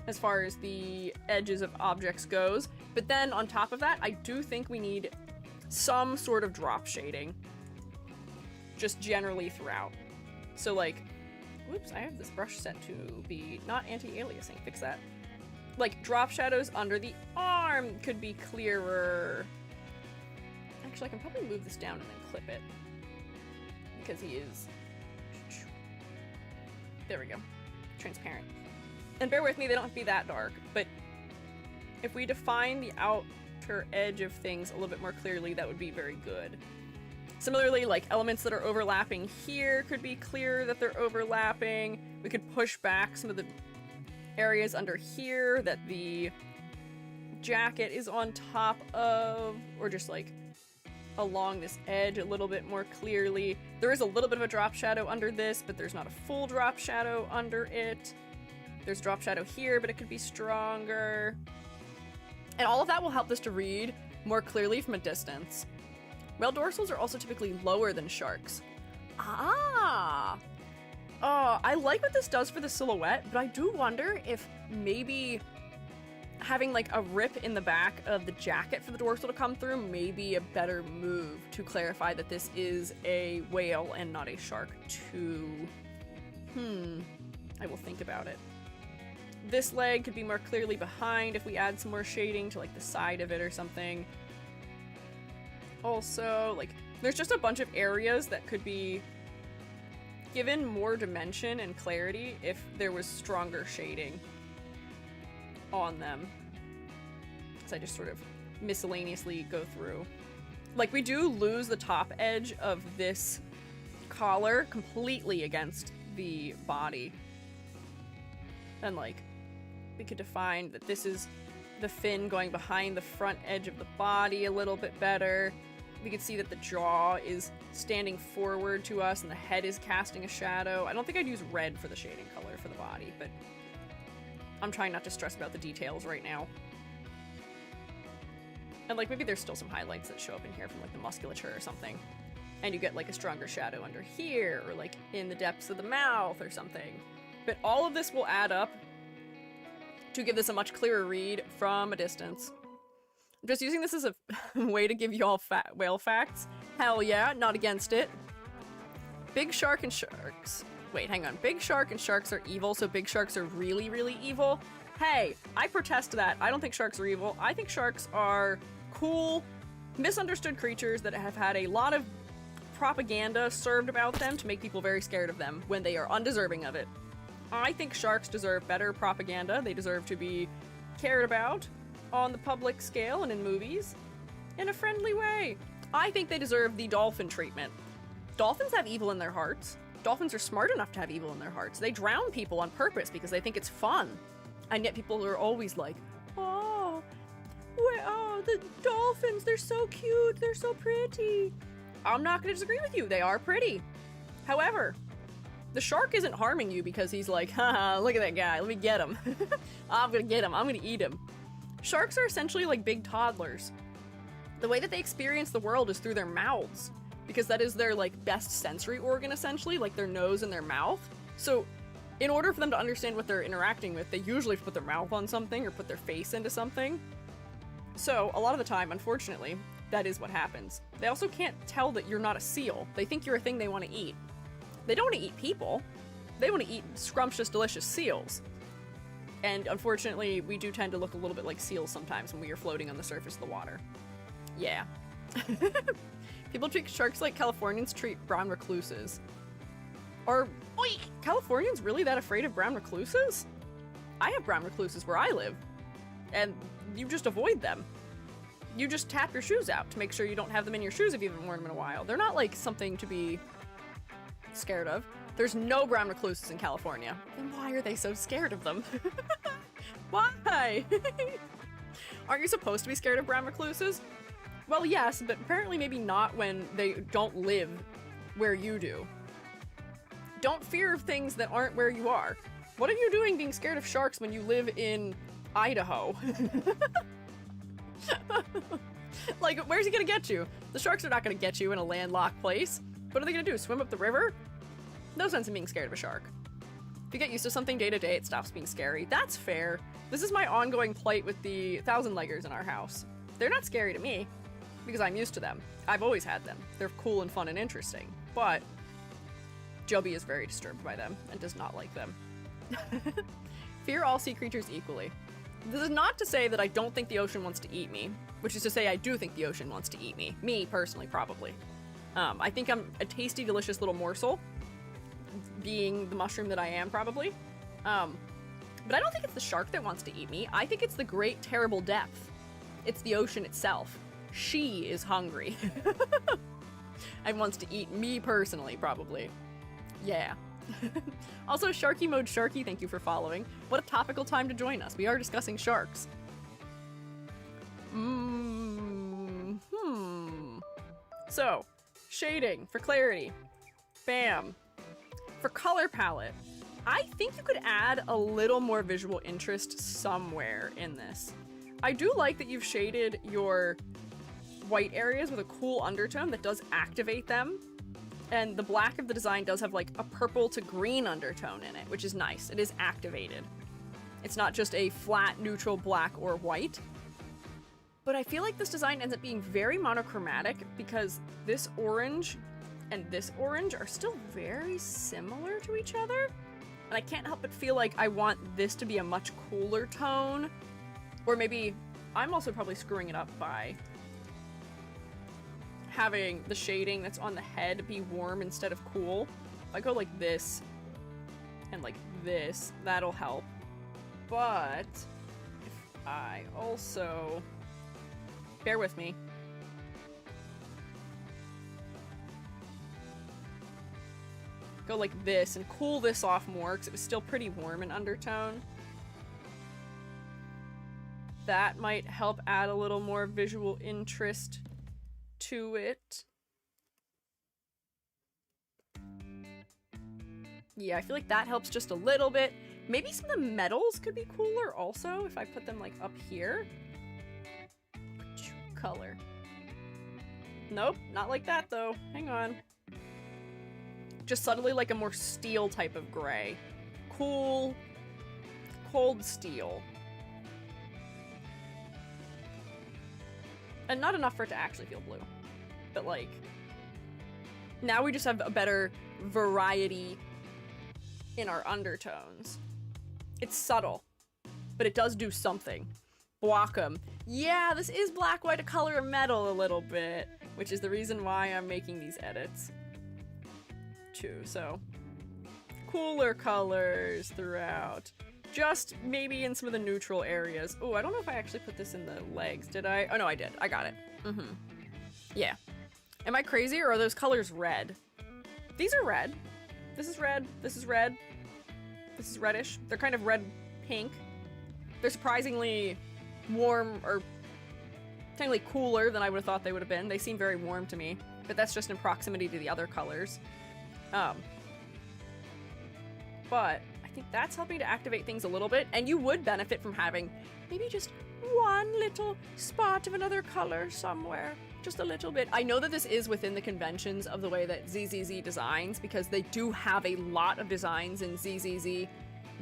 as far as the edges of objects goes. But then on top of that, I do think we need some sort of drop shading just generally throughout. So like, whoops, I have this brush set to be not anti-aliasing. Fix that. Like, drop shadows under the arm could be clearer. Actually, I can probably move this down and then clip it. Because he is... There we go. Transparent. And bear with me, they don't have to be that dark, but if we define the outer edge of things a little bit more clearly, that would be very good. Similarly, like, elements that are overlapping here could be clear that they're overlapping. We could push back some of the areas under here that the jacket is on top of, or just like along this edge a little bit more clearly. There is a little bit of a drop shadow under this, but there's not a full drop shadow under it. There's drop shadow here, but it could be stronger. And all of that will help this to read more clearly from a distance. Whale dorsals are also typically lower than sharks. Ah! Oh, I like what this does for the silhouette, but I do wonder if maybe having like a rip in the back of the jacket for the dorsal to come through may be a better move to clarify that this is a whale and not a shark too. I will think about it. This leg could be more clearly behind if we add some more shading to like the side of it or something. Also, like, there's just a bunch of areas that could be given more dimension and clarity if there was stronger shading on them. So I just sort of miscellaneously go through. Like, we do lose the top edge of this collar completely against the body. And, like, we could define that this is the fin going behind the front edge of the body a little bit better. We can see that the jaw is standing forward to us and the head is casting a shadow. I don't think I'd use red for the shading color for the body, but I'm trying not to stress about the details right now. And like, maybe there's still some highlights that show up in here from like the musculature or something. And you get like a stronger shadow under here, or like in the depths of the mouth or something. But all of this will add up to give this a much clearer read from a distance. I'm just using this as a way to give you all whale facts. Hell yeah, not against it. Big shark and sharks. Wait, hang on. Big shark and sharks are evil, so big sharks are really, really evil? Hey, I protest that. I don't think sharks are evil. I think sharks are cool, misunderstood creatures that have had a lot of propaganda served about them to make people very scared of them when they are undeserving of it. I think sharks deserve better propaganda. They deserve to be cared about on the public scale and in movies in a friendly way. I think they deserve the dolphin treatment. Dolphins have evil in their hearts. Dolphins are smart enough to have evil in their hearts. They drown people on purpose because they think it's fun. And yet people are always like, oh, the dolphins, they're so cute, they're so pretty. I'm not going to disagree with you, they are pretty. However, the shark isn't harming you because he's like, haha, look at that guy, let me get him. I'm going to get him, I'm going to eat him. Sharks are essentially like big toddlers. The way that they experience the world is through their mouths, because that is their like best sensory organ essentially, like their nose and their mouth. So in order for them to understand what they're interacting with, they usually put their mouth on something or put their face into something. So a lot of the time, unfortunately, that is what happens. They also can't tell that you're not a seal. They think you're a thing they want to eat. They don't want to eat people. They want to eat scrumptious, delicious seals. And unfortunately, we do tend to look a little bit like seals sometimes when we are floating on the surface of the water. Yeah. People treat sharks like Californians treat brown recluses. Are Californians really that afraid of brown recluses? I have brown recluses where I live, and you just avoid them. You just tap your shoes out to make sure you don't have them in your shoes if you haven't worn them in a while. They're not like something to be scared of. There's no brown recluses in California. Then why are they so scared of them? Why? Aren't you supposed to be scared of brown recluses? Well, yes, but apparently maybe not when they don't live where you do. Don't fear things that aren't where you are. What are you doing being scared of sharks when you live in Idaho? Like, where's he gonna get you? The sharks are not gonna get you in a landlocked place. What are they gonna do, swim up the river? No sense in being scared of a shark. If you get used to something day to day, it stops being scary. That's fair. This is my ongoing plight with the thousand-leggers in our house. They're not scary to me, because I'm used to them. I've always had them. They're cool and fun and interesting. But Joby is very disturbed by them and does not like them. Fear all sea creatures equally. This is not to say that I don't think the ocean wants to eat me, which is to say I do think the ocean wants to eat me. Me, personally, probably. I think I'm a tasty, delicious little morsel, being the mushroom that I am, probably. But I don't think it's the shark that wants to eat me. I think it's the great, terrible depth. It's the ocean itself. She is hungry. And wants to eat me personally, probably. Yeah. Also, Sharky Mode Sharky, thank you for following. What a topical time to join us. We are discussing sharks. So, shading for clarity. Bam. For color palette, I think you could add a little more visual interest somewhere in this. I do like that you've shaded your white areas with a cool undertone that does activate them. And the black of the design does have like a purple to green undertone in it, which is nice. It is activated. It's not just a flat, neutral black or white. But I feel like this design ends up being very monochromatic because this orange and this orange are still very similar to each other. And I can't help but feel like I want this to be a much cooler tone. Or maybe I'm also probably screwing it up by having the shading that's on the head be warm instead of cool. If I go like this and like this, that'll help. But if I also, bear with me, go like this and cool this off more because it was still pretty warm in undertone. That might help add a little more visual interest to it. Yeah, I feel like that helps just a little bit. Maybe some of the metals could be cooler also if I put them like up here. Color. Nope, not like that though. Hang on. Just subtly like a more steel type of gray. cool cold steel. And not enough for it to actually feel blue. But like, now we just have a better variety in our undertones. It's subtle, but it does do something. Block 'em. Yeah, this is black, white, a color of metal a little bit, which is the reason why I'm making these edits too. So, cooler colors throughout. Just maybe in some of the neutral areas. Oh, I don't know if I actually put this in the legs. Did I? Oh no, I did. I got it. Yeah. Am I crazy, or are those colors red? These are red. This is red. This is red. This is reddish. They're kind of red-pink. They're surprisingly warm, or technically cooler than I would have thought they would have been. They seem very warm to me, but that's just in proximity to the other colors. But I think that's helping to activate things a little bit, and you would benefit from having maybe just one little spot of another color somewhere. Just a little bit. I know that this is within the conventions of the way that ZZZ designs, because they do have a lot of designs in ZZZ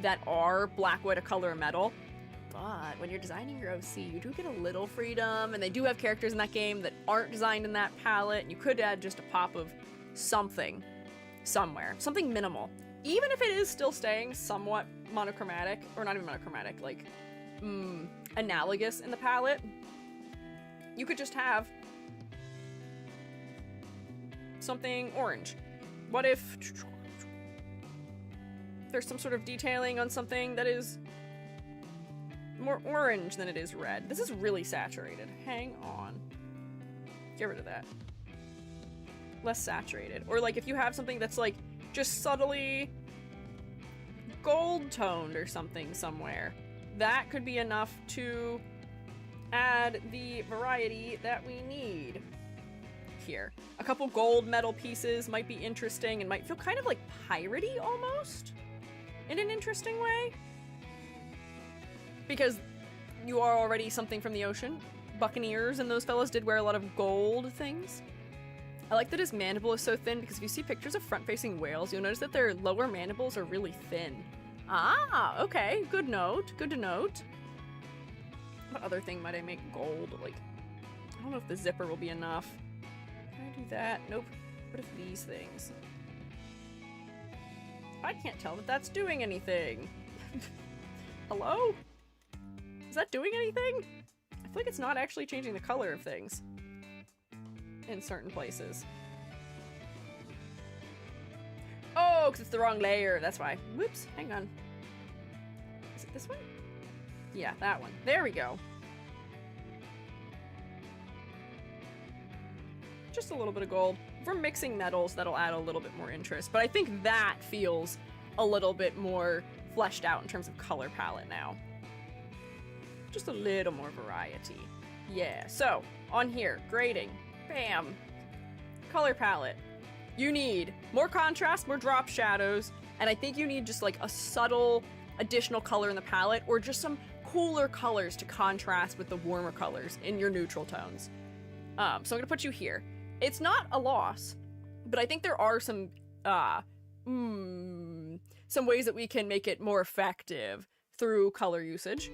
that are black, white, a color, of metal. But when you're designing your OC, you do get a little freedom, and they do have characters in that game that aren't designed in that palette, and you could add just a pop of something somewhere. Something minimal. Even if it is still staying somewhat monochromatic, or not even monochromatic, like, analogous in the palette, you could just have something orange. What if there's some sort of detailing on something that is more orange than it is red? This is really saturated. Hang on. Get rid of that. Less saturated. Or like if you have something that's like just subtly gold toned or something somewhere, that could be enough to add the variety that we need here. A couple gold metal pieces might be interesting and might feel kind of like piratey almost in an interesting way, because you are already something from the ocean. Buccaneers and those fellows did wear a lot of gold things. I like that his mandible is so thin, because if you see pictures of front-facing whales, you'll notice that their lower mandibles are really thin. Ah, okay, good note, good to note. What other thing might I make gold? Like, I don't know if the zipper will be enough. Can I do that? Nope. What if these things? I can't tell that that's doing anything. Hello? Is that doing anything? I feel like it's not actually changing the color of things in certain places. Oh, because it's the wrong layer. That's why. Whoops. Hang on. Is it this one? Yeah, that one. There we go. Just a little bit of gold. If we're mixing metals, that'll add a little bit more interest. But I think that feels a little bit more fleshed out in terms of color palette now. Just a little more variety. Yeah, so on here, grading. Bam. Color palette. You need more contrast, more drop shadows, and I think you need just like a subtle additional color in the palette, or just some cooler colors to contrast with the warmer colors in your neutral tones. So I'm gonna put you here. It's not a loss, but I think there are some ways that we can make it more effective through color usage.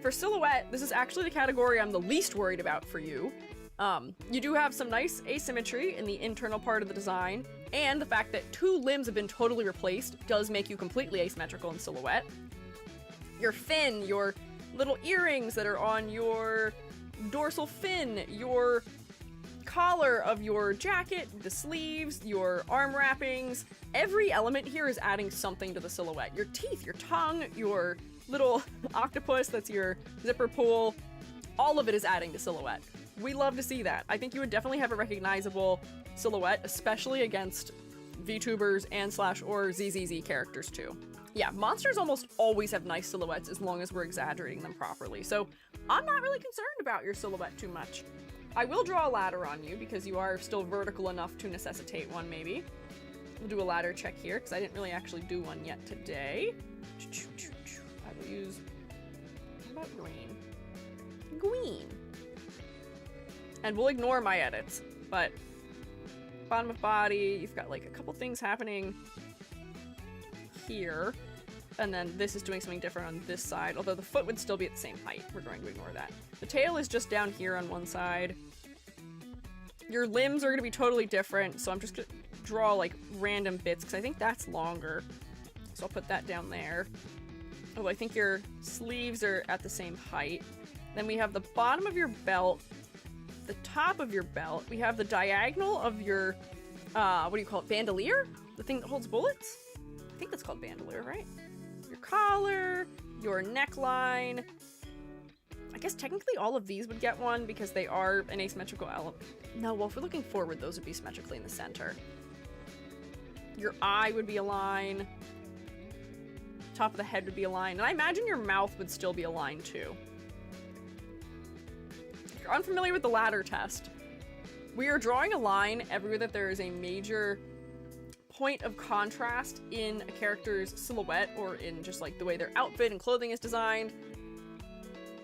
For silhouette, this is actually the category I'm the least worried about for you. You do have some nice asymmetry in the internal part of the design, and the fact that 2 limbs have been totally replaced does make you completely asymmetrical in silhouette. Your fin, your little earrings that are on your dorsal fin, your collar of your jacket, the sleeves, your arm wrappings, every element here is adding something to the silhouette. Your teeth, your tongue, your little octopus that's your zipper pull, all of it is adding to silhouette. We love to see that. I think you would definitely have a recognizable silhouette, especially against VTubers and / or ZZZ characters too. Yeah, monsters almost always have nice silhouettes as long as we're exaggerating them properly, so I'm not really concerned about your silhouette too much. I will draw a ladder on you because you are still vertical enough to necessitate one, maybe. We'll do a ladder check here because I didn't really actually do one yet today. I will use, what about green? Green. And we'll ignore my edits, but bottom of body, you've got like a couple things happening here. And then this is doing something different on this side, although the foot would still be at the same height. We're going to ignore that. The tail is just down here on one side. Your limbs are going to be totally different, so I'm just going to draw like random bits because I think that's longer. So I'll put that down there. Oh, I think your sleeves are at the same height. Then we have the bottom of your belt, the top of your belt. We have the diagonal of your, what do you call it, bandolier? The thing that holds bullets? I think that's called bandolier, right? Your collar, your neckline. I guess technically all of these would get one because they are an asymmetrical element. No, well, if we're looking forward, those would be symmetrically in the center. Your eye would be a line. Top of the head would be a line. And I imagine your mouth would still be a line too. If you're unfamiliar with the ladder test, we are drawing a line everywhere that there is a major point of contrast in a character's silhouette or in just like the way their outfit and clothing is designed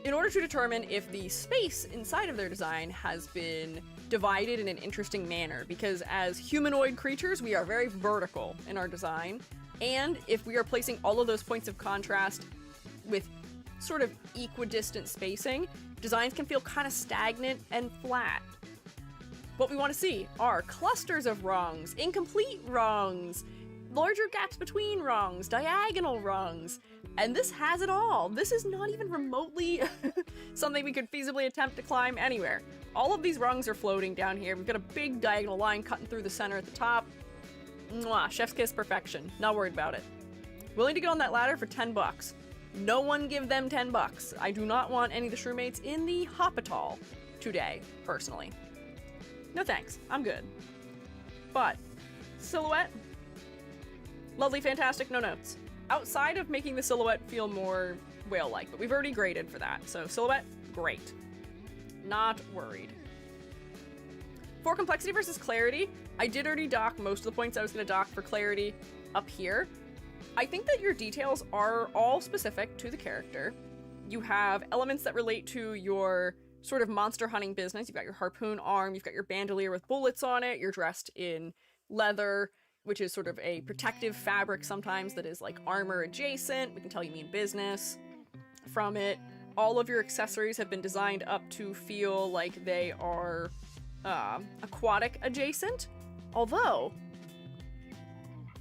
in order to determine if the space inside of their design has been divided in an interesting manner, because as humanoid creatures we are very vertical in our design, and if we are placing all of those points of contrast with sort of equidistant spacing, designs can feel kind of stagnant and flat. What we want to see are clusters of rungs, incomplete rungs, larger gaps between rungs, diagonal rungs, and this has it all. This is not even remotely something we could feasibly attempt to climb anywhere. All of these rungs are floating down here. We've got a big diagonal line cutting through the center at the top. Mwah, chef's kiss perfection. Not worried about it. Willing to get on that ladder for 10 bucks. No one give them 10 bucks. I do not want any of the shroommates in the hospital today, personally. No thanks, I'm good. But, silhouette, lovely, fantastic, no notes. Outside of making the silhouette feel more whale-like, but we've already graded for that. So silhouette, great. Not worried. For complexity versus clarity, I did already dock most of the points I was going to dock for clarity up here. I think that your details are all specific to the character. You have elements that relate to your sort of monster hunting business. You've got your harpoon arm, you've got your bandolier with bullets on it, you're dressed in leather, which is sort of a protective fabric sometimes that is like armor adjacent. We can tell you mean business from it. All of your accessories have been designed up to feel like they are aquatic adjacent. Although,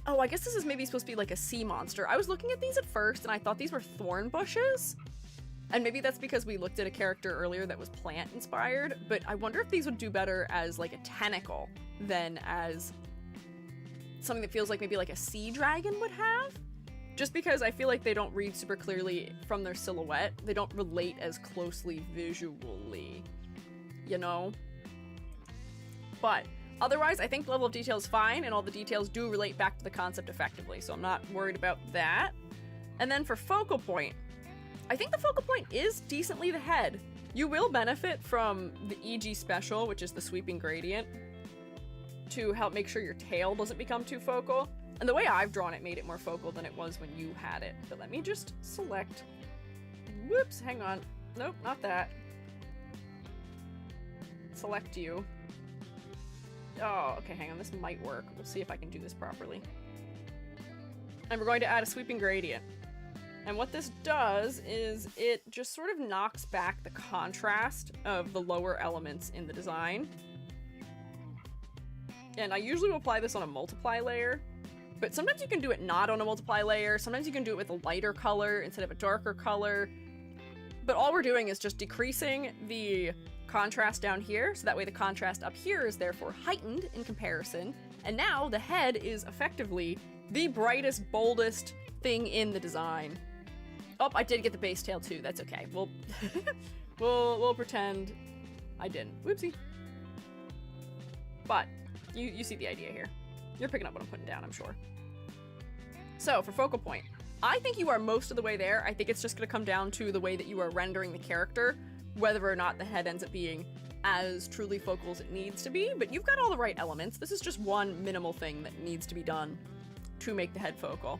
oh, I guess this is maybe supposed to be like a sea monster. I was looking at these at first and I thought these were thorn bushes. And maybe that's because we looked at a character earlier that was plant inspired, but I wonder if these would do better as like a tentacle than as something that feels like maybe like a sea dragon would have. Just because I feel like they don't read super clearly from their silhouette. They don't relate as closely visually, you know? But otherwise, I think the level of detail is fine, and all the details do relate back to the concept effectively, so I'm not worried about that. And then for focal point, I think the focal point is decently the head. You will benefit from the EG special, which is the sweeping gradient, to help make sure your tail doesn't become too focal. And the way I've drawn it made it more focal than it was when you had it. But let me just select... Whoops, hang on. Nope, not that. Select you. Oh, okay, hang on, this might work. We'll see if I can do this properly. And we're going to add a sweeping gradient. And what this does is it just sort of knocks back the contrast of the lower elements in the design. And I usually will apply this on a multiply layer, but sometimes you can do it not on a multiply layer. Sometimes you can do it with a lighter color instead of a darker color. But all we're doing is just decreasing the contrast down here, so that way the contrast up here is therefore heightened in comparison. And now the head is effectively the brightest, boldest thing in the design. Oh, I did get the base tail too. That's okay. We'll we'll pretend I didn't. Whoopsie. But you see the idea here. You're picking up what I'm putting down, I'm sure. So for focal point, I think you are most of the way there. I think it's just going to come down to the way that you are rendering the character, whether or not the head ends up being as truly focal as it needs to be. But you've got all the right elements. This is just one minimal thing that needs to be done to make the head focal.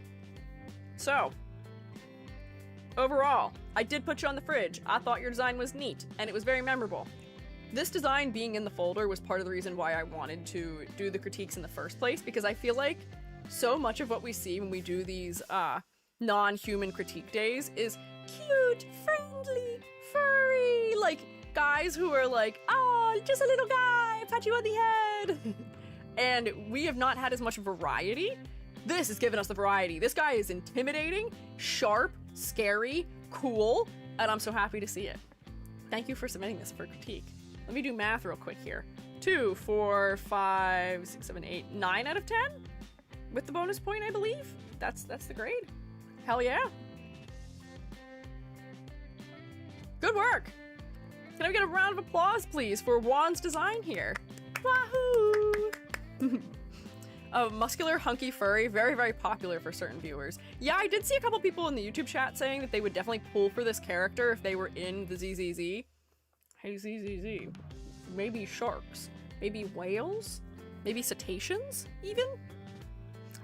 So overall, I did put you on the fridge. I thought your design was neat, and it was very memorable. This design being in the folder was part of the reason why I wanted to do the critiques in the first place, because I feel like so much of what we see when we do these non-human critique days is cute, friendly, furry, like guys who are like, oh, just a little guy, pat you on the head. And we have not had as much variety. This has given us the variety. This guy is intimidating, sharp, scary, cool, and I'm so happy to see it. Thank you for submitting this for critique. Let me do math real quick here. 2, 4, 5, 6, 7, 8, 9 out of 10? With the bonus point, I believe. That's the grade. Hell yeah. Good work. Can I get a round of applause, please, for Juan's design here? Wahoo! A muscular, hunky furry, very, very popular for certain viewers. Yeah, I did see a couple people in the YouTube chat saying that they would definitely pull for this character if they were in the ZZZ. Hey, ZZZ. Maybe sharks. Maybe whales? Maybe cetaceans, even?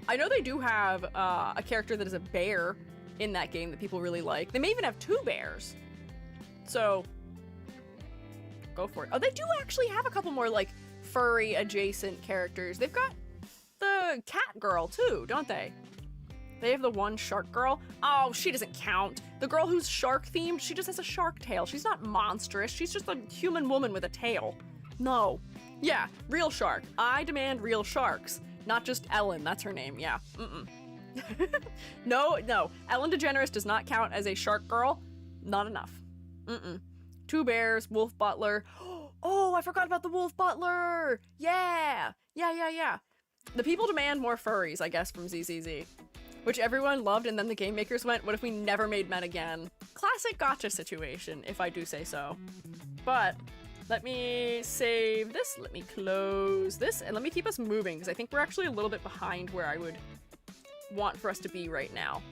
I know they do have a character that is a bear in that game that people really like. They may even have 2 bears. So, go for it. Oh, they do actually have a couple more, like, furry adjacent characters. They've got the cat girl too, don't they? They have the one shark girl. Oh, she doesn't count. The girl who's shark themed, she just has a shark tail. She's not monstrous. She's just a human woman with a tail. No. Yeah, real shark. I demand real sharks. Not just Ellen, that's her name, yeah. No. Ellen DeGeneres does not count as a shark girl. Not enough. 2 bears, wolf butler. Oh, I forgot about the wolf butler. Yeah. The people demand more furries, I guess, from ZZZ, which everyone loved, and then the game makers went, what if we never made men again? Classic gotcha situation, if I do say so. But let me save this, let me close this, and let me keep us moving, because I think we're actually a little bit behind where I would want for us to be right now.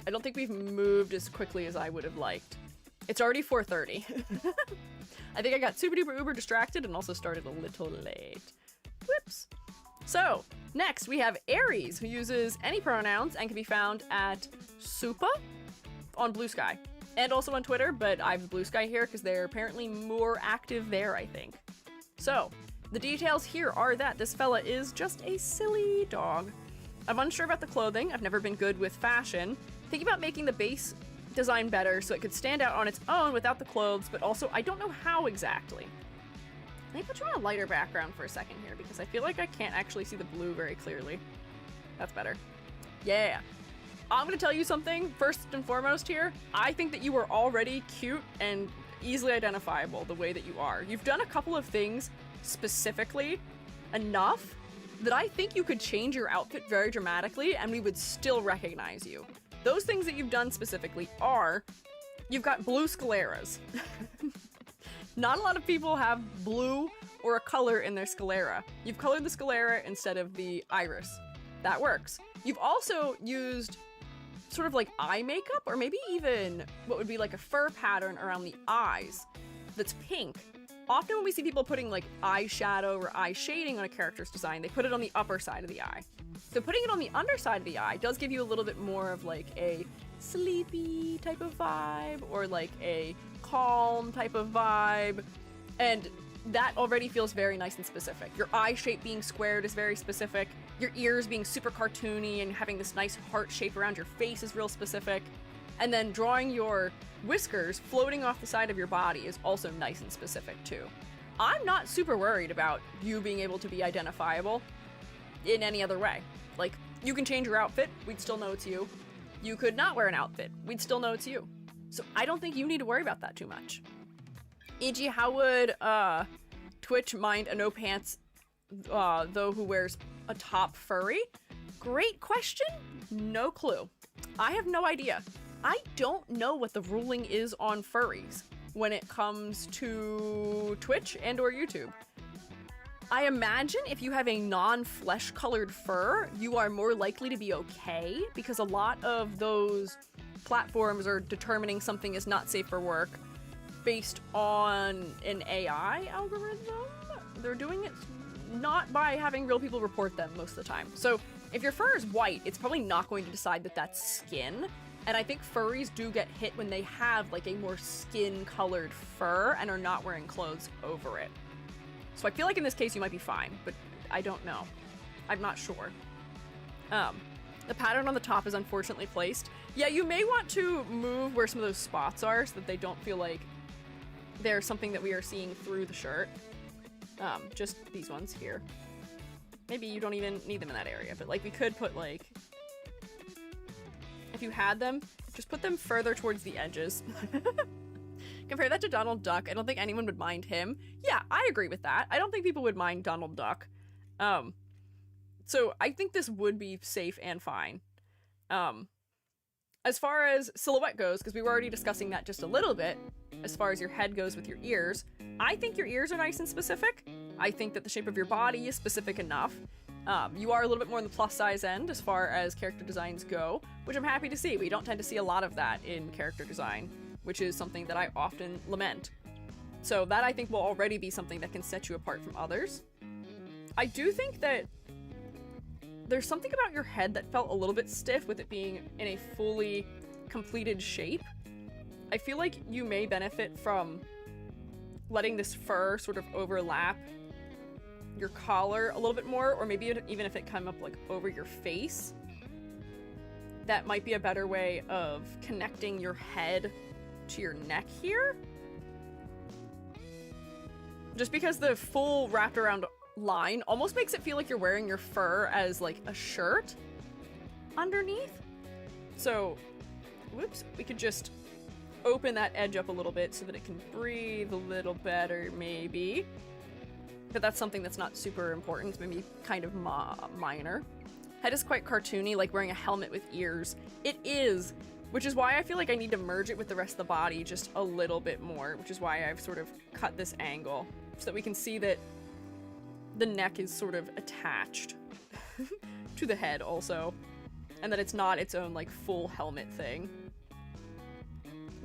I don't think we've moved as quickly as I would have liked. It's already 4:30. I think I got super duper uber distracted and also started a little late. Whoops. So, next we have Aries, who uses any pronouns and can be found at Supa on Blue Sky. And also on Twitter, but I have Blue Sky here because they're apparently more active there, I think. So, the details here are that this fella is just a silly dog. I'm unsure about the clothing. I've never been good with fashion. Thinking about making the base design better so it could stand out on its own without the clothes, but also I don't know how exactly. Let me put you on a lighter background for a second here because I feel like I can't actually see the blue very clearly. That's better. Yeah. I'm gonna tell you something first and foremost here. I think that you are already cute and easily identifiable the way that you are. You've done a couple of things specifically enough that I think you could change your outfit very dramatically and we would still recognize you. Those things that you've done specifically are, you've got blue scleras. Not a lot of people have blue or a color in their sclera. You've colored the sclera instead of the iris. That works. You've also used sort of like eye makeup, or maybe even what would be like a fur pattern around the eyes that's pink. Often when we see people putting like eyeshadow or eye shading on a character's design, they put it on the upper side of the eye. So putting it on the underside of the eye does give you a little bit more of like a sleepy type of vibe, or like a calm type of vibe, and that already feels very nice and specific. Your eye shape being squared is very specific. Your ears being super cartoony and having this nice heart shape around your face is real specific. And then drawing your whiskers floating off the side of your body is also nice and specific too. I'm not super worried about you being able to be identifiable in any other way. Like, you can change your outfit, we'd still know it's you. You could not wear an outfit, we'd still know it's you. So I don't think you need to worry about that too much. E.g., how would Twitch mind a no pants though who wears a top furry? Great question. No clue. I have no idea. I don't know what the ruling is on furries when it comes to Twitch and or YouTube. I imagine if you have a non-flesh colored fur, you are more likely to be okay, because a lot of those platforms are determining something is not safe for work based on an AI algorithm. They're doing it not by having real people report them most of the time. So if your fur is white, it's probably not going to decide that that's skin. And I think furries do get hit when they have like a more skin colored fur and are not wearing clothes over it. So I feel like in this case you might be fine, but I don't know. I'm not sure. The pattern on the top is unfortunately placed Yeah, you may want to move where some of those spots are so that they don't feel like they're something that we are seeing through the shirt. Just these ones here. Maybe you don't even need them in that area, but like we could put like, if you had them, just put them further towards the edges. Compare that to Donald Duck. I don't think anyone would mind him. Yeah, I agree with that. I don't think people would mind Donald Duck. So I think this would be safe and fine. As far as silhouette goes, because we were already discussing that just a little bit, as far as your head goes with your ears, I think your ears are nice and specific. I think that the shape of your body is specific enough. You are a little bit more on the plus size end as far as character designs go, which I'm happy to see. We don't tend to see a lot of that in character design, which is something that I often lament. So that I think will already be something that can set you apart from others. I do think that there's something about your head that felt a little bit stiff with it being in a fully completed shape. I feel like you may benefit from letting this fur sort of overlap your collar a little bit more, or maybe even if it come up like over your face. That might be a better way of connecting your head to your neck here. Just because the full wrapped around line almost makes it feel like you're wearing your fur as like a shirt underneath. So, whoops, we could just open that edge up a little bit so that it can breathe a little better, maybe. But that's something that's not super important, maybe kind of minor. Head is quite cartoony, like wearing a helmet with ears. It is, which is why I feel like I need to merge it with the rest of the body just a little bit more, which is why I've sort of cut this angle so that we can see that the neck is sort of attached to the head also, and that it's not its own like full helmet thing.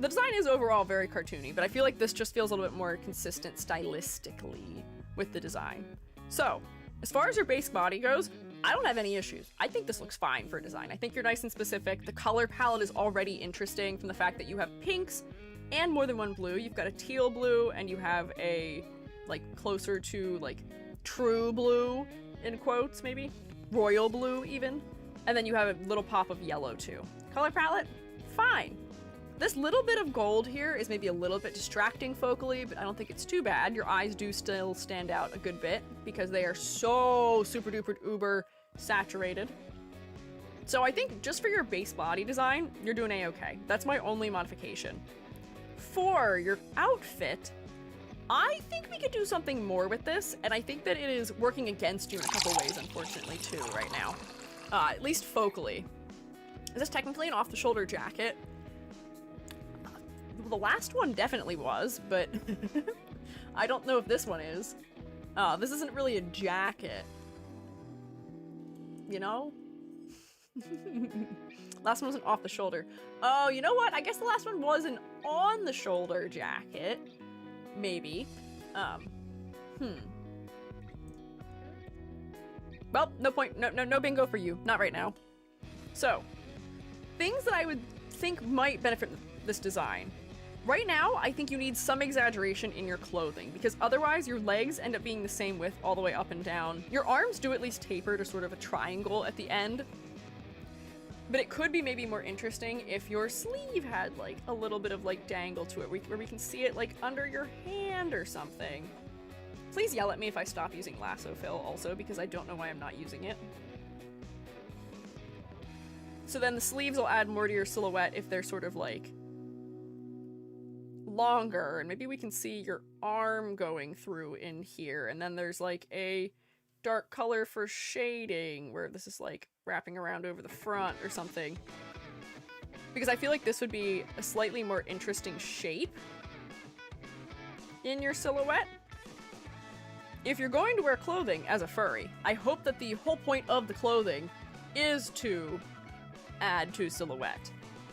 The design is overall very cartoony, but I feel like this just feels a little bit more consistent stylistically with the design. So, as far as your base body goes, I don't have any issues. I think this looks fine for design. I think you're nice and specific. The color palette is already interesting from the fact that you have pinks and more than one blue. You've got a teal blue and you have a like closer to like true blue, in quotes maybe, royal blue even, and then you have a little pop of yellow too. Color palette, fine. This little bit of gold here is maybe a little bit distracting focally, but I don't think it's too bad. Your eyes do still stand out a good bit because they are so super duper uber saturated. So I think just for your base body design, you're doing a-okay. That's my only modification. For your outfit, I think we could do something more with this, and I think that it is working against you in a couple ways, unfortunately, too, right now. At least focally. Is this technically an off-the-shoulder jacket? The last one definitely was, but I don't know if this one is. This isn't really a jacket. You know? Last one wasn't off the shoulder. Oh, you know what? I guess the last one was an on-the-shoulder jacket. Maybe. Well, no point. No bingo for you. Not right now. So, things that I would think might benefit this design. Right now, I think you need some exaggeration in your clothing, because otherwise your legs end up being the same width all the way up and down. Your arms do at least taper to sort of a triangle at the end, but it could be maybe more interesting if your sleeve had like a little bit of like dangle to it, where we can see it like under your hand or something. Please yell at me if I stop using lasso fill also, because I don't know why I'm not using it. So then the sleeves will add more to your silhouette if they're sort of like longer, and maybe we can see your arm going through in here, and then there's like a dark color for shading where this is like wrapping around over the front or something, because I feel like this would be a slightly more interesting shape in your silhouette. If you're going to wear clothing as a furry, I hope that the whole point of the clothing is to add to silhouette.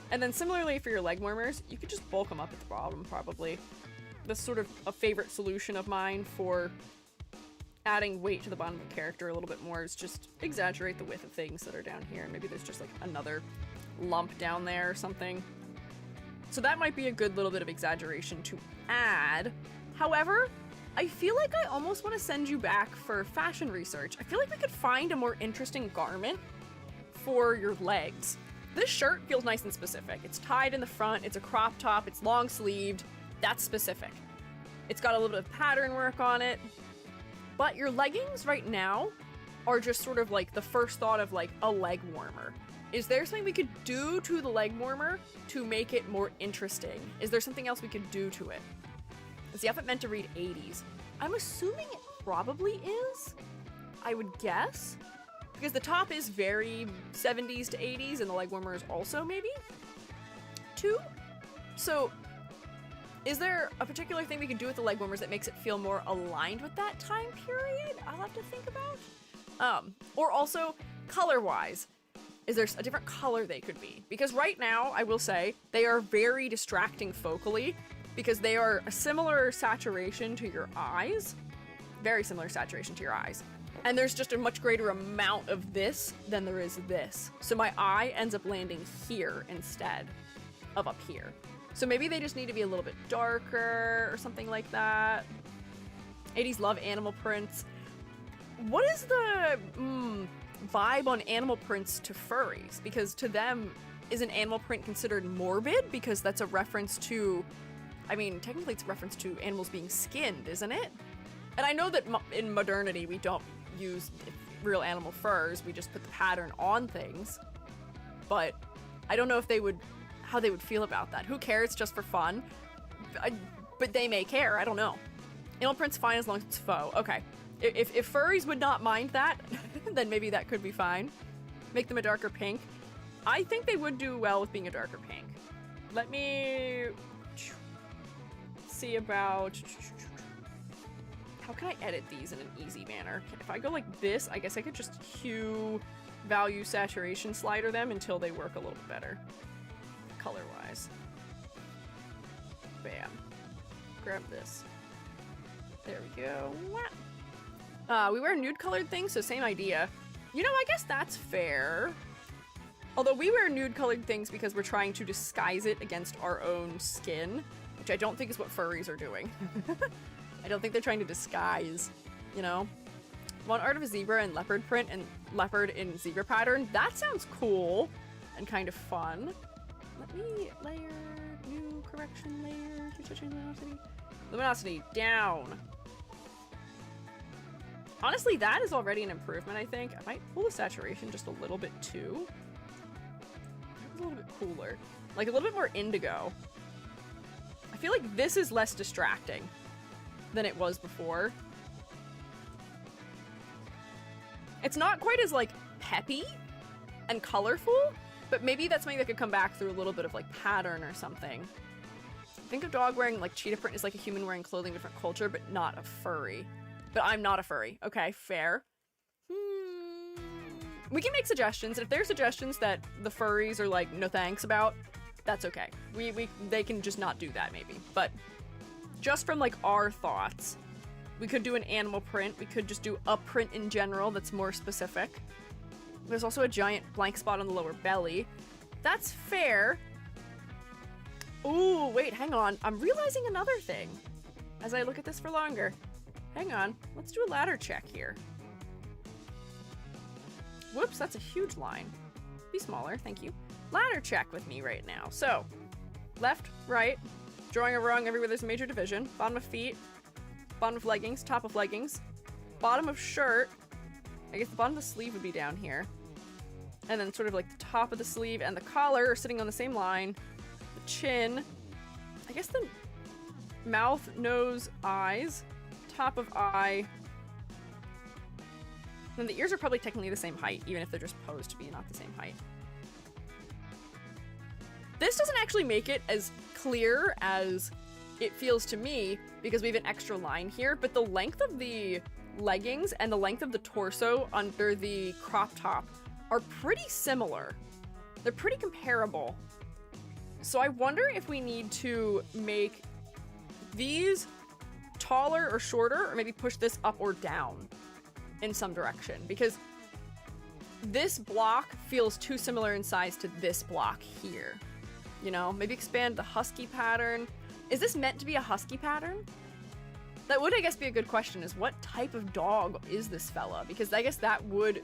And then similarly for your leg warmers, you could just bulk them up at the bottom, probably. That's sort of a favorite solution of mine for adding weight to the bottom of the character a little bit more, is just exaggerate the width of things that are down here. Maybe there's just like another lump down there or something. So that might be a good little bit of exaggeration to add. However, I feel like I almost want to send you back for fashion research. I feel like we could find a more interesting garment for your legs. This shirt feels nice and specific. It's tied in the front, it's a crop top, it's long sleeved. That's specific. It's got a little bit of pattern work on it. But your leggings right now are just sort of like the first thought of like a leg warmer. Is there something we could do to the leg warmer to make it more interesting? Is there something else we could do to it? Is the outfit meant to read 80s? I'm assuming it probably is. I would guess. Because the top is very 70s to 80s and the leg warmer is also maybe 2. So is there a particular thing we could do with the leg warmers that makes it feel more aligned with that time period? I'll have to think about. Or also color-wise. Is there a different color they could be? Because right now, I will say, they are very distracting focally because they are a similar saturation to your eyes. Very similar saturation to your eyes. And there's just a much greater amount of this than there is this. So my eye ends up landing here instead of up here. So maybe they just need to be a little bit darker or something like that. 80s love animal prints. What is the vibe on animal prints to furries? Because to them, is an animal print considered morbid? Because that's a reference to, I mean, technically it's a reference to animals being skinned, isn't it? And I know that in modernity, we don't use real animal furs. We just put the pattern on things. But I don't know if they would, how they would feel about that. Who cares? It's just for fun. But they may care. I don't know. Animal print's fine as long as it's faux. Okay. If furries would not mind that, then maybe that could be fine. Make them a darker pink. I think they would do well with being a darker pink. Let me see about... How can I edit these in an easy manner? If I go like this, I guess I could just hue, value, saturation slider them until they work a little bit better. Color-wise. Bam. Grab this. There we go. We wear nude colored things, so same idea. You know, I guess that's fair. Although we wear nude colored things because we're trying to disguise it against our own skin, which I don't think is what furries are doing. I don't think they're trying to disguise, you know? Want art of a zebra and leopard print and leopard in zebra pattern? That sounds cool and kind of fun. Let me layer, new correction layer, luminosity. Luminosity, down. Honestly, that is already an improvement, I think. I might pull the saturation just a little bit too. A little bit cooler. Like a little bit more indigo. I feel like this is less distracting than it was before. It's not quite as like peppy and colorful, but maybe that's something that could come back through a little bit of like pattern or something. Think of dog wearing like cheetah print is like a human wearing clothing, different culture, but not a furry. But I'm not a furry. Okay, fair. We can make suggestions, and if there are suggestions that the furries are like, no thanks about, that's okay. They can just not do that, maybe. But just from like our thoughts, we could do an animal print. We could just do a print in general that's more specific. There's also a giant blank spot on the lower belly. That's fair. Ooh, wait, hang on. I'm realizing another thing as I look at this for longer. Hang on, let's do a ladder check here. Whoops, that's a huge line. Be smaller, thank you. Ladder check with me right now. So, left, right, drawing a rung everywhere there's a major division. Bottom of feet, bottom of leggings, top of leggings, bottom of shirt. I guess the bottom of the sleeve would be down here. And then sort of like the top of the sleeve and the collar are sitting on the same line. The chin, I guess the mouth, nose, eyes, top of eye. And the ears are probably technically the same height, even if they're just posed to be not the same height. This doesn't actually make it as clear as it feels to me because we have an extra line here, but the length of the leggings and the length of the torso under the crop top are pretty similar. They're pretty comparable. So I wonder if we need to make these taller or shorter, or maybe push this up or down in some direction, because this block feels too similar in size to this block here. You know, maybe expand the husky pattern. Is this meant to be a husky pattern? That would, I guess, be a good question, is what type of dog is this fella? Because I guess that would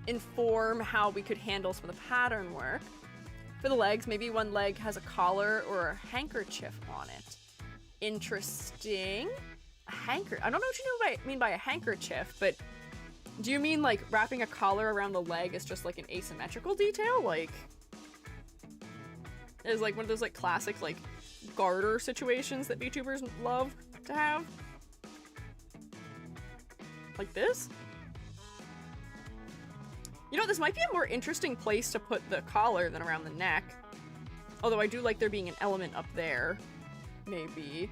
inform how we could handle some of the pattern work. For the legs, maybe one leg has a collar or a handkerchief on it. Interesting. A I don't know what you mean by a handkerchief, but do you mean like wrapping a collar around the leg is just like an asymmetrical detail? Like, is like one of those like classic like garter situations that VTubers love to have? Like this? You know, this might be a more interesting place to put the collar than around the neck. Although I do like there being an element up there. Maybe.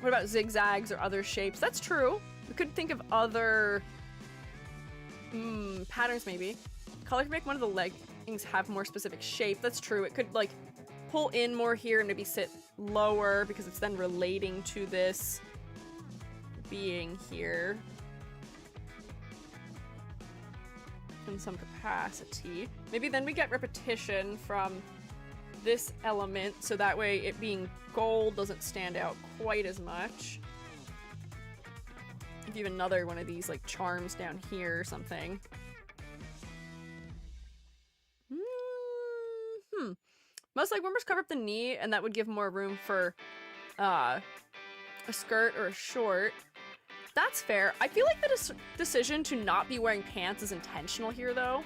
What about zigzags or other shapes? That's true. We could think of other patterns maybe. Color could make one of the leggings have more specific shape. That's true. It could like pull in more here and maybe sit lower because it's then relating to this being here in some capacity. Maybe then we get repetition from this element so that way it being gold doesn't stand out quite as much. Give you another one of these like charms down here or something. Most leg warmers cover up the knee and that would give more room for a skirt or a short. That's fair. I feel like the decision to not be wearing pants is intentional here though.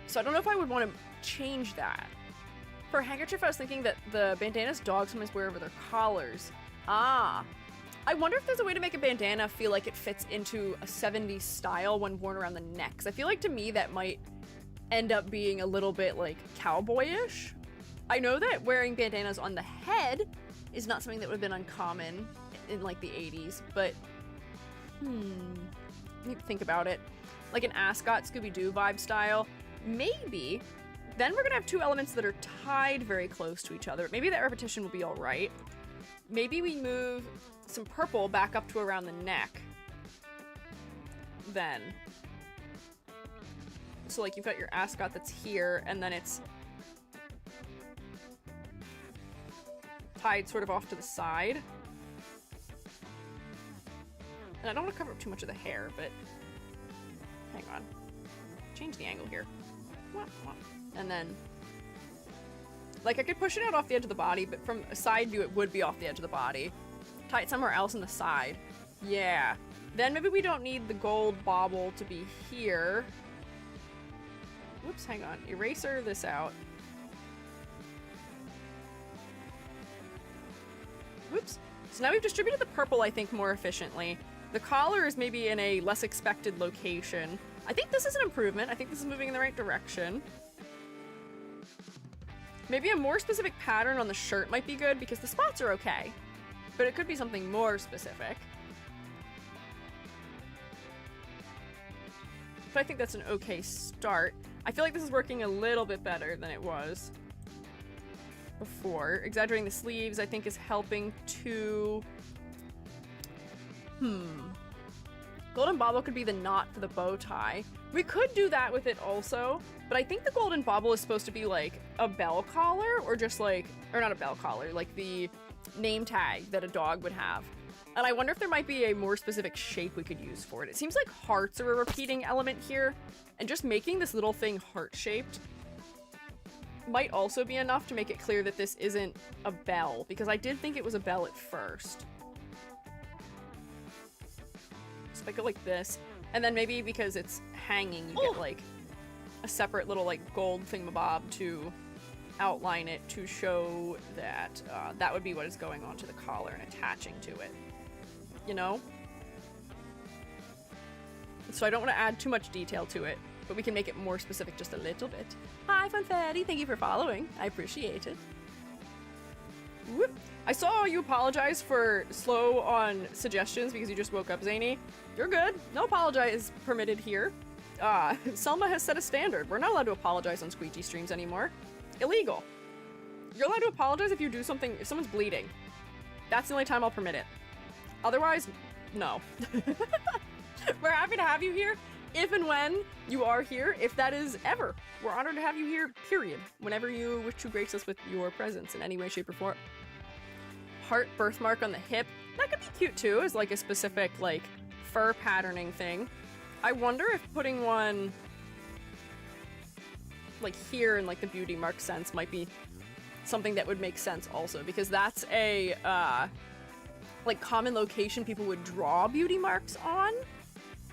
So I don't know if I would want to change that. For a handkerchief, I was thinking that the bandanas dogs sometimes wear over their collars. Ah. I wonder if there's a way to make a bandana feel like it fits into a 70s style when worn around the neck. 'Cause I feel like to me that might end up being a little bit like cowboyish. I know that wearing bandanas on the head is not something that would have been uncommon in like the 80s, but I need to think about it. Like an ascot Scooby-Doo vibe style. Maybe. Then we're gonna have two elements that are tied very close to each other. Maybe that repetition will be all right. Maybe we move some purple back up to around the neck. Then. So like you've got your ascot that's here, and then it's tied sort of off to the side. And I don't want to cover up too much of the hair, but hang on. Change the angle here. And then, like I could push it out off the edge of the body, but from a side view it would be off the edge of the body. Tie it somewhere else on the side. Yeah. Then maybe we don't need the gold bauble to be here. Whoops, hang on. Eraser this out. Whoops. So now we've distributed the purple, I think, more efficiently. The collar is maybe in a less expected location. I think this is an improvement. I think this is moving in the right direction. Maybe a more specific pattern on the shirt might be good because the spots are okay. But it could be something more specific. But I think that's an okay start. I feel like this is working a little bit better than it was before. Exaggerating the sleeves, I think, is helping to... Golden bauble could be the knot for the bow tie. We could do that with it also, but I think the golden bauble is supposed to be like a bell collar or just like, or not a bell collar, like the name tag that a dog would have. And I wonder if there might be a more specific shape we could use for it. It seems like hearts are a repeating element here, and just making this little thing heart-shaped might also be enough to make it clear that this isn't a bell, because I did think it was a bell at first. So if I go like this, and then maybe because it's hanging, you get like a separate little like gold thingamabob to outline it to show that that would be what is going on to the collar and attaching to it. You know? So I don't want to add too much detail to it, but we can make it more specific just a little bit. Hi, Funfetti. Thank you for following. I appreciate it. Whoop. I saw you apologize for slow on suggestions because you just woke up, Zany. You're good. No apologize permitted here. Selma has set a standard. We're not allowed to apologize on Squiiji streams anymore. Illegal. You're allowed to apologize if you do something, if someone's bleeding. That's the only time I'll permit it. Otherwise, no. We're happy to have you here, if and when you are here, if that is ever. We're honored to have you here, period. Whenever you wish to grace us with your presence in any way, shape, or form. Heart birthmark on the hip. That could be cute too, as like a specific like fur patterning thing. I wonder if putting one like here in like the beauty mark sense might be something that would make sense also, because that's a like common location people would draw beauty marks on.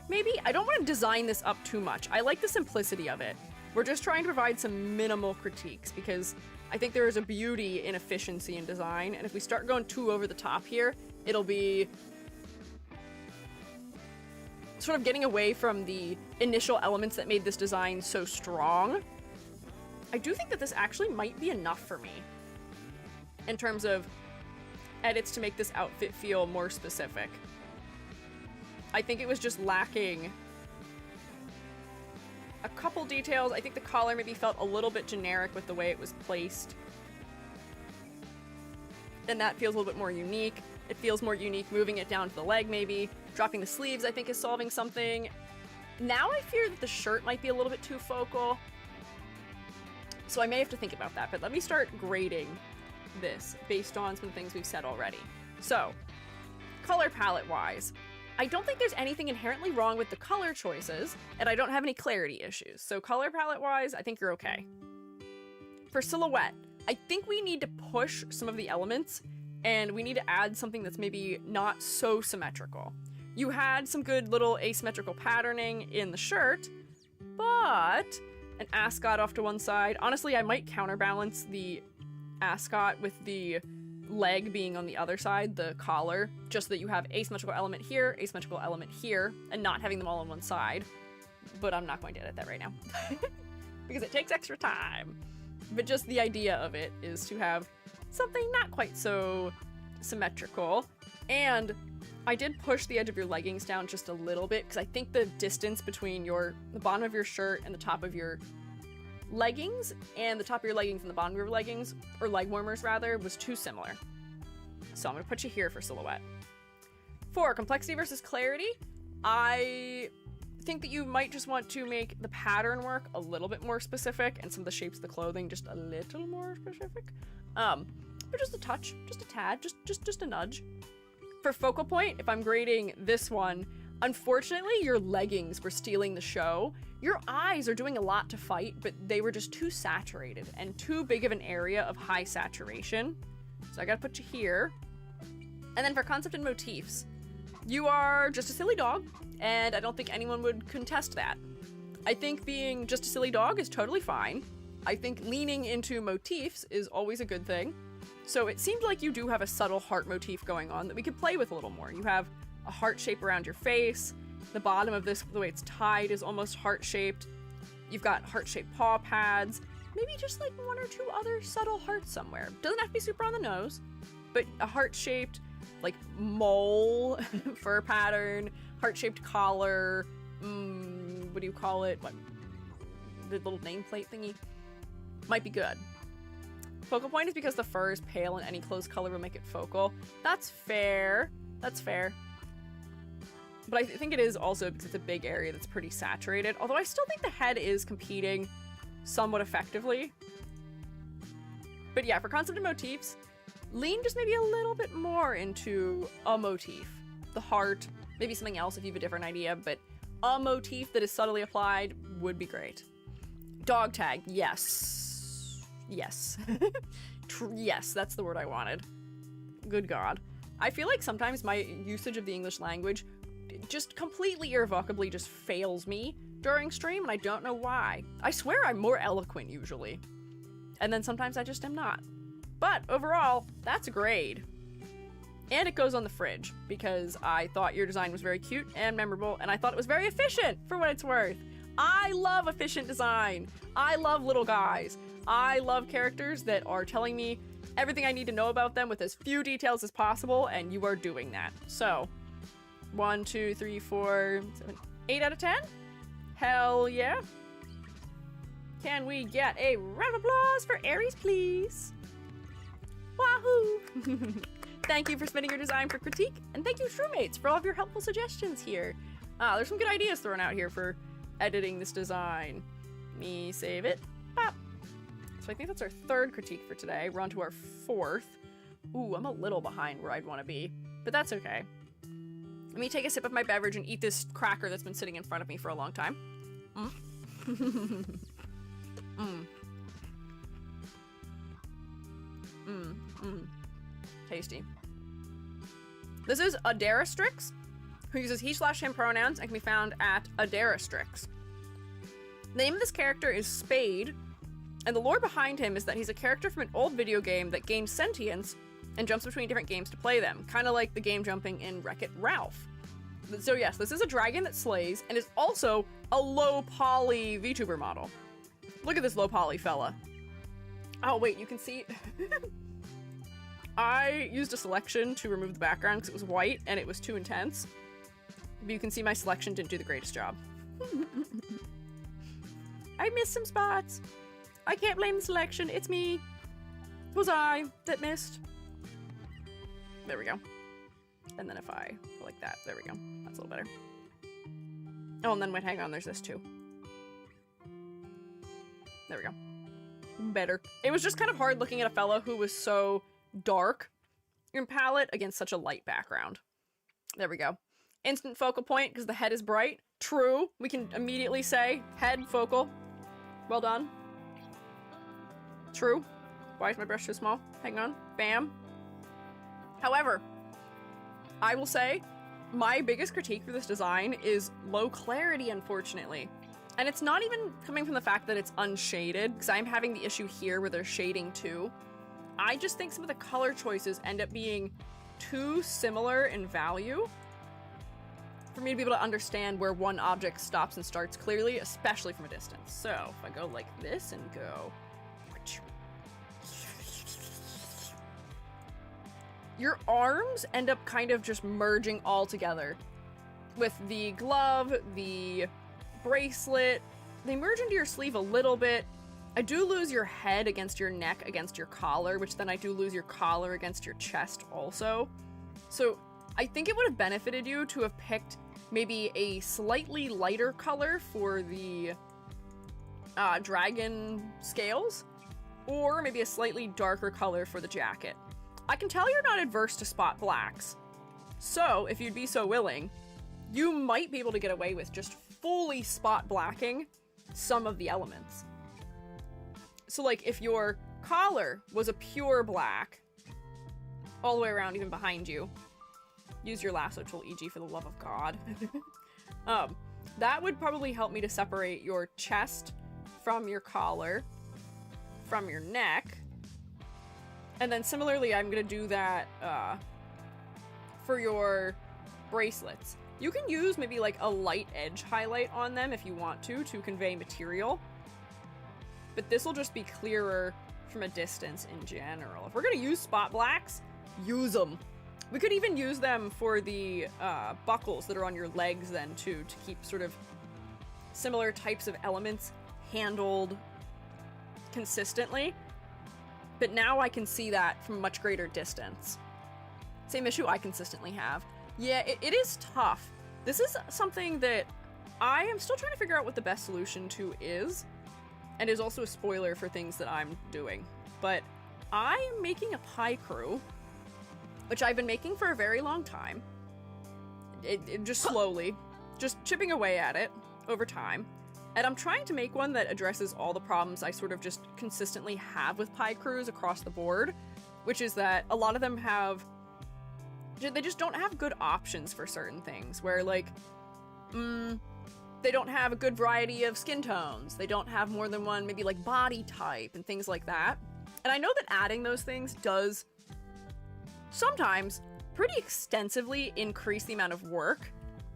Maybe? I don't want to design this up too much. I like the simplicity of it. We're just trying to provide some minimal critiques because I think there is a beauty in efficiency in design, and if we start going too over the top here, it'll be sort of getting away from the initial elements that made this design so strong. I do think that this actually might be enough for me in terms of edits to make this outfit feel more specific. I think it was just lacking a couple details. I think the collar maybe felt a little bit generic with the way it was placed. And that feels a little bit more unique. It feels more unique moving it down to the leg maybe. Dropping the sleeves I think is solving something. Now I fear that the shirt might be a little bit too focal. So I may have to think about that, but let me start grading this based on some things we've said already. So, color palette wise, I don't think there's anything inherently wrong with the color choices, and I don't have any clarity issues. So color palette wise, I think you're okay. For silhouette, I think we need to push some of the elements, and we need to add something that's maybe not so symmetrical. You had some good little asymmetrical patterning in the shirt, but an ascot off to one side. Honestly, I might counterbalance the ascot with the leg being on the other side, the collar, just so that you have asymmetrical element here, asymmetrical element here, and not having them all on one side. But I'm not going to edit that right now because it takes extra time. But just the idea of it is to have something not quite so symmetrical. And I did push the edge of your leggings down just a little bit because I think the distance between the bottom of your shirt and the top of your leggings and the top of your leggings and the bottom of your leggings, or leg warmers rather, was too similar. So I'm gonna put you here for silhouette. For complexity versus clarity, I think that you might just want to make the pattern work a little bit more specific and some of the shapes of the clothing just a little more specific. But just a touch, just a tad, just a nudge. For focal point, if I'm grading this one, unfortunately your leggings were stealing the show. Your eyes are doing a lot to fight, but they were just too saturated and too big of an area of high saturation. So I gotta put you here. And then for concept and motifs, you are just a silly dog, and I don't think anyone would contest that. I think being just a silly dog is totally fine. I think leaning into motifs is always a good thing. So it seemed like you do have a subtle heart motif going on that we could play with a little more. You have a heart shape around your face. The bottom of this, the way it's tied, is almost heart-shaped. You've got heart-shaped paw pads. Maybe just like one or two other subtle hearts somewhere. Doesn't have to be super on the nose, but a heart-shaped like mole fur pattern, heart-shaped collar, what do you call it? What, the little nameplate thingy? Might be good. Focal point is because the fur is pale and any clothes color will make it focal. That's fair. That's fair. But I think it is also because it's a big area that's pretty saturated. Although I still think the head is competing somewhat effectively. But yeah, for concept and motifs, lean just maybe a little bit more into a motif. The heart, maybe something else if you have a different idea, but a motif that is subtly applied would be great. Dog tag, yes. Yes. Yes, that's the word I wanted. Good God. I feel like sometimes my usage of the English language just completely irrevocably just fails me during stream, and I don't know why. I swear I'm more eloquent usually. And then sometimes I just am not. But overall, that's a grade. And it goes on the fridge, because I thought your design was very cute and memorable, and I thought it was very efficient, for what it's worth. I love efficient design. I love little guys. I love characters that are telling me everything I need to know about them with as few details as possible, and you are doing that. So, 1, 2, 3, 4, 7, 8 out of 10? Hell yeah. Can we get a round of applause for Aries, please? Wahoo! Thank you for submitting your design for critique, and thank you, Shroommates, for all of your helpful suggestions here. There's some good ideas thrown out here for editing this design. Me save it. Pop. So I think that's our third critique for today. We're on to our fourth. Ooh, I'm a little behind where I'd want to be, but that's okay. Let me take a sip of my beverage and eat this cracker that's been sitting in front of me for a long time. Tasty. This is Adarastrix, who uses he/him pronouns and can be found at Adarastrix. The name of this character is Spade, and the lore behind him is that he's a character from an old video game that gains sentience and jumps between different games to play them, kind of like the game jumping in Wreck-It Ralph. So yes, this is a dragon that slays, and is also a low poly VTuber model. Look at this low poly fella. Oh wait, you can see... I used a selection to remove the background because it was white and it was too intense. But you can see my selection didn't do the greatest job. I missed some spots. I can't blame the selection, it's me. It was I that missed. There we go. And then if I go like that, there we go. That's a little better. Oh, and then wait, hang on, there's this too. There we go. Better. It was just kind of hard looking at a fella who was so dark in palette against such a light background. There we go. Instant focal point because the head is bright. True. We can immediately say head focal. Well done. True. Why is my brush too small? Hang on. Bam. However, I will say my biggest critique for this design is low clarity, unfortunately. And it's not even coming from the fact that it's unshaded, because I'm having the issue here where there's shading too. I just think some of the color choices end up being too similar in value for me to be able to understand where one object stops and starts clearly, especially from a distance. So if I go like this and go... Your arms end up kind of just merging all together. With the glove, the bracelet, they merge into your sleeve a little bit. I do lose your head against your neck against your collar, which then I do lose your collar against your chest also. So I think it would have benefited you to have picked maybe a slightly lighter color for the dragon scales, or maybe a slightly darker color for the jacket. I can tell you're not adverse to spot blacks, so if you'd be so willing, you might be able to get away with just fully spot blacking some of the elements. So like if your collar was a pure black, all the way around, even behind you, use your lasso tool, e.g. for the love of God. That would probably help me to separate your chest from your collar, from your neck. And then similarly, I'm gonna do that for your bracelets. You can use maybe like a light edge highlight on them if you want to convey material. But this will just be clearer from a distance in general. If we're gonna use spot blacks, use them. We could even use them for the buckles that are on your legs then too, to keep sort of similar types of elements handled consistently. But now I can see that from a much greater distance. Same issue I consistently have. Yeah, it is tough. This is something that I am still trying to figure out what the best solution to is, and is also a spoiler for things that I'm doing. But I am making a pie crew, which I've been making for a very long time. It just slowly, just chipping away at it over time. And I'm trying to make one that addresses all the problems I sort of just consistently have with pie crews across the board, which is that a lot of them have, they just don't have good options for certain things, where like, they don't have a good variety of skin tones, they don't have more than one maybe like body type and things like that. And I know that adding those things does sometimes pretty extensively increase the amount of work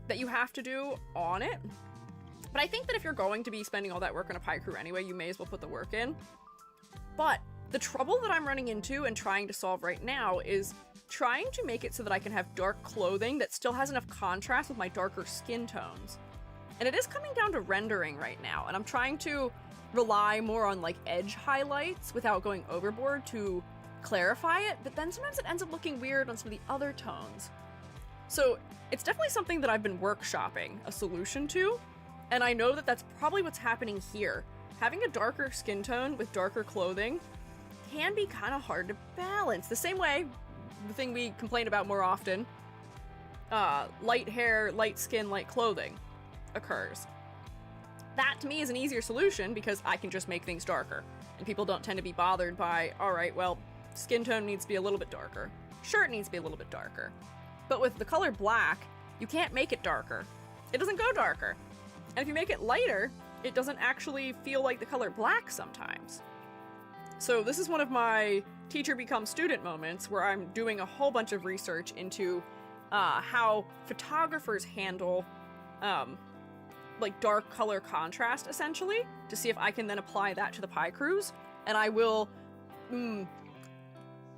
that you have to do on it. But I think that if you're going to be spending all that work on a pie crew anyway, you may as well put the work in. But the trouble that I'm running into and trying to solve right now is trying to make it so that I can have dark clothing that still has enough contrast with my darker skin tones. And it is coming down to rendering right now, and I'm trying to rely more on like edge highlights without going overboard to clarify it, but then sometimes it ends up looking weird on some of the other tones. So it's definitely something that I've been workshopping a solution to. And I know that that's probably what's happening here. Having a darker skin tone with darker clothing can be kind of hard to balance. The same way, the thing we complain about more often, light hair, light skin, light clothing occurs. That to me is an easier solution because I can just make things darker. And people don't tend to be bothered by, all right, well, skin tone needs to be a little bit darker. Shirt needs to be a little bit darker. But with the color black, you can't make it darker. It doesn't go darker. And if you make it lighter, it doesn't actually feel like the color black sometimes. So this is one of my teacher become student moments where I'm doing a whole bunch of research into how photographers handle like dark color contrast, essentially, to see if I can then apply that to the pie crews. And I will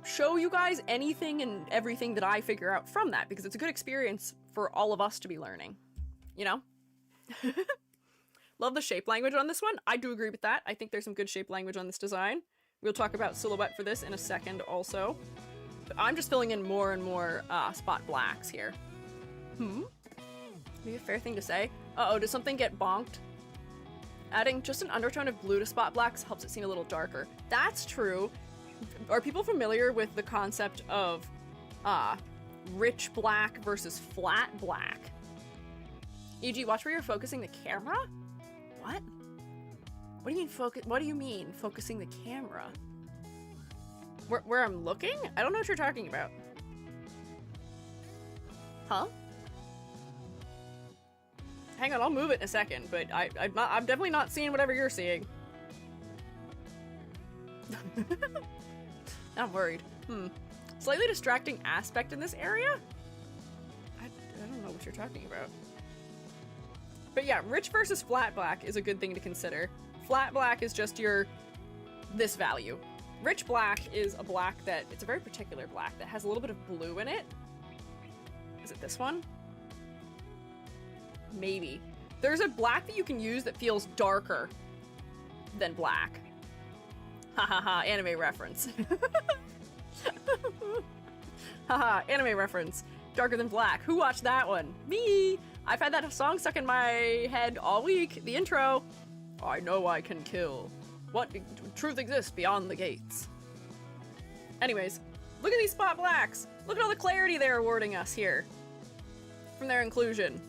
show you guys anything and everything that I figure out from that, because it's a good experience for all of us to be learning, you know? Love the shape language on this one. I do agree with that. I think there's some good shape language on this design. We'll talk about silhouette for this in a second also. But I'm just filling in more and more spot blacks here. Maybe a fair thing to say. Uh-oh, did something get bonked? Adding just an undertone of blue to spot blacks helps it seem a little darker. That's true. Are people familiar with the concept of rich black versus flat black? E.g., watch where you're focusing the camera? What? What do you mean what do you mean focusing the camera? Where I'm looking? I don't know what you're talking about. Huh? Hang on, I'll move it in a second, but I'm definitely not seeing whatever you're seeing. I'm worried. Slightly distracting aspect in this area? I don't know what you're talking about. But yeah, rich versus flat black is a good thing to consider. Flat black is just this value. Rich black is a black it's a very particular black that has a little bit of blue in it. Is it this one? Maybe. There's a black that you can use that feels darker than black. Hahaha, anime reference. Haha, anime reference. Darker than black. Who watched that one? Me! I've had that song stuck in my head all week. The intro. I know I can kill. What truth exists beyond the gates? Anyways, look at these spot blacks. Look at all the clarity they're awarding us here from their inclusion.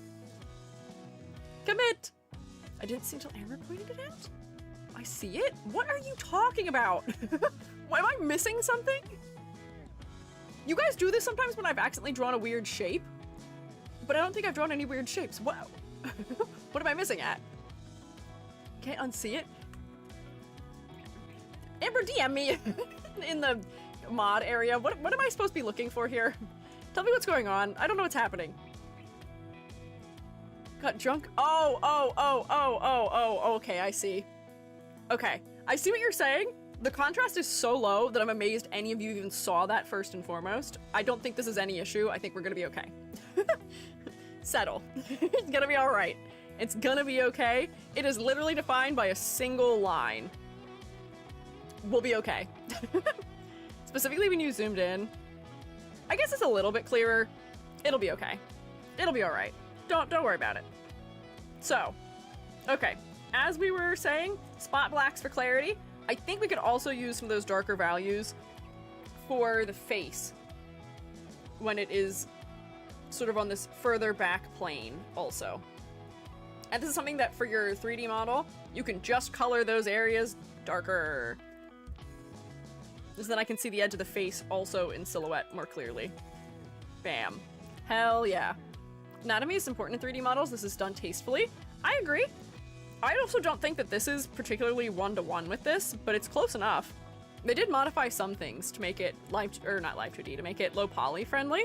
Commit! I didn't see until Amber pointed it out. I see it? What are you talking about? Why am I missing something? You guys do this sometimes when I've accidentally drawn a weird shape, but I don't think I've drawn any weird shapes. Wow. What am I missing at? Can't unsee it? Amber, DM me in the mod area. What am I supposed to be looking for here? Tell me what's going on. I don't know what's happening. Got junk? Oh, okay, I see. Okay, I see what you're saying. The contrast is so low that I'm amazed any of you even saw that first and foremost. I don't think this is any issue. I think we're gonna be okay. Settle. It's gonna be all right. It's gonna be okay. It is literally defined by a single line. We'll be okay. Specifically when you zoomed in. I guess it's a little bit clearer. It'll be okay. It'll be all right. Don't worry about it. So, okay. As we were saying, spot blacks for clarity. I think we could also use some of those darker values for the face when it is sort of on this further back plane also. And this is something that for your 3D model, you can just color those areas darker. So then I can see the edge of the face also in silhouette more clearly. Bam. Hell yeah. Anatomy is important in 3D models. This is done tastefully. I agree. I also don't think that this is particularly one-to-one with this, but it's close enough. They did modify some things to make it not live 2D, to make it low poly friendly,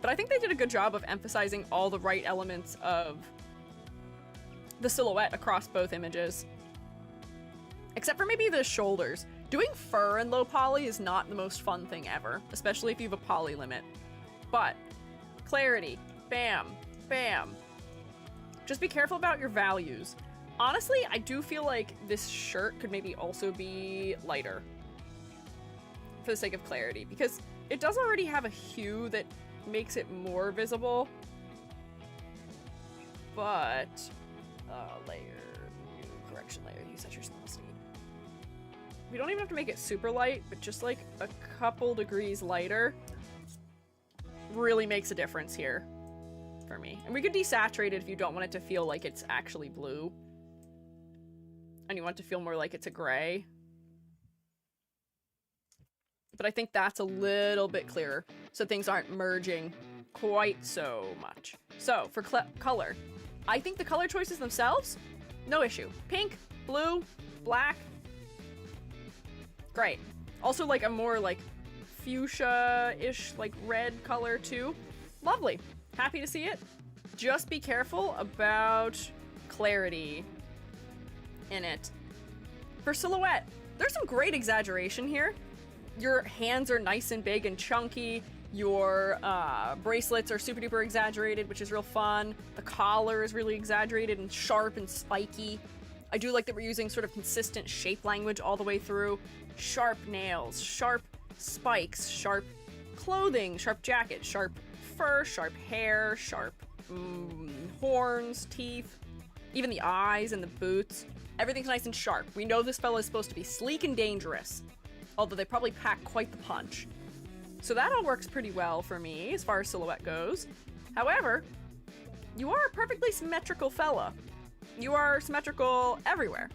but I think they did a good job of emphasizing all the right elements of the silhouette across both images. Except for maybe the shoulders. Doing fur in low poly is not the most fun thing ever, especially if you have a poly limit. But clarity, bam, bam. Just be careful about your values. Honestly, I do feel like this shirt could maybe also be lighter for the sake of clarity, because it does already have a hue that makes it more visible. But, layer, new correction layer, you set your small state. We don't even have to make it super light, but just like a couple degrees lighter really makes a difference here for me. And we could desaturate it if you don't want it to feel like it's actually blue. and you want it to feel more like it's a gray. But I think that's a little bit clearer, so things aren't merging quite so much. So, for color, I think the color choices themselves, no issue. Pink, blue, black, great. Also, like, a more, like, fuchsia-ish, like, red color, too. Lovely. Happy to see it. Just be careful about clarity in it. For silhouette, there's some great exaggeration here. Your hands are nice and big and chunky. Your bracelets are super duper exaggerated, which is real fun. The collar is really exaggerated and sharp and spiky. I do like that we're using sort of consistent shape language all the way through. Sharp nails, sharp spikes, sharp clothing, sharp jacket, sharp fur, sharp hair, sharp horns, teeth, even the eyes and the boots. Everything's nice and sharp. We know this fella is supposed to be sleek and dangerous, although they probably pack quite the punch. So that all works pretty well for me as far as silhouette goes. However, you are a perfectly symmetrical fella. You are symmetrical everywhere.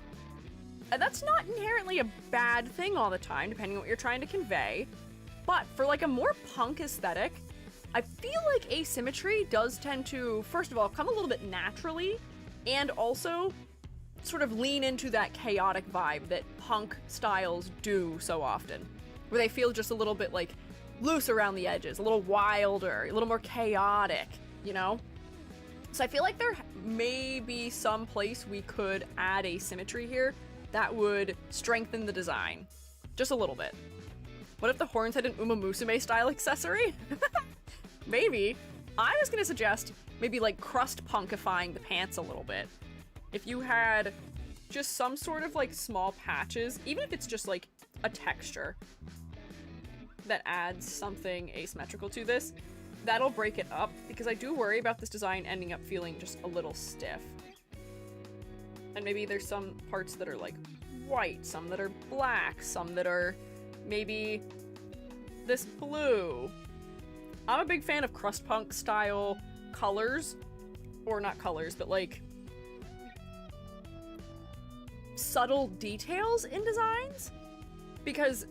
And that's not inherently a bad thing all the time, depending on what you're trying to convey. But for like a more punk aesthetic, I feel like asymmetry does tend to, first of all, come a little bit naturally, and also sort of lean into that chaotic vibe that punk styles do so often, where they feel just a little bit like loose around the edges, a little wilder, a little more chaotic, you know? So I feel like there may be some place we could add asymmetry here that would strengthen the design just a little bit. What if the horns had an Uma Musume style accessory? Maybe. I was gonna suggest maybe like crust punkifying the pants a little bit. If you had just some sort of like small patches, even if it's just like a texture that adds something asymmetrical to this, that'll break it up, because I do worry about this design ending up feeling just a little stiff. And maybe there's some parts that are like white, some that are black, some that are maybe this blue. I'm a big fan of crust punk style colors, or not colors, but like subtle details in designs, because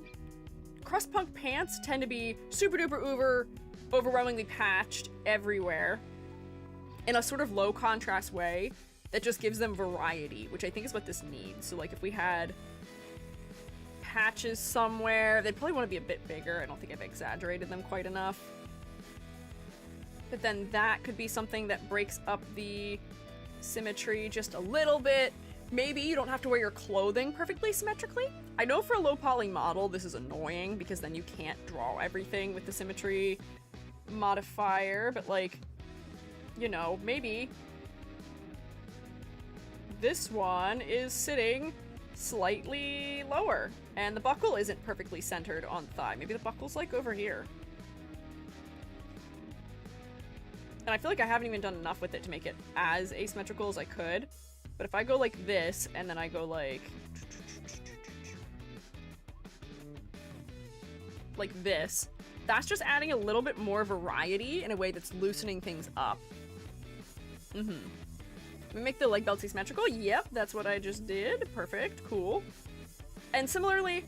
crust punk pants tend to be super duper overwhelmingly patched everywhere in a sort of low contrast way that just gives them variety, which I think is what this needs. So like if we had patches somewhere, they'd probably want to be a bit bigger. I don't think I've exaggerated them quite enough. But then that could be something that breaks up the symmetry just a little bit. Maybe you don't have to wear your clothing perfectly symmetrically. I know for a low poly model this is annoying, because then you can't draw everything with the symmetry modifier, but like, you know, maybe this one is sitting slightly lower and the buckle isn't perfectly centered on the thigh. Maybe the buckle's like over here. And I feel like I haven't even done enough with it to make it as asymmetrical as I could. But if I go like this, and then I go like this, that's just adding a little bit more variety in a way that's loosening things up. We make the leg belts asymmetrical. Yep, that's what I just did. Perfect, cool. And similarly,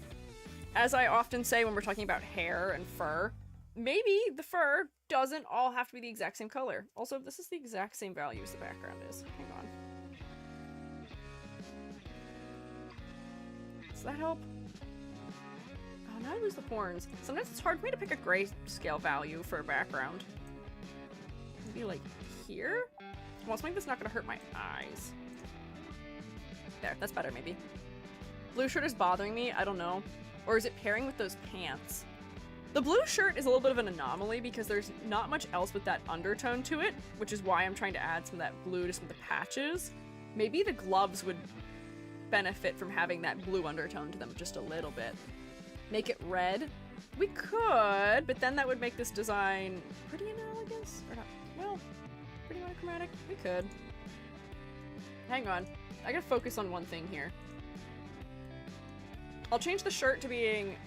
as I often say when we're talking about hair and fur, maybe the fur doesn't all have to be the exact same color. Also, this is the exact same value as the background is. Hang on. Does that help? Oh, now I lose the horns. Sometimes it's hard for me to pick a grayscale value for a background. Maybe like here? Well, something that's not gonna hurt my eyes. There, that's better maybe. Blue shirt is bothering me, I don't know. Or is it pairing with those pants? The blue shirt is a little bit of an anomaly because there's not much else with that undertone to it, which is why I'm trying to add some of that blue to some of the patches. Maybe the gloves would benefit from having that blue undertone to them just a little bit. Make it red? We could, but then that would make this design pretty analogous? Or not? Well, pretty monochromatic? We could. Hang on. I gotta focus on one thing here. I'll change the shirt to being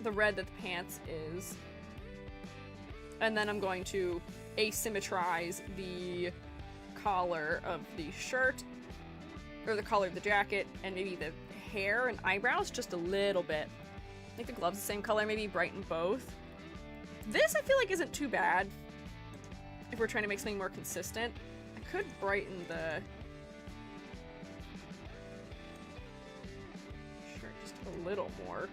the red that the pants is. And then I'm going to asymmetrize the collar of the shirt. or the color of the jacket, and maybe the hair and eyebrows just a little bit. Make the gloves the same color, maybe brighten both. This I feel like isn't too bad if we're trying to make something more consistent. I could brighten the shirt just a little more.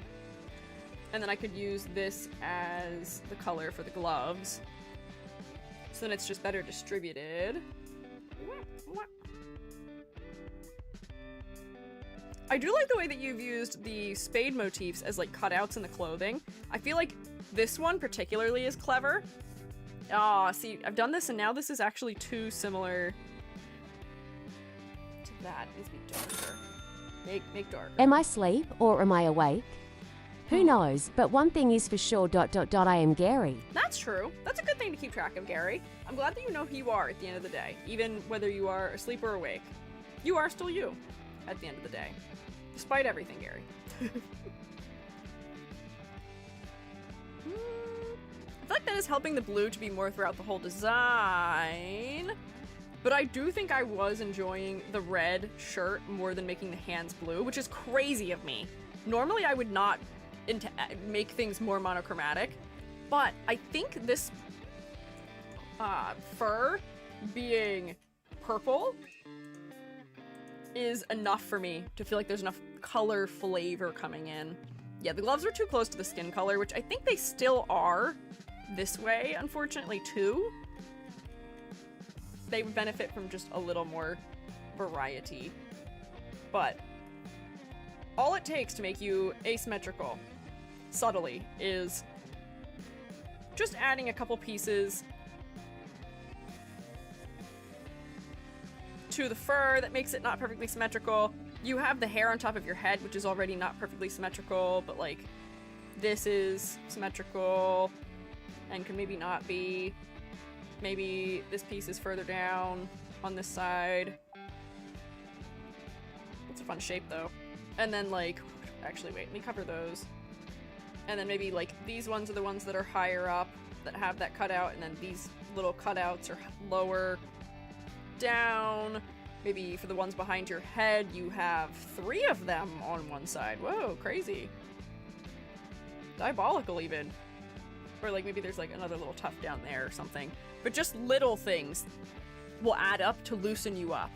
And then I could use this as the color for the gloves. So then it's just better distributed. I do like the way that you've used the spade motifs as like cutouts in the clothing. I feel like this one particularly is clever. Ah, see, I've done this and now this is actually too similar to that. It needs to be darker. Make darker. Am I asleep or am I awake? Who knows, but one thing is for sure, ... I am Gary. That's true. That's a good thing to keep track of, Gary. I'm glad that you know who you are at the end of the day, even whether you are asleep or awake. You are still you at the end of the day, despite everything, Gary. I feel like that is helping the blue to be more throughout the whole design, but I do think I was enjoying the red shirt more than making the hands blue, which is crazy of me. Normally I would not make things more monochromatic, but I think this fur being purple is enough for me to feel like there's enough color flavor coming in. Yeah, the gloves are too close to the skin color, which I think they still are this way, unfortunately, too. They would benefit from just a little more variety. But all it takes to make you asymmetrical subtly is just adding a couple pieces to the fur that makes it not perfectly symmetrical. You have the hair on top of your head, which is already not perfectly symmetrical, but like this is symmetrical and can maybe not be. Maybe this piece is further down on this side. It's a fun shape though. And then like, actually wait, let me cover those. And then maybe like these ones are the ones that are higher up that have that cutout, and then these little cutouts are lower down. Maybe for the ones behind your head, you have 3 of them on one side. Whoa, crazy. Diabolical even. Or like maybe there's like another little tuft down there or something. But just little things will add up to loosen you up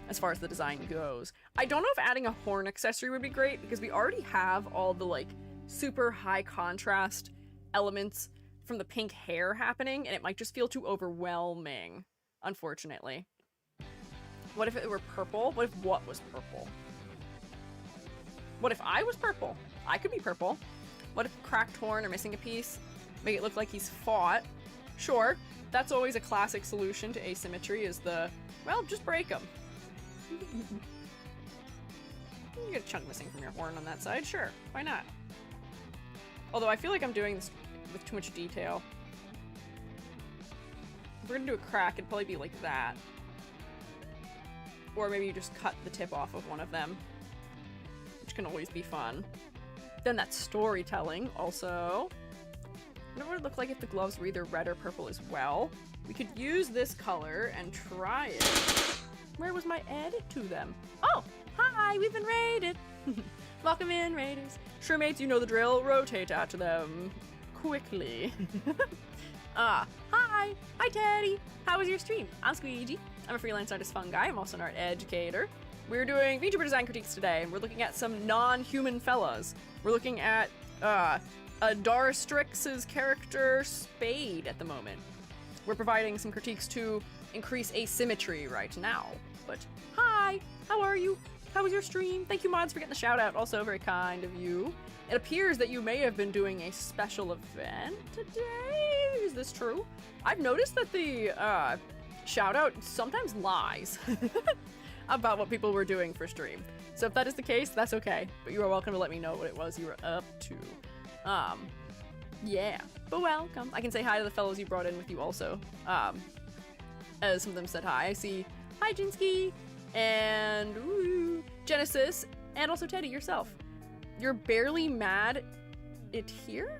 as far as the design goes. I don't know if adding a horn accessory would be great because we already have all the like super high contrast elements from the pink hair happening, and it might just feel too overwhelming, unfortunately. What if it were purple? What if what was purple? What if I was purple? I could be purple. What if cracked horn or missing a piece? Make it look like he's fought. Sure, that's always a classic solution to asymmetry is the, well, just break them. You get a chunk missing from your horn on that side, sure, why not? Although I feel like I'm doing this with too much detail. If we're gonna do a crack, it'd probably be like that. Or maybe you just cut the tip off of one of them, which can always be fun. Then that's storytelling, also. I don't know what it would look like if the gloves were either red or purple as well. We could use this color and try it. Where was my edit to them? Oh, hi, we've been raided. Welcome in, raiders. Sure, mates, you know the drill. Rotate at them quickly. Hi. Hi, Teddy. How was your stream? I'm Squiiji. I'm a freelance artist Fungi. I'm also an art educator. We're doing Vtuber design critiques today, and we're looking at some non-human fellas. We're looking at Darastrix's character Spade at the moment. We're providing some critiques to increase asymmetry right now. But hi, how are you? How was your stream? Thank you, mods, for getting the shout out. Also very kind of you. It appears that you may have been doing a special event today. Is this true? I've noticed that the shout out sometimes lies about what people were doing for stream. So if that is the case, that's okay. But you are welcome to let me know what it was you were up to. Yeah. But welcome. I can say hi to the fellows you brought in with you also. As some of them said hi. I see hi Jinsky and Genesis and also Teddy yourself. You're barely mad it here?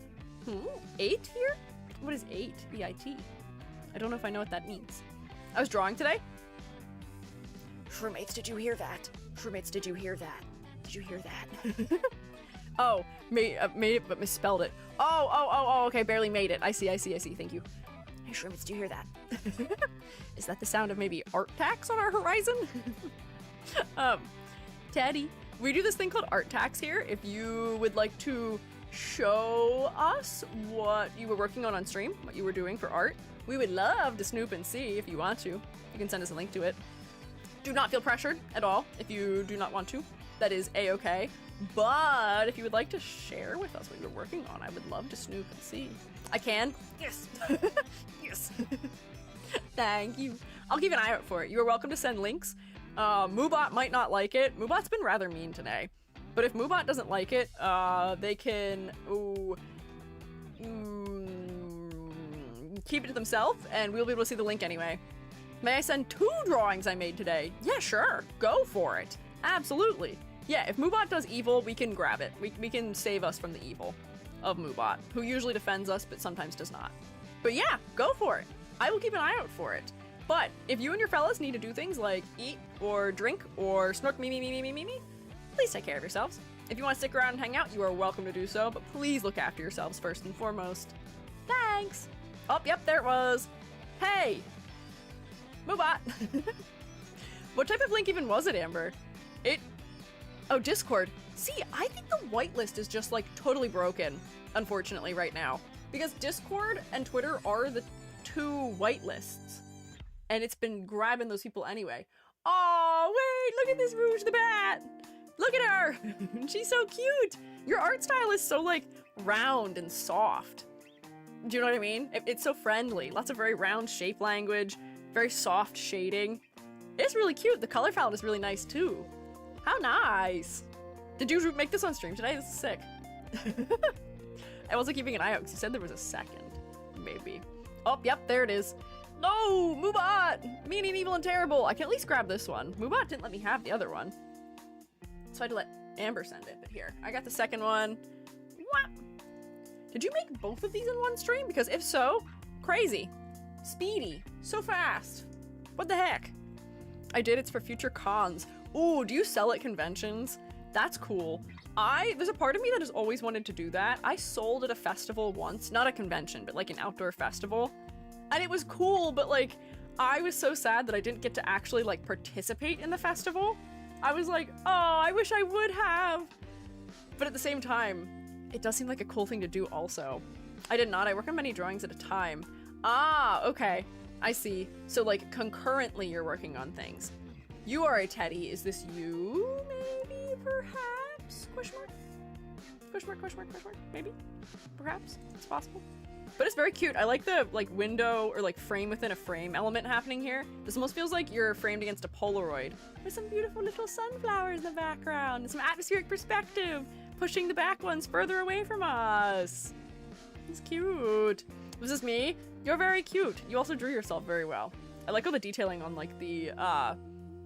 8 here? What is 8? B-I-T. I don't know if I know what that means. I was drawing today. Shroommates, did you hear that? Shroommates, did you hear that? Did you hear that? Oh, made it but misspelled it. Oh, okay, barely made it. I see, thank you. Hey, Shroommates, do you hear that? Is that the sound of maybe art tax on our horizon? Teddy, we do this thing called art tax here. If you would like to show us what you were working on stream, what you were doing for art, we would love to snoop and see. If you want to, you can send us a link to it. Do not feel pressured at all if you do not want to. That is a-okay. But if you would like to share with us what you're working on, I would love to snoop and see. I can? Yes. Yes. Thank you. I'll keep an eye out for it. You are welcome to send links. Moobot might not like it. Moobot's been rather mean today. But if Moobot doesn't like it, they can keep it to themselves, and we'll be able to see the link anyway. May I send 2 drawings I made today? Yeah, sure. Go for it. Absolutely. Yeah, if Moobot does evil, we can grab it. We can save us from the evil of Moobot, who usually defends us, but sometimes does not. But yeah, go for it. I will keep an eye out for it. But if you and your fellas need to do things like eat or drink or snork me, please take care of yourselves. If you want to stick around and hang out, you are welcome to do so, but please look after yourselves first and foremost. Thanks. Oh, yep, there it was. Hey, Moobot. What type of link even was it, Amber? Oh, Discord. See, I think the whitelist is just like totally broken, unfortunately, right now. Because Discord and Twitter are the 2 whitelists. And it's been grabbing those people anyway. Oh, wait, look at this Rouge the Bat. Look at her. She's so cute. Your art style is so like round and soft. Do you know what I mean? It's so friendly. Lots of very round shape language, very soft shading. It's really cute. The color palette is really nice too. How nice. Did you make this on stream today? This is sick. I'm also keeping an eye out because you said there was a second. Maybe. Oh, yep, there it is. No, Moobot! Mean and evil and terrible. I can at least grab this one. Moobot didn't let me have the other one. So I had to let Amber send it, but here. I got the second one. What? Did you make both of these in one stream? Because if so, crazy. Speedy. So fast. What the heck? I did. It's for future cons. Ooh, do you sell at conventions? That's cool. There's a part of me that has always wanted to do that. I sold at a festival once. Not a convention, but like an outdoor festival. And it was cool, but like, I was so sad that I didn't get to actually like participate in the festival. I was like, oh, I wish I would have. But at the same time, it does seem like a cool thing to do also. I did not. I work on many drawings at a time. Ah, okay. I see. So like concurrently you're working on things. You are a teddy. Is this you? Maybe? Perhaps? Question mark? Question mark, question mark, question mark? Maybe? Perhaps? It's possible. But it's very cute. I like the like window or like frame within a frame element happening here. This almost feels like you're framed against a Polaroid with some beautiful little sunflowers in the background and some atmospheric perspective, pushing the back ones further away from us. It's cute. Was this me? You're very cute. You also drew yourself very well. I like all the detailing on like the,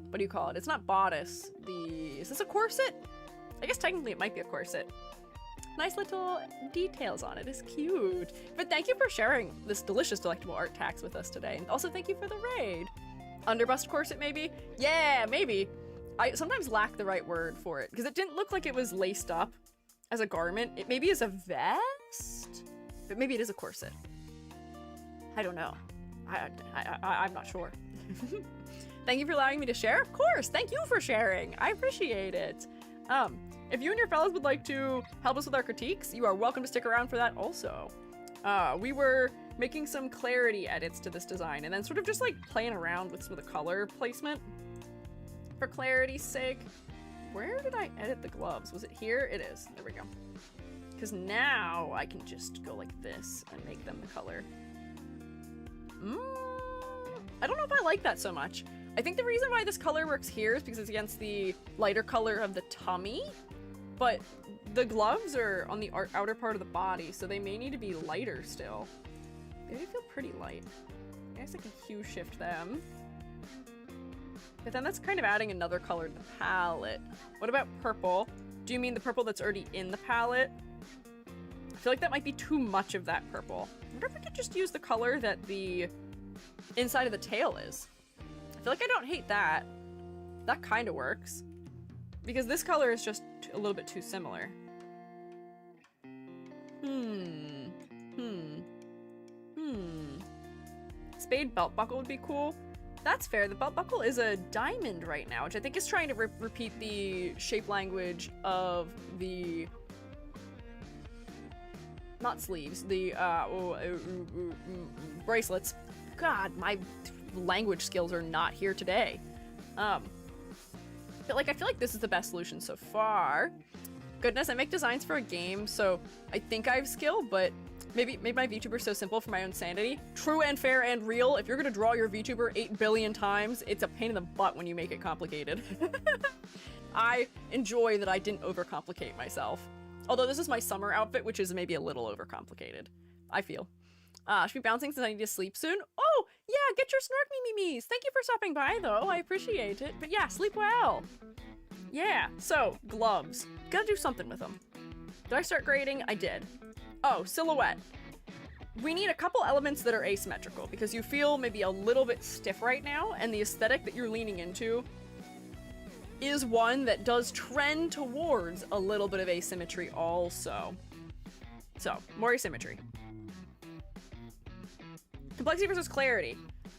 what do you call it? It's not bodice. Is this a corset? I guess technically it might be a corset. Nice little details on it. It's cute. But thank you for sharing this delicious, delectable art tax with us today. And also thank you for the raid. Underbust corset, maybe? Yeah, maybe. I sometimes lack the right word for it because it didn't look like it was laced up as a garment. It maybe is a vest, but maybe it is a corset. I don't know. I'm not sure. Thank you for allowing me to share. Of course. Thank you for sharing. I appreciate it. If you and your fellows would like to help us with our critiques, you are welcome to stick around for that also. We were making some clarity edits to this design and then sort of just like playing around with some of the color placement. For clarity's sake, where did I edit the gloves? Was it here? It is. There we go. Because now I can just go like this and make them the color. I don't know if I like that so much. I think the reason why this color works here is because it's against the lighter color of the tummy, but the gloves are on the outer part of the body, so they may need to be lighter still. They feel pretty light. I guess I can hue shift them. But then that's kind of adding another color to the palette. What about purple? Do you mean the purple that's already in the palette? I feel like that might be too much of that purple. I wonder if I could just use the color that the inside of the tail is. I feel like I don't hate that. That kind of works. Because this color is just a little bit too similar. Spade belt buckle would be cool. That's fair. The belt buckle is a diamond right now, which I think is trying to repeat the shape language of the... Not sleeves, the bracelets. God, my language skills are not here today. But like, I feel like this is the best solution so far. Goodness, I make designs for a game, so I think I have skill, but maybe made my VTuber so simple for my own sanity. True and fair and real, if you're gonna draw your VTuber 8 billion times, it's a pain in the butt when you make it complicated. I enjoy that I didn't overcomplicate myself. Although this is my summer outfit, which is maybe a little overcomplicated, I feel. Should be bouncing since I need to sleep soon. Oh, yeah, get your snork memes. Thank you for stopping by, though. I appreciate it. But yeah, sleep well. Yeah, so, gloves. Gotta do something with them. Did I start grading? I did. Oh, silhouette. We need a couple elements that are asymmetrical, because you feel maybe a little bit stiff right now, and the aesthetic that you're leaning into is one that does trend towards a little bit of asymmetry also. So, more asymmetry. Complexity versus clarity.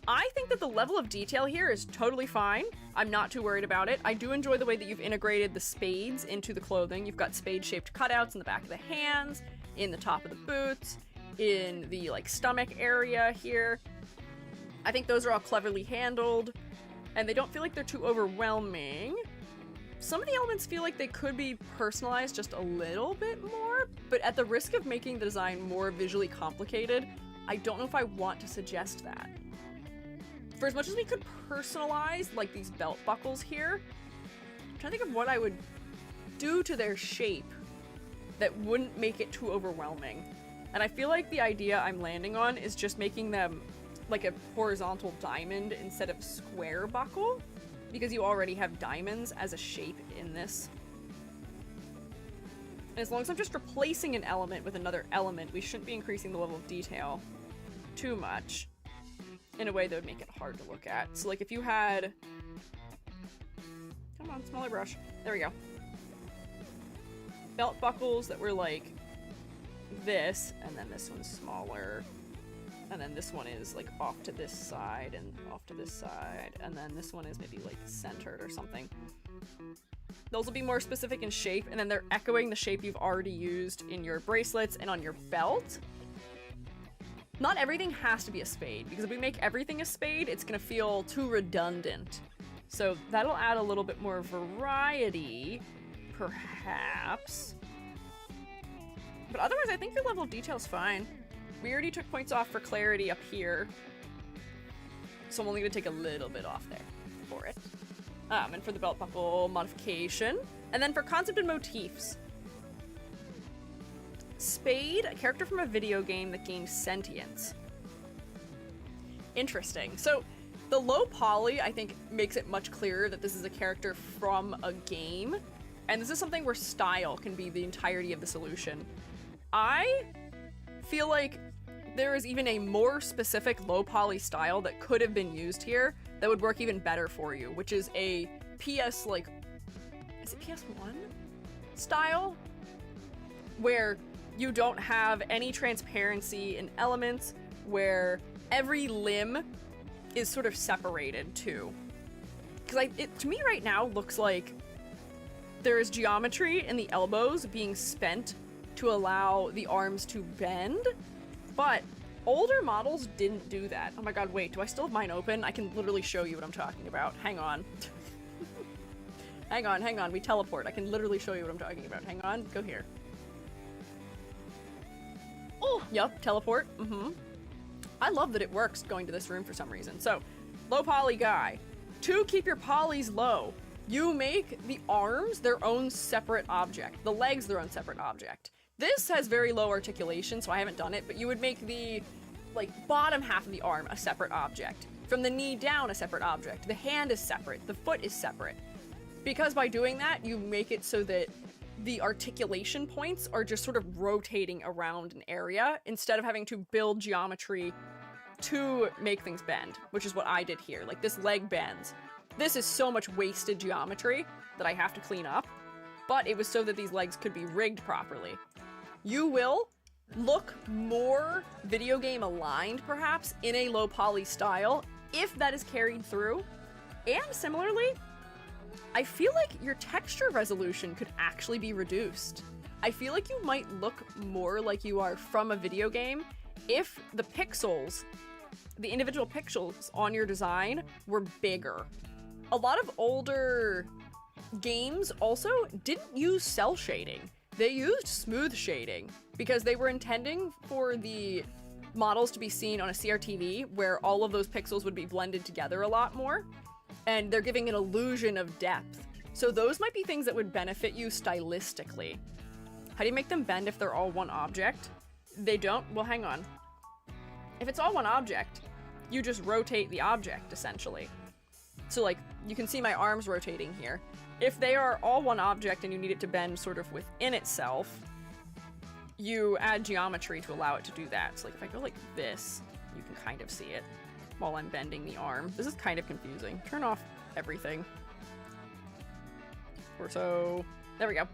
I think that the level of detail here is totally fine. I'm not too worried about it. I do enjoy the way that you've integrated the spades into the clothing. You've got spade-shaped cutouts in the back of the hands, in the top of the boots, in the like stomach area here. I think those are all cleverly handled, and they don't feel like they're too overwhelming. Some of the elements feel like they could be personalized just a little bit more, but at the risk of making the design more visually complicated, I don't know if I want to suggest that. For as much as we could personalize, like, these belt buckles here, I'm trying to think of what I would do to their shape that wouldn't make it too overwhelming. And I feel like the idea I'm landing on is just making them like a horizontal diamond instead of a square buckle, because you already have diamonds as a shape in this. And as long as I'm just replacing an element with another element, we shouldn't be increasing the level of detail too much in a way that would make it hard to look at. So like if you had... Come on, smaller brush. There we go. Belt buckles that were like this, and then this one's smaller, and then this one is like off to this side and off to this side, and then this one is maybe like centered or something. Those will be more specific in shape, and then they're echoing the shape you've already used in your bracelets and on your belt. Not everything has to be a spade, because if we make everything a spade, it's gonna feel too redundant. So that'll add a little bit more variety, perhaps. But otherwise, I think your level of detail's fine. We already took points off for clarity up here, so I'm only gonna take a little bit off there for it. And for the belt buckle modification. And then for concept and motifs. Spade, a character from a video game that gained sentience. Interesting. So the low poly, I think, makes it much clearer that this is a character from a game. And this is something where style can be the entirety of the solution. I feel like there is even a more specific low poly style that could have been used here that would work even better for you, which is a PS, like, is it PS1 style? Where you don't have any transparency in elements, where every limb is sort of separated too. Because it to me right now looks like there is geometry in the elbows being spent to allow the arms to bend, but older models didn't do that. Oh my god, wait, do I still have mine open? I can literally show you what I'm talking about. Hang on. hang on, we teleport. I can literally show you what I'm talking about. Hang on, go here. Oh, yep, teleport. I love that it works going to this room for some reason. So, low poly guy. To keep your polys low, you make the arms their own separate object, the legs their own separate object. This has very low articulation, so I haven't done it, but you would make the, like, bottom half of the arm a separate object. From the knee down, a separate object. The hand is separate. The foot is separate. Because by doing that, you make it so that the articulation points are just sort of rotating around an area instead of having to build geometry to make things bend, which is what I did here. Like, this leg bends. This is so much wasted geometry that I have to clean up, but it was so that these legs could be rigged properly. You will look more video game aligned, perhaps, in a low poly style, if that is carried through. And similarly, I feel like your texture resolution could actually be reduced. I feel like you might look more like you are from a video game if the pixels, the individual pixels on your design were bigger. A lot of older games also didn't use cell shading. They used smooth shading because they were intending for the models to be seen on a CRTV where all of those pixels would be blended together a lot more, and they're giving an illusion of depth. So those might be things that would benefit you stylistically. How do you make them bend if they're all one object? They don't? Well, hang on. If it's all one object, you just rotate the object, essentially. So, like, you can see my arms rotating here. If they are all one object and you need it to bend sort of within itself, you add geometry to allow it to do that. So, like, if I go like this, you can kind of see it while I'm bending the arm. This is kind of confusing. Turn off everything. Or so. There we go.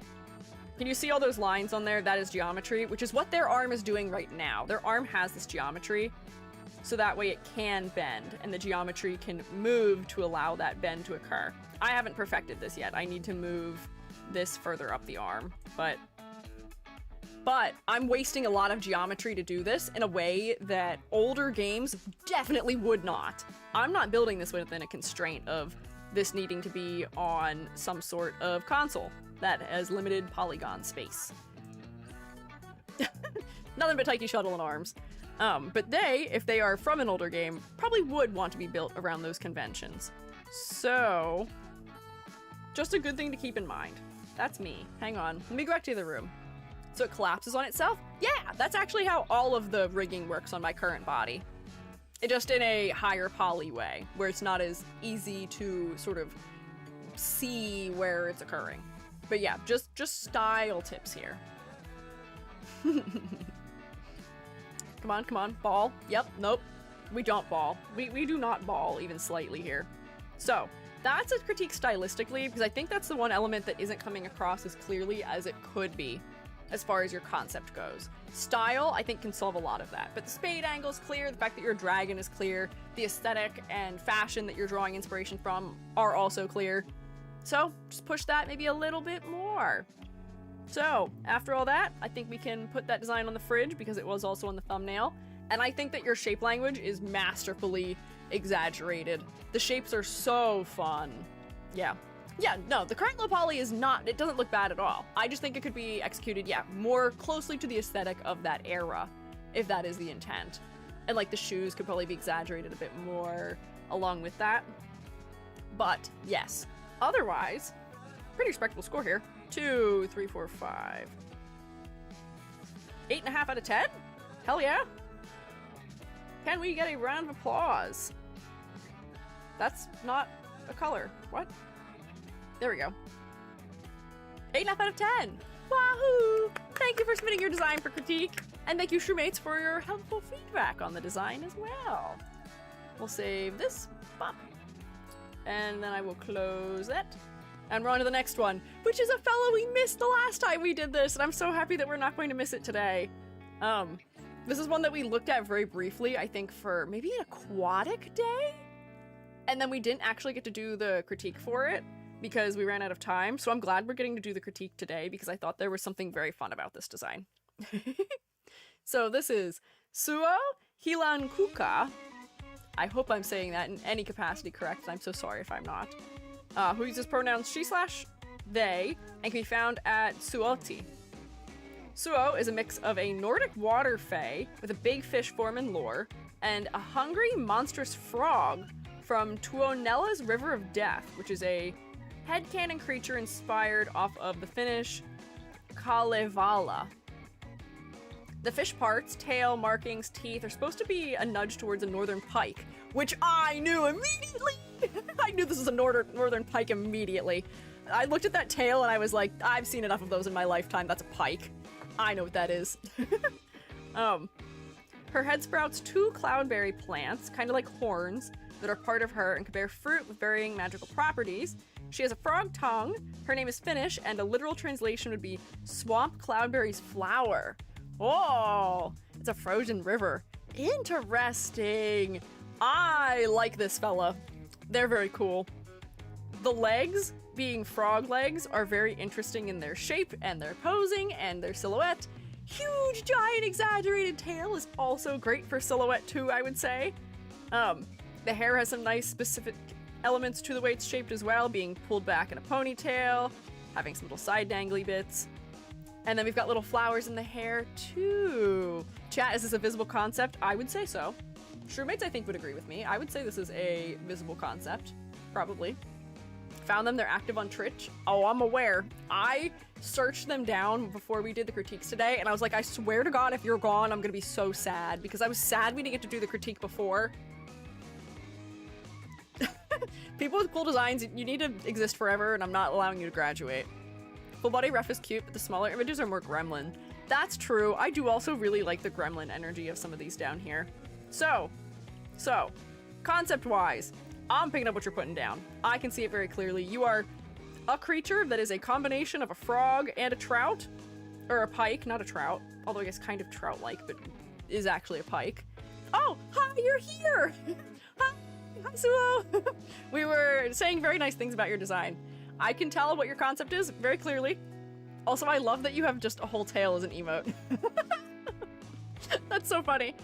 Can you see all those lines on there? That is geometry, which is what their arm is doing right now. Their arm has this geometry, so that way it can bend, and the geometry can move to allow that bend to occur. I haven't perfected this yet. I need to move this further up the arm, but I'm wasting a lot of geometry to do this in a way that older games definitely would not. I'm not building this within a constraint of this needing to be on some sort of console that has limited polygon space. Nothing but Taiki Shuttle and arms. But they, if they are from an older game, probably would want to be built around those conventions. So, just a good thing to keep in mind. That's me. Hang on. Let me go back to the room. So it collapses on itself? Yeah, that's actually how all of the rigging works on my current body. It just in a higher poly way, where it's not as easy to sort of see where it's occurring. But yeah, just style tips here. Come on, come on, ball. Yep, nope. We don't ball. We do not ball even slightly here. So, that's a critique stylistically, because I think that's the one element that isn't coming across as clearly as it could be, as far as your concept goes. Style, I think, can solve a lot of that. But the spade angle is clear, the fact that you're a dragon is clear, the aesthetic and fashion that you're drawing inspiration from are also clear. So, just push that maybe a little bit more. So, after all that, I think we can put that design on the fridge because it was also on the thumbnail. And I think that your shape language is masterfully exaggerated. The shapes are so fun. Yeah. Yeah, no, the current low poly is not, it doesn't look bad at all. I just think it could be executed, yeah, more closely to the aesthetic of that era, if that is the intent. And like the shoes could probably be exaggerated a bit more along with that. But, yes. Otherwise, pretty respectable score here. 2, 3, 4, 5. 8.5 out of 10? Hell yeah. Can we get a round of applause? That's not a color. What? There we go. 8.5 out of 10. Wahoo! Thank you for submitting your design for critique. And thank you, Shroommates, for your helpful feedback on the design as well. We'll save this. Bop. And then I will close it. And we're on to the next one, which is a fellow we missed the last time we did this, and I'm so happy that we're not going to miss it today. This is one that we looked at very briefly, I think for maybe an aquatic day? And then we didn't actually get to do the critique for it because we ran out of time, so I'm glad we're getting to do the critique today because I thought there was something very fun about this design. So this is Suo Hilankuka. I hope I'm saying that in any capacity correct, and I'm so sorry if I'm not. Who uses pronouns she/they and can be found at Suoti. Suo is a mix of a Nordic water fae with a big fish form in lore and a hungry, monstrous frog from Tuonella's River of Death, which is a headcanon creature inspired off of the Finnish Kalevala. The fish parts, tail, markings, teeth, are supposed to be a nudge towards a northern pike, which I knew immediately! I knew this was a northern pike immediately. I looked at that tail and I was like, I've seen enough of those in my lifetime, that's a pike. I know what that is. Her head sprouts 2 cloudberry plants, kind of like horns, that are part of her and can bear fruit with varying magical properties. She has a frog tongue, her name is Finnish, and a literal translation would be Swamp Cloudberry's Flower. Oh, it's a frozen river. Interesting. I like this fella. They're very cool. The legs, being frog legs, are very interesting in their shape and their posing and their silhouette. Huge, giant, exaggerated tail is also great for silhouette too, I would say. The hair has some nice specific elements to the way it's shaped as well, being pulled back in a ponytail, having some little side dangly bits. And then we've got little flowers in the hair too. Chat, is this a visible concept? I would say so. Shroommates, I think, would agree with me. I would say this is a visible concept. Probably. Found them, they're active on Twitch. Oh, I'm aware. I searched them down before we did the critiques today, and I was like, I swear to God, if you're gone, I'm gonna be so sad, because I was sad we didn't get to do the critique before. People with cool designs, you need to exist forever, and I'm not allowing you to graduate. Full body ref is cute, but the smaller images are more gremlin. That's true. I do also really like the gremlin energy of some of these down here. So, concept-wise, I'm picking up what you're putting down. I can see it very clearly. You are a creature that is a combination of a frog and a trout. Or a pike, not a trout. Although I guess kind of trout-like, but is actually a pike. Oh, hi, you're here! Hi, Suo! We were saying very nice things about your design. I can tell what your concept is very clearly. Also, I love that you have just a whole tail as an emote. That's so funny.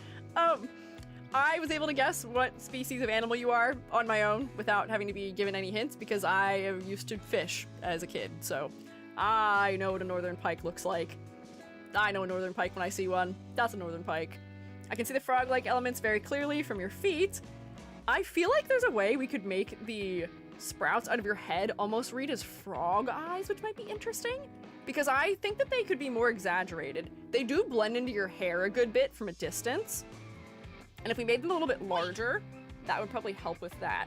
I was able to guess what species of animal you are on my own without having to be given any hints because I used to fish as a kid, so I know what a northern pike looks like. I know a northern pike when I see one. That's a northern pike. I can see the frog-like elements very clearly from your feet. I feel like there's a way we could make the sprouts out of your head almost read as frog eyes, which might be interesting, because I think that they could be more exaggerated. They do blend into your hair a good bit from a distance. And if we made them a little bit larger, that would probably help with that.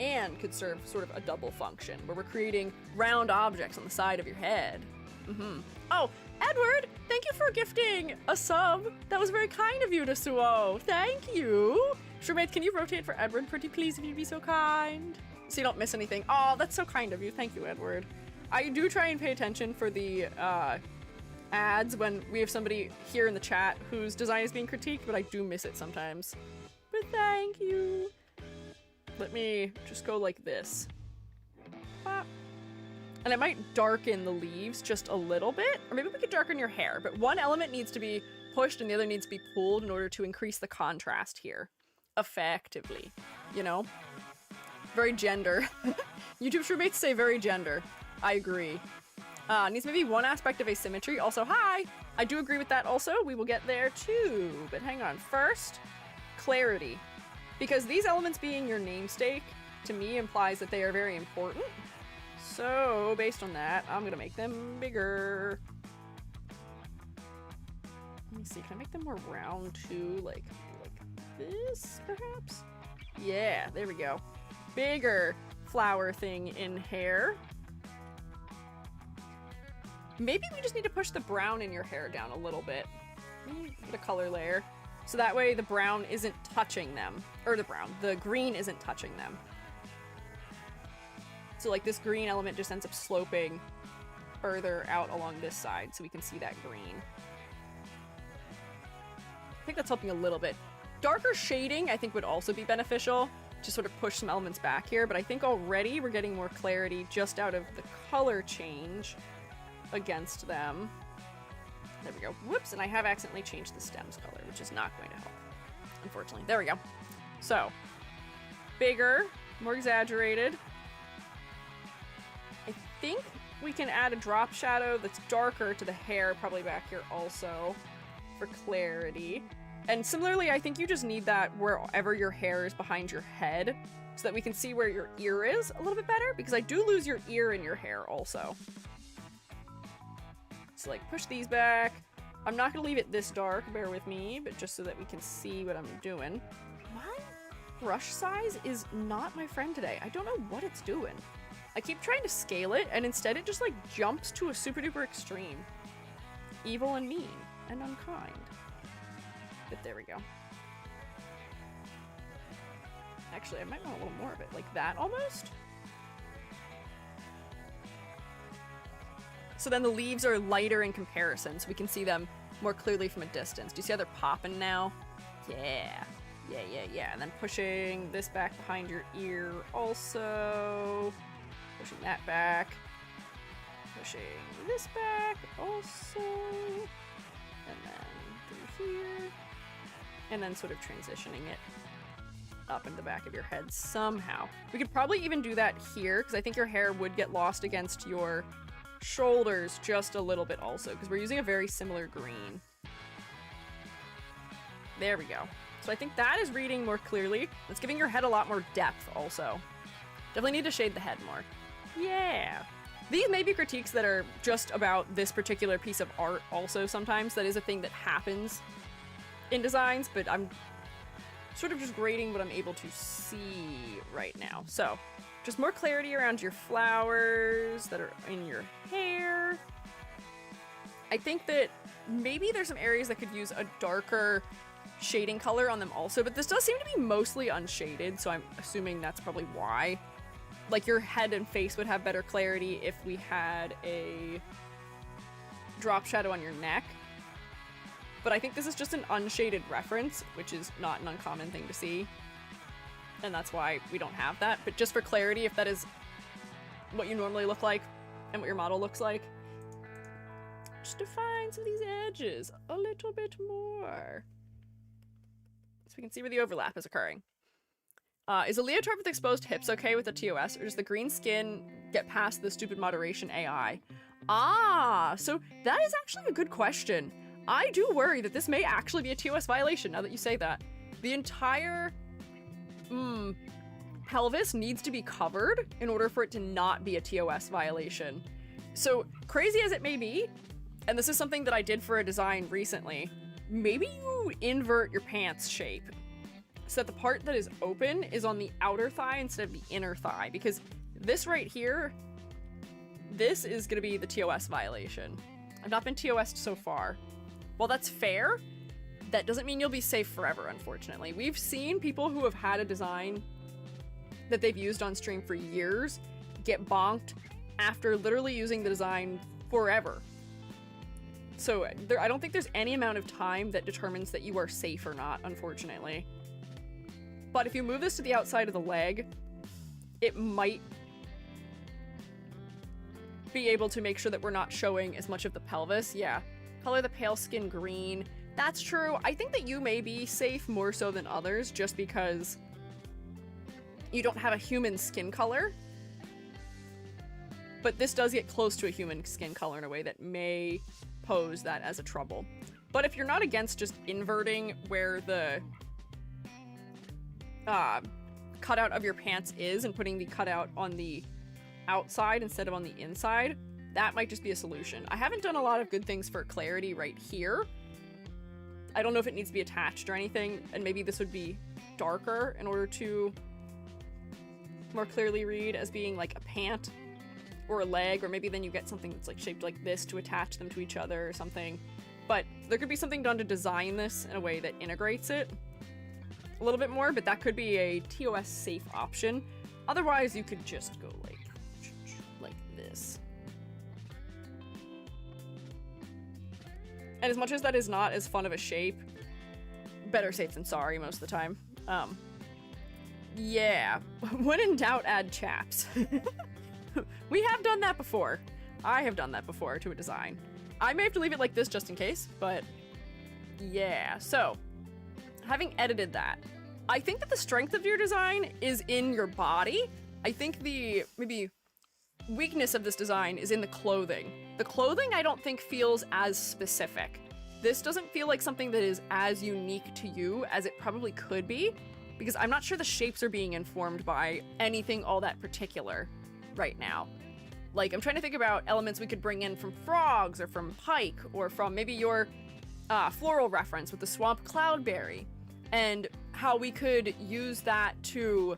And could serve sort of a double function, where we're creating round objects on the side of your head. Oh, Edward, thank you for gifting a sub. That was very kind of you to Suo. Thank you. Shroommates, can you rotate for Edward, pretty please, if you'd be so kind? So you don't miss anything. Oh, that's so kind of you. Thank you, Edward. I do try and pay attention for the, ads when we have somebody here in the chat whose design is being critiqued, but I do miss it sometimes. But thank you. Let me just go like this. Pop. And it might darken the leaves just a little bit, or maybe we could darken your hair, but one element needs to be pushed and the other needs to be pulled in order to increase the contrast here. Effectively, you know? Very gender. YouTube Shroommates say very gender. I agree. Needs maybe one aspect of asymmetry. Also, hi! I do agree with that also. We will get there too. But hang on. First, clarity. Because these elements being your namesake, to me, implies that they are very important. So, based on that, I'm gonna make them bigger. Let me see. Can I make them more round too? Like this, perhaps? Yeah, there we go. Bigger flower thing in hair. Maybe we just need to push the brown in your hair down a little bit. The color layer. So that way the brown isn't touching them. Or the green isn't touching them. So like this green element just ends up sloping further out along this side so we can see that green. I think that's helping a little bit. Darker shading I think would also be beneficial to sort of push some elements back here, but I think already we're getting more clarity just out of the color change against them. There we go. Whoops, and I have accidentally changed the stems color, which is not going to help, unfortunately. There we go. So, bigger, more exaggerated. I think we can add a drop shadow that's darker to the hair, probably back here also, for clarity. And similarly, I think you just need that wherever your hair is behind your head, so that we can see where your ear is a little bit better, because I do lose your ear in your hair also. So like push these back. I'm not gonna leave it this dark, bear with me, but just so that we can see what I'm doing. My brush size is not my friend today. I don't know what it's doing. I keep trying to scale it, and instead it just like jumps to a super duper extreme. Evil and mean and unkind. But there we go. Actually, I might want a little more of it, like that almost. So then the leaves are lighter in comparison, so we can see them more clearly from a distance. Do you see how they're popping now? Yeah. Yeah. And then pushing this back behind your ear also. Pushing that back. Pushing this back also. And then through here. And then sort of transitioning it up in the back of your head somehow. We could probably even do that here, because I think your hair would get lost against your shoulders just a little bit also, because we're using a very similar green. There we go. So I think that is reading more clearly. It's giving your head a lot more depth also. Definitely need to shade the head more. Yeah. These may be critiques that are just about this particular piece of art also sometimes. That is a thing that happens in designs, but I'm sort of just grading what I'm able to see right now. So just more clarity around your flowers that are in your hair. I think that maybe there's some areas that could use a darker shading color on them also, but this does seem to be mostly unshaded, so I'm assuming that's probably why. Like, your head and face would have better clarity if we had a drop shadow on your neck. But I think this is just an unshaded reference, which is not an uncommon thing to see. And that's why we don't have that. But just for clarity, if that is what you normally look like and what your model looks like, just define some of these edges a little bit more. So we can see where the overlap is occurring. Is a leotard with exposed hips okay with the TOS, or does the green skin get past the stupid moderation AI? So that is actually a good question. I do worry that this may actually be a TOS violation now that you say that. The entire pelvis needs to be covered in order for it to not be a TOS violation. So crazy as it may be, and this is something that I did for a design recently, maybe you invert your pants shape so that the part that is open is on the outer thigh instead of the inner thigh, because this right here, this is going to be the TOS violation. I've not been TOS'd so far. While that's fair, that doesn't mean you'll be safe forever, unfortunately. We've seen people who have had a design that they've used on stream for years get bonked after literally using the design forever. So I don't think there's any amount of time that determines that you are safe or not, unfortunately. But if you move this to the outside of the leg, it might be able to make sure that we're not showing as much of the pelvis. Yeah. Color the pale skin green. That's true. I think that you may be safe more so than others just because you don't have a human skin color. But this does get close to a human skin color in a way that may pose that as a trouble. But if you're not against just inverting where the cutout of your pants is and putting the cutout on the outside instead of on the inside, that might just be a solution. I haven't done a lot of good things for clarity right here. I don't know if it needs to be attached or anything, and maybe this would be darker in order to more clearly read as being like a pant or a leg, or maybe then you get something that's like shaped like this to attach them to each other or something. But there could be something done to design this in a way that integrates it a little bit more, but that could be a TOS safe option. Otherwise, you could just go like this. And as much as that is not as fun of a shape, better safe than sorry most of the time. Yeah. When in doubt, add chaps. We have done that before. I have done that before to a design. I may have to leave it like this just in case, but yeah. So, having edited that, I think that the strength of your design is in your body. I think the maybe weakness of this design is in the clothing. The clothing I don't think feels as specific. This doesn't feel like something that is as unique to you as it probably could be, because I'm not sure the shapes are being informed by anything all that particular right now. Like, I'm trying to think about elements we could bring in from frogs or from pike or from maybe your floral reference with the swamp cloudberry, and how we could use that to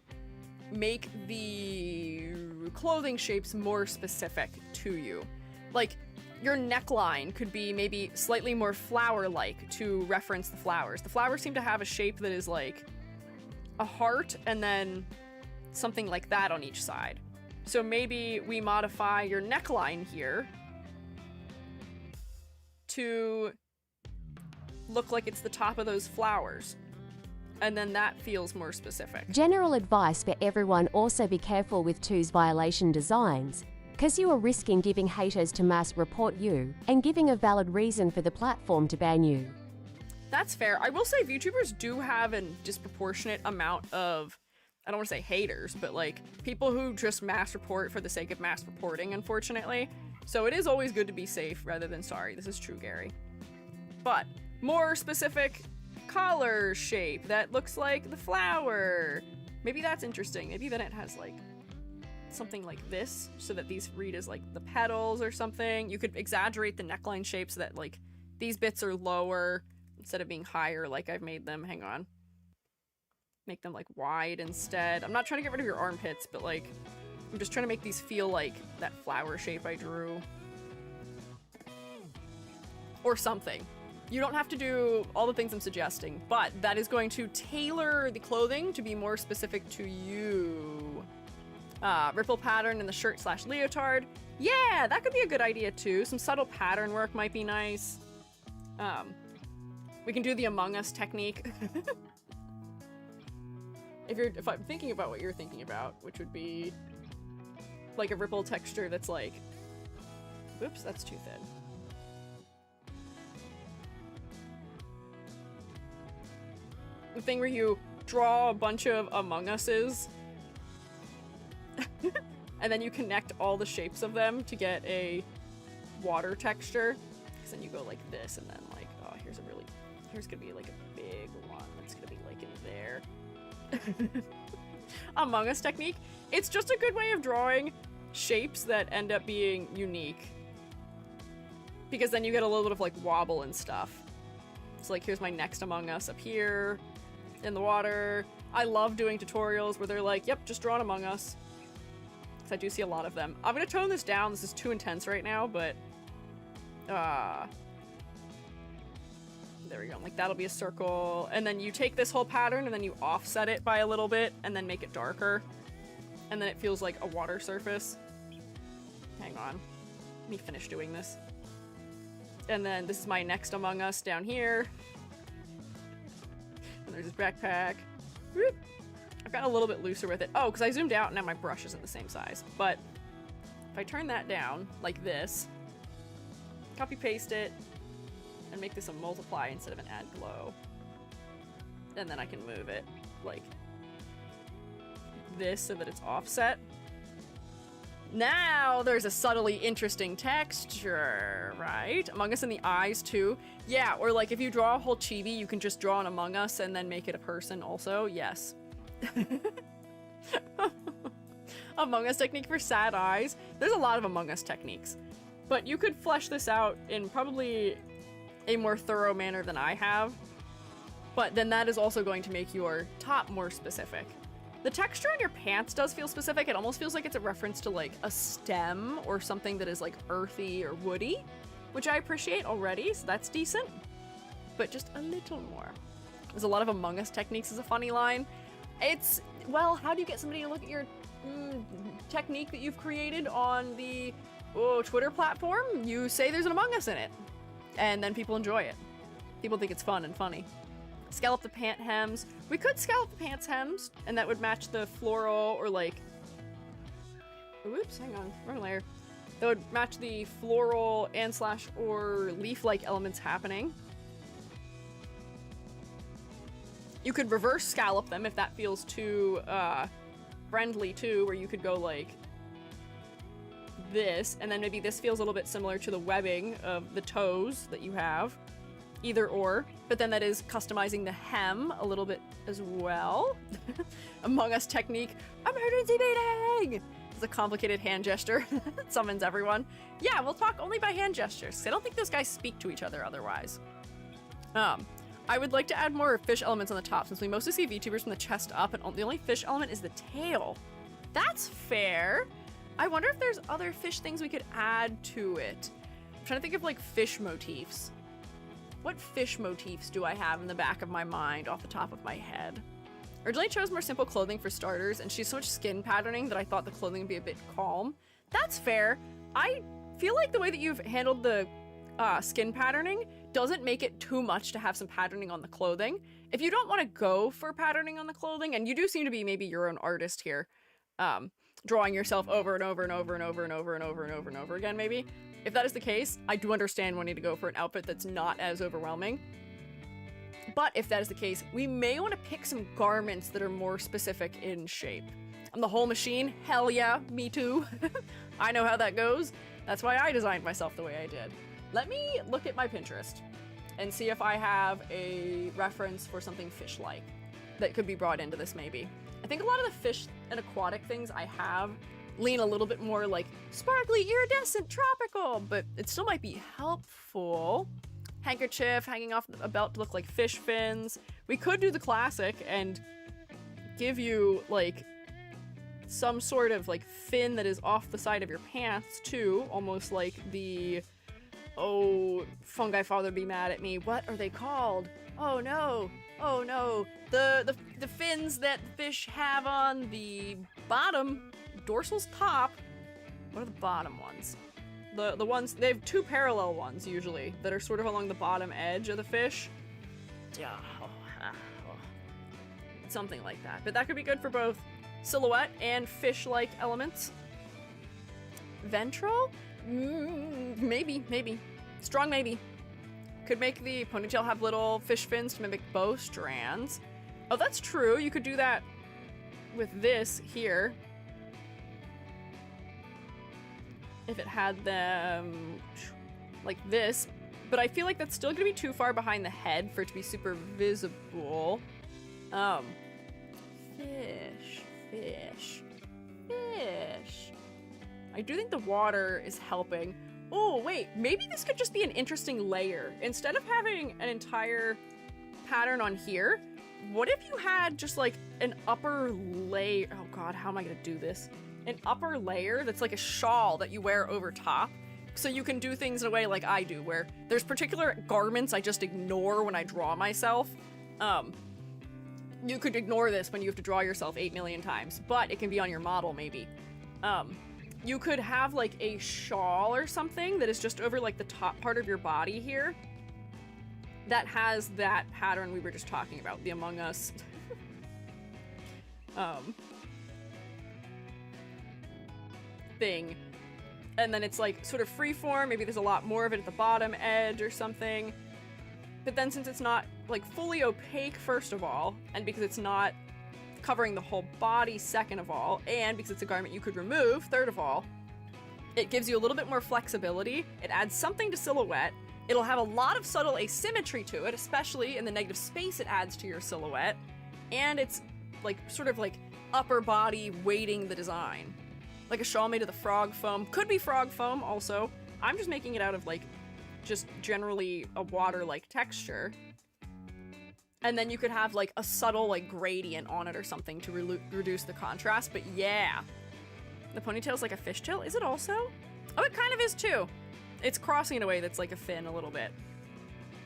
make the clothing shapes more specific to you. Like, your neckline could be maybe slightly more flower-like to reference the flowers. The flowers seem to have a shape that is like a heart and then something like that on each side. So maybe we modify your neckline here to look like it's the top of those flowers. And then that feels more specific. General advice for everyone: also be careful with twos violation designs, because you are risking giving haters to mass report you and giving a valid reason for the platform to ban you. That's fair. I will say VTubers do have a disproportionate amount of, I don't want to say haters, but like people who just mass report for the sake of mass reporting, unfortunately. So it is always good to be safe rather than sorry. This is true, Gary. But more specific collar shape that looks like the flower. Maybe that's interesting. Maybe then it has like something like this so that these read as like the petals or something. You could exaggerate the neckline shape so that like these bits are lower instead of being higher like I've made them. Hang on. Make them like wide instead. I'm not trying to get rid of your armpits, but like I'm just trying to make these feel like that flower shape I drew. Or something. You don't have to do all the things I'm suggesting, but that is going to tailor the clothing to be more specific to you. Ripple pattern in the shirt / leotard. Yeah, that could be a good idea too. Some subtle pattern work might be nice. We can do the Among Us technique. If I'm thinking about what you're thinking about, which would be like a ripple texture that's like, oops, that's too thin. The thing where you draw a bunch of Among Us's and then you connect all the shapes of them to get a water texture. Because then you go like this and then like, oh, here's gonna be like a big one that's gonna be like in there. Among Us technique. It's just a good way of drawing shapes that end up being unique. Because then you get a little bit of like wobble and stuff. So like here's my next Among Us up here in the water. I love doing tutorials where they're like, yep, just draw an Among Us. Because I do see a lot of them. I'm gonna tone this down. This is too intense right now, but there we go. Like that'll be a circle. And then you take this whole pattern and then you offset it by a little bit and then make it darker. And then it feels like a water surface. Hang on. Let me finish doing this. And then this is my next Among Us down here. And there's his backpack. Whoop. I've got a little bit looser with it. Oh, because I zoomed out and now my brush isn't the same size. But if I turn that down like this, copy paste it, and make this a multiply instead of an add glow. And then I can move it like this so that it's offset. Now there's a subtly interesting texture, right? Among Us in the eyes too. Yeah, or like if you draw a whole chibi, you can just draw an Among Us and then make it a person also. Yes. Among Us technique for sad eyes. There's a lot of Among Us techniques. But you could flesh this out in probably a more thorough manner than I have. But then that is also going to make your top more specific. The texture on your pants does feel specific. It almost feels like it's a reference to like a stem or something that is like earthy or woody, which I appreciate already, so that's decent. But just a little more. There's a lot of Among Us techniques is a funny line. It's, well, how do you get somebody to look at your technique that you've created on the Twitter platform? You say there's an Among Us in it, and then people enjoy it. People think it's fun and funny. Scallop the pant hems. We could scallop the pants hems, and that would match the floral or like... Oops, hang on, wrong layer. That would match the floral and / or leaf-like elements happening. You could reverse scallop them if that feels too friendly too, where you could go like this, and then maybe this feels a little bit similar to the webbing of the toes that you have. Either or, but then that is customizing the hem a little bit as well. Among Us technique, emergency meeting! It's a complicated hand gesture that summons everyone. Yeah, we'll talk only by hand gestures. I don't think those guys speak to each other otherwise. I would like to add more fish elements on the top, since we mostly see VTubers from the chest up, and the only fish element is the tail. That's fair. I wonder if there's other fish things we could add to it. I'm trying to think of like fish motifs. What fish motifs do I have in the back of my mind off the top of my head? Originally chose more simple clothing for starters, and she's so much skin patterning that I thought the clothing would be a bit calm. That's fair. I feel like the way that you've handled the skin patterning doesn't make it too much to have some patterning on the clothing. If you don't want to go for patterning on the clothing, and you do seem to be maybe your own artist here, drawing yourself over and over and over and over and over and over and over and over again, maybe. If that is the case, I do understand wanting to go for an outfit that's not as overwhelming. But if that is the case, we may want to pick some garments that are more specific in shape. I'm the whole machine. Hell yeah, me too. I know how that goes. That's why I designed myself the way I did. Let me look at my Pinterest and see if I have a reference for something fish-like that could be brought into this maybe. I think a lot of the fish and aquatic things I have lean a little bit more like sparkly, iridescent, tropical, but it still might be helpful. Handkerchief hanging off a belt to look like fish fins. We could do the classic and give you like some sort of like fin that is off the side of your pants too, almost like the, oh, fungi father be mad at me. What are they called? Oh no, oh no. The fins that fish have on the bottom, dorsal's top. What are the bottom ones? The ones, they have two parallel ones usually that are sort of along the bottom edge of the fish. Something like that. But that could be good for both silhouette and fish-like elements. Ventral? Maybe. Strong maybe. Could make the ponytail have little fish fins to mimic bow strands. Oh, that's true. You could do that with this here. If it had them like this, but I feel like that's still gonna be too far behind the head for it to be super visible. Fish. I do think the water is helping. Oh, wait, maybe this could just be an interesting layer. Instead of having an entire pattern on here, what if you had just like an upper layer? Oh God, how am I gonna do this? An upper layer that's like a shawl that you wear over top. So you can do things in a way like I do, where there's particular garments I just ignore when I draw myself. You could ignore this when you have to draw yourself 8 million times, but it can be on your model maybe. You could have like a shawl or something that is just over like the top part of your body here that has that pattern we were just talking about, the Among Us. Thing. And then it's like sort of freeform, maybe there's a lot more of it at the bottom edge or something. But then since it's not like fully opaque, first of all, and because it's not covering the whole body, second of all, and because it's a garment you could remove, third of all, it gives you a little bit more flexibility. It adds something to silhouette. It'll have a lot of subtle asymmetry to it, especially in the negative space it adds to your silhouette. And it's like sort of like upper body weighting the design. Like a shawl made of the frog foam. Could be frog foam also. I'm just making it out of like just generally a water-like texture. And then you could have like a subtle like gradient on it or something to reduce the contrast. But yeah, the ponytail's like a fishtail. Is it also? Oh, it kind of is too. It's crossing in a way that's like a fin a little bit.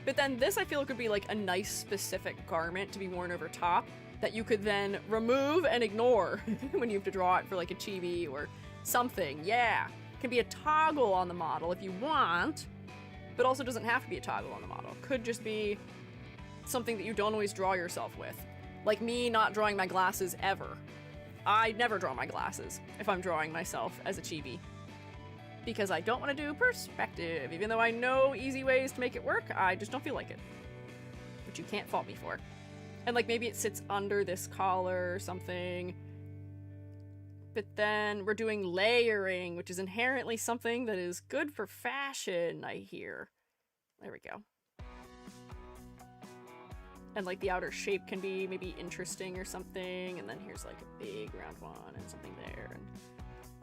But then this I feel could be like a nice specific garment to be worn over top that you could then remove and ignore when you have to draw it for like a chibi or something. Yeah, it can be a toggle on the model if you want, but also doesn't have to be a toggle on the model. Could just be something that you don't always draw yourself with. Like me not drawing my glasses ever. I never draw my glasses if I'm drawing myself as a chibi, because I don't want to do perspective. Even though I know easy ways to make it work, I just don't feel like it. Which you can't fault me for. And like maybe it sits under this collar or something. But then we're doing layering, which is inherently something that is good for fashion, I hear. There we go. And like the outer shape can be maybe interesting or something. And then here's like a big round one and something there. And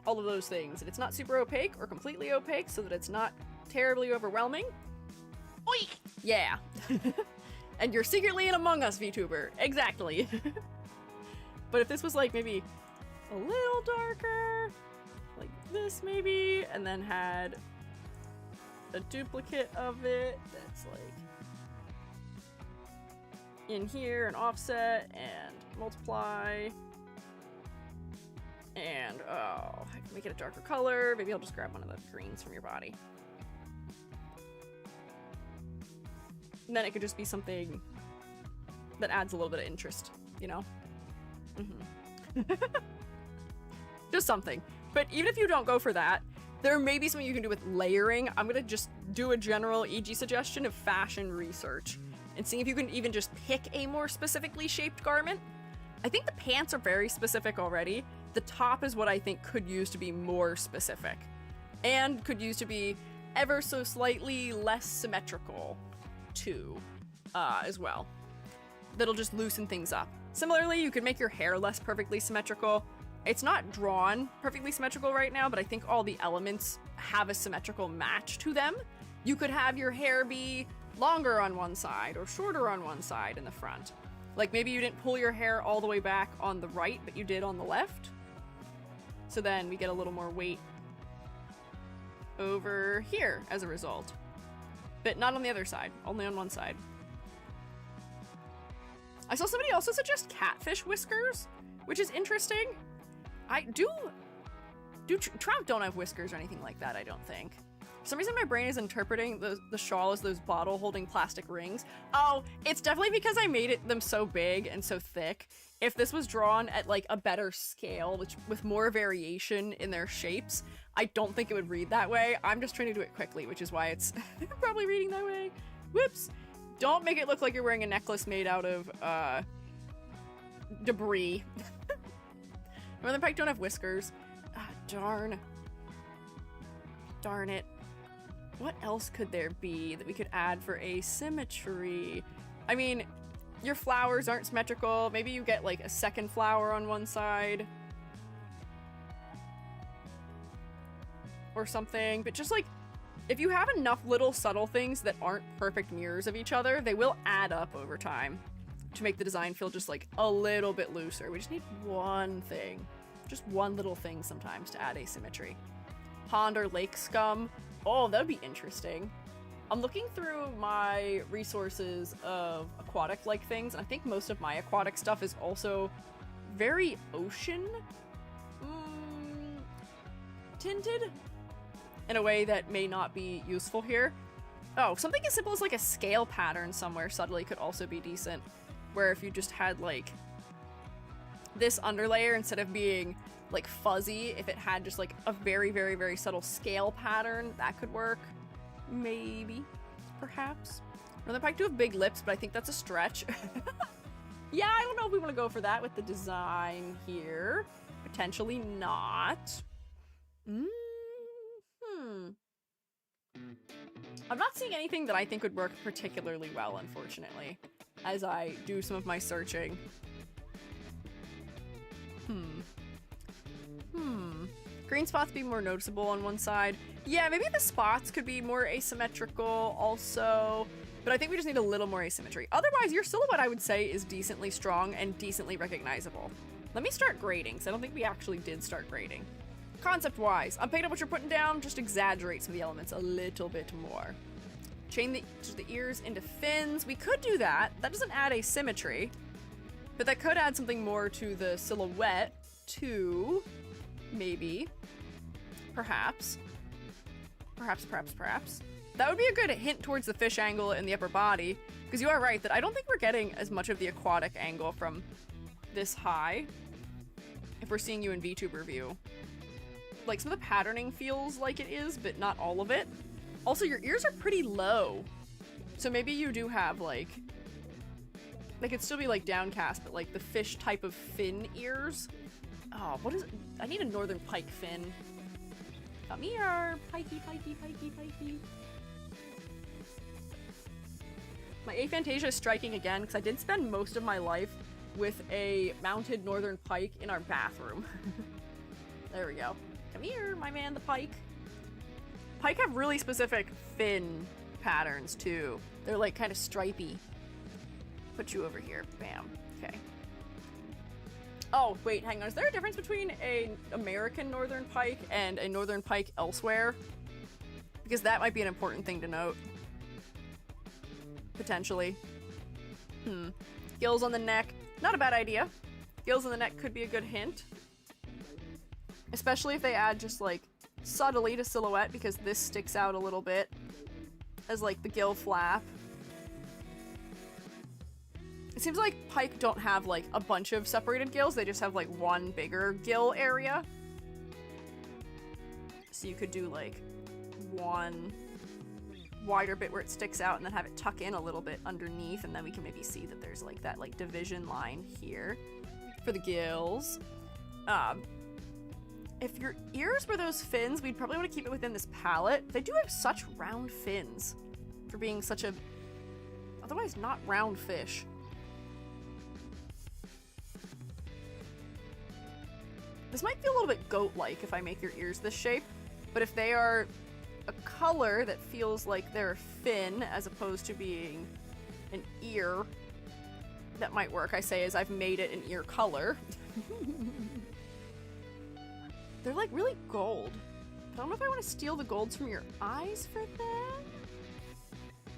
all of those things. And it's not super opaque or completely opaque so that it's not terribly overwhelming. Oink! Yeah. And you're secretly an Among Us VTuber. Exactly. But if this was like maybe a little darker, like this maybe, and then had a duplicate of it that's like in here and offset and multiply. And, oh, I can make it a darker color. Maybe I'll just grab one of the greens from your body. And then it could just be something that adds a little bit of interest, you know? Just something. But even if you don't go for that, there may be something you can do with layering. I'm gonna just do a general EG suggestion of fashion research and seeing if you can even just pick a more specifically shaped garment. I think the pants are very specific already. The top is what I think could use to be more specific and could use to be ever so slightly less symmetrical too, as well. That'll just loosen things up. Similarly, you could make your hair less perfectly symmetrical. It's not drawn perfectly symmetrical right now, but I think all the elements have a symmetrical match to them. You could have your hair be longer on one side or shorter on one side in the front. Like maybe you didn't pull your hair all the way back on the right, but you did on the left. So then we get a little more weight over here as a result. But not on the other side, only on one side. I saw somebody also suggest catfish whiskers, which is interesting. Trout don't have whiskers or anything like that, I don't think. For some reason my brain is interpreting the shawl as those bottle holding plastic rings. Oh, it's definitely because I made them so big and so thick. If this was drawn at like a better scale, which with more variation in their shapes, I don't think it would read that way. I'm just trying to do it quickly, which is why it's probably reading that way. Whoops. Don't make it look like you're wearing a necklace made out of debris. Northern pike don't have whiskers. Ah, darn. Darn it. What else could there be that we could add for asymmetry? I mean, your flowers aren't symmetrical. Maybe you get like a second flower on one side. Or something. But just like, if you have enough little subtle things that aren't perfect mirrors of each other, they will add up over time to make the design feel just like a little bit looser. We just need one thing. Just one little thing sometimes to add asymmetry. Pond or lake scum. Oh, that would be interesting. I'm looking through my resources of aquatic-like things, and I think most of my aquatic stuff is also very ocean tinted in a way that may not be useful here. Oh, something as simple as like a scale pattern somewhere subtly could also be decent, where if you just had like this underlayer, instead of being like fuzzy, if it had just like a very, very, very subtle scale pattern, that could work. Maybe. Perhaps. Northern pike do have big lips, but I think that's a stretch. Yeah, I don't know if we want to go for that with the design here. Potentially not. I'm not seeing anything that I think would work particularly well, unfortunately, as I do some of my searching. Green spots be more noticeable on one side. Yeah, maybe the spots could be more asymmetrical also, but I think we just need a little more asymmetry. Otherwise, your silhouette, I would say, is decently strong and decently recognizable. Let me start grading, because I don't think we actually did start grading. Concept-wise, I'm picking up what you're putting down, just exaggerate some of the elements a little bit more. Chain the ears into fins. We could do that. That doesn't add asymmetry, but that could add something more to the silhouette, too. Maybe. Perhaps. Perhaps. That would be a good hint towards the fish angle in the upper body, because you are right that I don't think we're getting as much of the aquatic angle from this high if we're seeing you in VTuber view. Like, some of the patterning feels like it is, but not all of it. Also, your ears are pretty low, so maybe you do have, like, they could still be, like, downcast, but, like, the fish type of fin ears. Oh, what is it? I need a northern pike fin. Come here, pikey. My aphantasia is striking again, because I did spend most of my life with a mounted northern pike in our bathroom. There we go. Come here, my man, the pike. Pike have really specific fin patterns, too. They're, like, kind of stripy. Put you over here. Bam. Okay. Oh, wait, hang on. Is there a difference between an American northern pike and a northern pike elsewhere? Because that might be an important thing to note. Potentially. Gills on the neck, not a bad idea. Gills on the neck could be a good hint. Especially if they add just like subtly to silhouette, because this sticks out a little bit as like the gill flap. It seems like pike don't have like a bunch of separated gills, they just have like one bigger gill area. So you could do like one wider bit where it sticks out and then have it tuck in a little bit underneath, and then we can maybe see that there's like that like division line here for the gills. If your ears were those fins, we'd probably want to keep it within this palette. They do have such round fins for being such a otherwise not round fish. This might feel a little bit goat-like if I make your ears this shape, but if they are a color that feels like they're a fin as opposed to being an ear, that might work. I say as I've made it an ear color. They're like really gold. I don't know if I want to steal the golds from your eyes for that.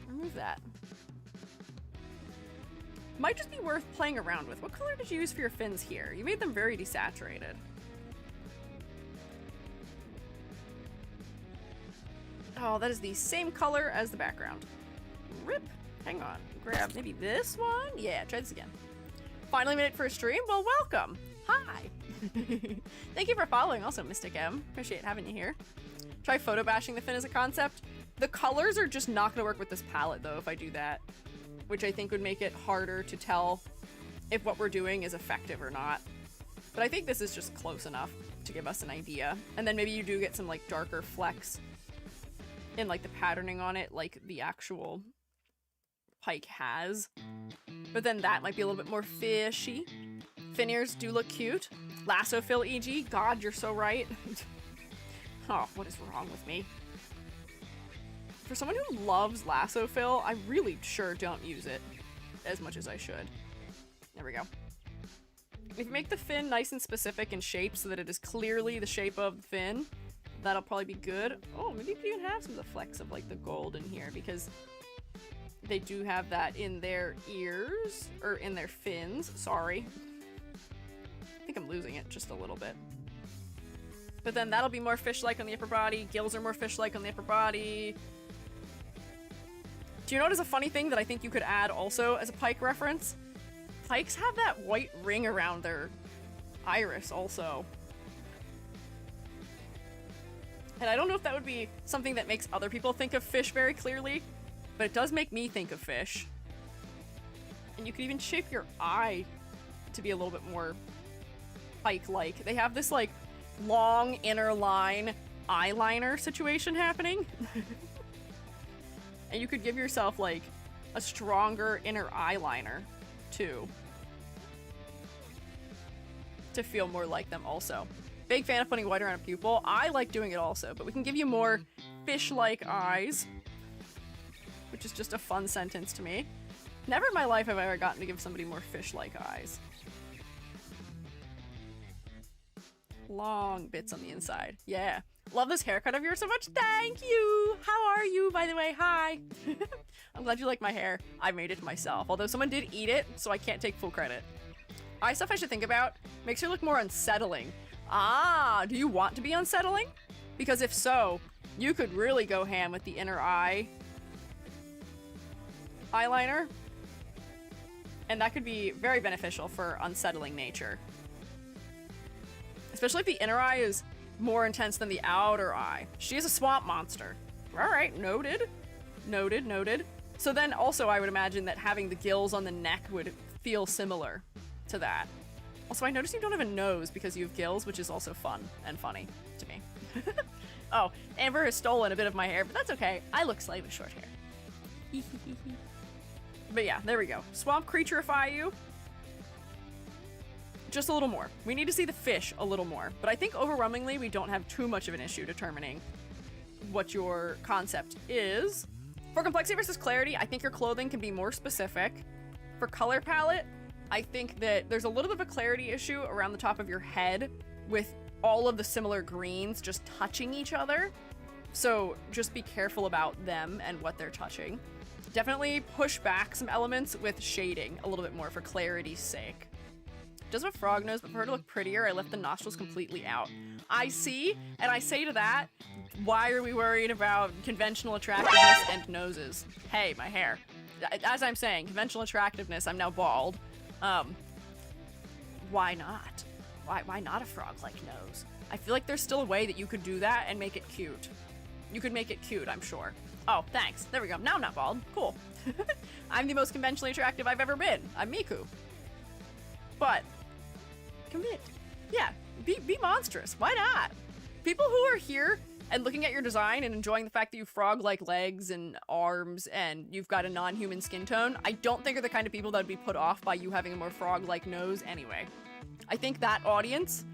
Remove that. Might just be worth playing around with. What color did you use for your fins here? You made them very desaturated. Oh, that is the same color as the background. Rip. Hang on. Grab maybe this one? Yeah, try this again. Finally made it for a stream? Well, welcome. Hi. Thank you for following also, Mystic M. Appreciate having you here. Try photo bashing the fin as a concept. The colors are just not going to work with this palette, though, if I do that. Which I think would make it harder to tell if what we're doing is effective or not. But I think this is just close enough to give us an idea. And then maybe you do get some, like, darker flecks in like the patterning on it, like the actual pike has. But then that might be a little bit more fishy. Fin ears do look cute. Lasso fill, e.g. God, you're so right. Oh, what is wrong with me? For someone who loves lasso fill, I really sure don't use it as much as I should. There we go. If you make the fin nice and specific in shape so that it is clearly the shape of the fin, that'll probably be good. Oh, maybe you can even have some of the flecks of like the gold in here, because they do have that in their ears, or in their fins, sorry. I think I'm losing it just a little bit. But then that'll be more fish-like on the upper body. Gills are more fish-like on the upper body. Do you notice a funny thing that I think you could add also as a pike reference? Pikes have that white ring around their iris also. And I don't know if that would be something that makes other people think of fish very clearly, but it does make me think of fish. And you could even shape your eye to be a little bit more pike-like. They have this, like, long inner line eyeliner situation happening. And you could give yourself, like, a stronger inner eyeliner, too, to feel more like them also. Big fan of putting white around a pupil. I like doing it also, but we can give you more fish-like eyes, which is just a fun sentence to me. Never in my life have I ever gotten to give somebody more fish-like eyes. Long bits on the inside. Yeah. Love this haircut of yours so much. Thank you! How are you, by the way? Hi! I'm glad you like my hair. I made it myself, although someone did eat it, so I can't take full credit. Eye stuff I should think about. Makes her look more unsettling. Ah, do you want to be unsettling? Because if so, you could really go ham with the inner eye eyeliner. And that could be very beneficial for unsettling nature. Especially if the inner eye is more intense than the outer eye. She is a swamp monster. Alright, noted. Noted, noted. So then also I would imagine that having the gills on the neck would feel similar to that. Also, I noticed you don't have a nose because you have gills, which is also fun and funny to me. Oh, Amber has stolen a bit of my hair, but that's okay. I look slightly with short hair. But yeah, there we go. Swamp creatureify you. Just a little more. We need to see the fish a little more. But I think overwhelmingly we don't have too much of an issue determining what your concept is. For complexity versus clarity, I think your clothing can be more specific. For color palette, I think that there's a little bit of a clarity issue around the top of your head with all of the similar greens just touching each other. So just be careful about them and what they're touching. definitely push back some elements with shading a little bit more for clarity's sake. Does have a frog nose, but for her to look prettier, I left the nostrils completely out. I see, and I say to that, why are we worried about conventional attractiveness and noses? Hey, my hair. As I'm saying, conventional attractiveness, I'm now bald. Why not? Why not a frog-like nose? I feel like there's still a way that you could do that and make it cute. You could make it cute, I'm sure. Oh, thanks. There we go. Now I'm not bald. Cool. I'm the most conventionally attractive I've ever been. I'm Miku. But commit. Yeah, be monstrous. Why not? People who are here and looking at your design and enjoying the fact that you frog-like legs and arms and you've got a non-human skin tone, I don't think are the kind of people that would be put off by you having a more frog-like nose anyway. I think that audience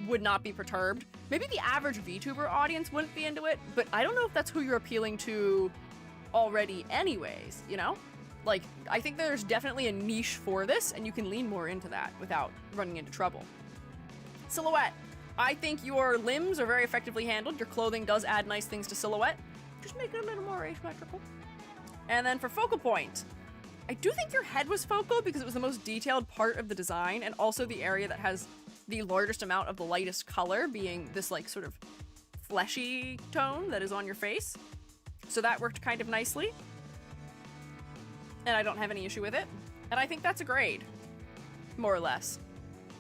would not be perturbed. Maybe the average VTuber audience wouldn't be into it, but I don't know if that's who you're appealing to already anyways, you know? Like, I think there's definitely a niche for this, and you can lean more into that without running into trouble. Silhouette. I think your limbs are very effectively handled. Your clothing does add nice things to silhouette. Just make it a little more asymmetrical. And then for focal point, I do think your head was focal because it was the most detailed part of the design, and also the area that has the largest amount of the lightest color being this like sort of fleshy tone that is on your face. So that worked kind of nicely. And I don't have any issue with it. And I think that's a grade, more or less.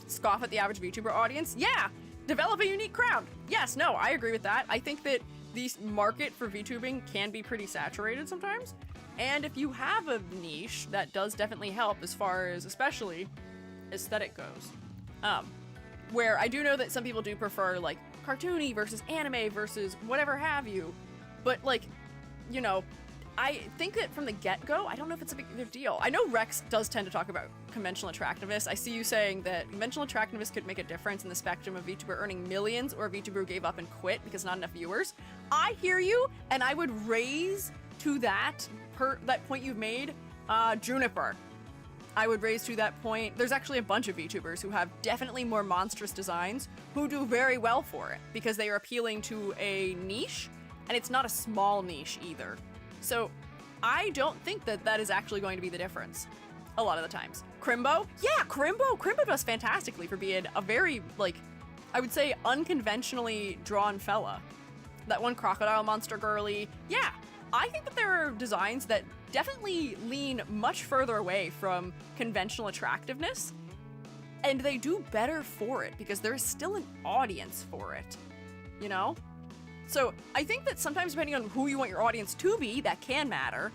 Scoff at the average VTuber audience? Yeah! Develop a unique crowd! Yes, no, I agree with that. I think that the market for VTubing can be pretty saturated sometimes. And if you have a niche, that does definitely help as far as especially aesthetic goes. Where I do know that some people do prefer like cartoony versus anime versus whatever have you. But like, you know, I think that from the get-go, I don't know if it's a big deal. I know Rex does tend to talk about conventional attractiveness. I see you saying that conventional attractiveness could make a difference in the spectrum of VTuber earning millions or a VTuber who gave up and quit because not enough viewers. I hear you, and I would raise to that point you've made, Juniper. I would raise to that point. There's actually a bunch of VTubers who have definitely more monstrous designs who do very well for it because they are appealing to a niche, and it's not a small niche either. So I don't think that that is actually going to be the difference a lot of the times. Crimbo? Yeah, Crimbo does fantastically for being a very, like, I would say unconventionally drawn fella. That one crocodile monster girly. Yeah, I think that there are designs that definitely lean much further away from conventional attractiveness, and they do better for it because there is still an audience for it, you know? So I think that sometimes depending on who you want your audience to be, that can matter,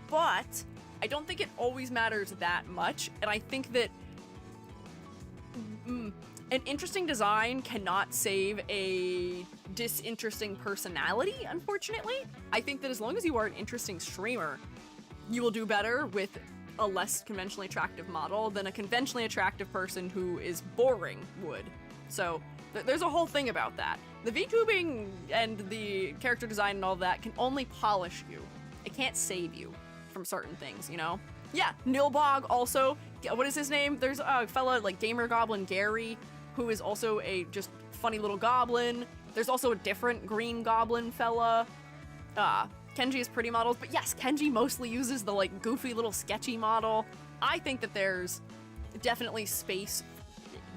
but I don't think it always matters that much, and I think that an interesting design cannot save a disinteresting personality, unfortunately. I think that as long as you are an interesting streamer, you will do better with a less conventionally attractive model than a conventionally attractive person who is boring would. So there's a whole thing about that. The VTubing and the character design and all that can only polish you. It can't save you from certain things, you know? Yeah, Nilbog also, what is his name? There's a fella like Gamer Goblin Gary, who is also a just funny little goblin. There's also a different green goblin fella. Kenji is pretty models, but yes, Kenji mostly uses the like goofy little sketchy model. I think that there's definitely space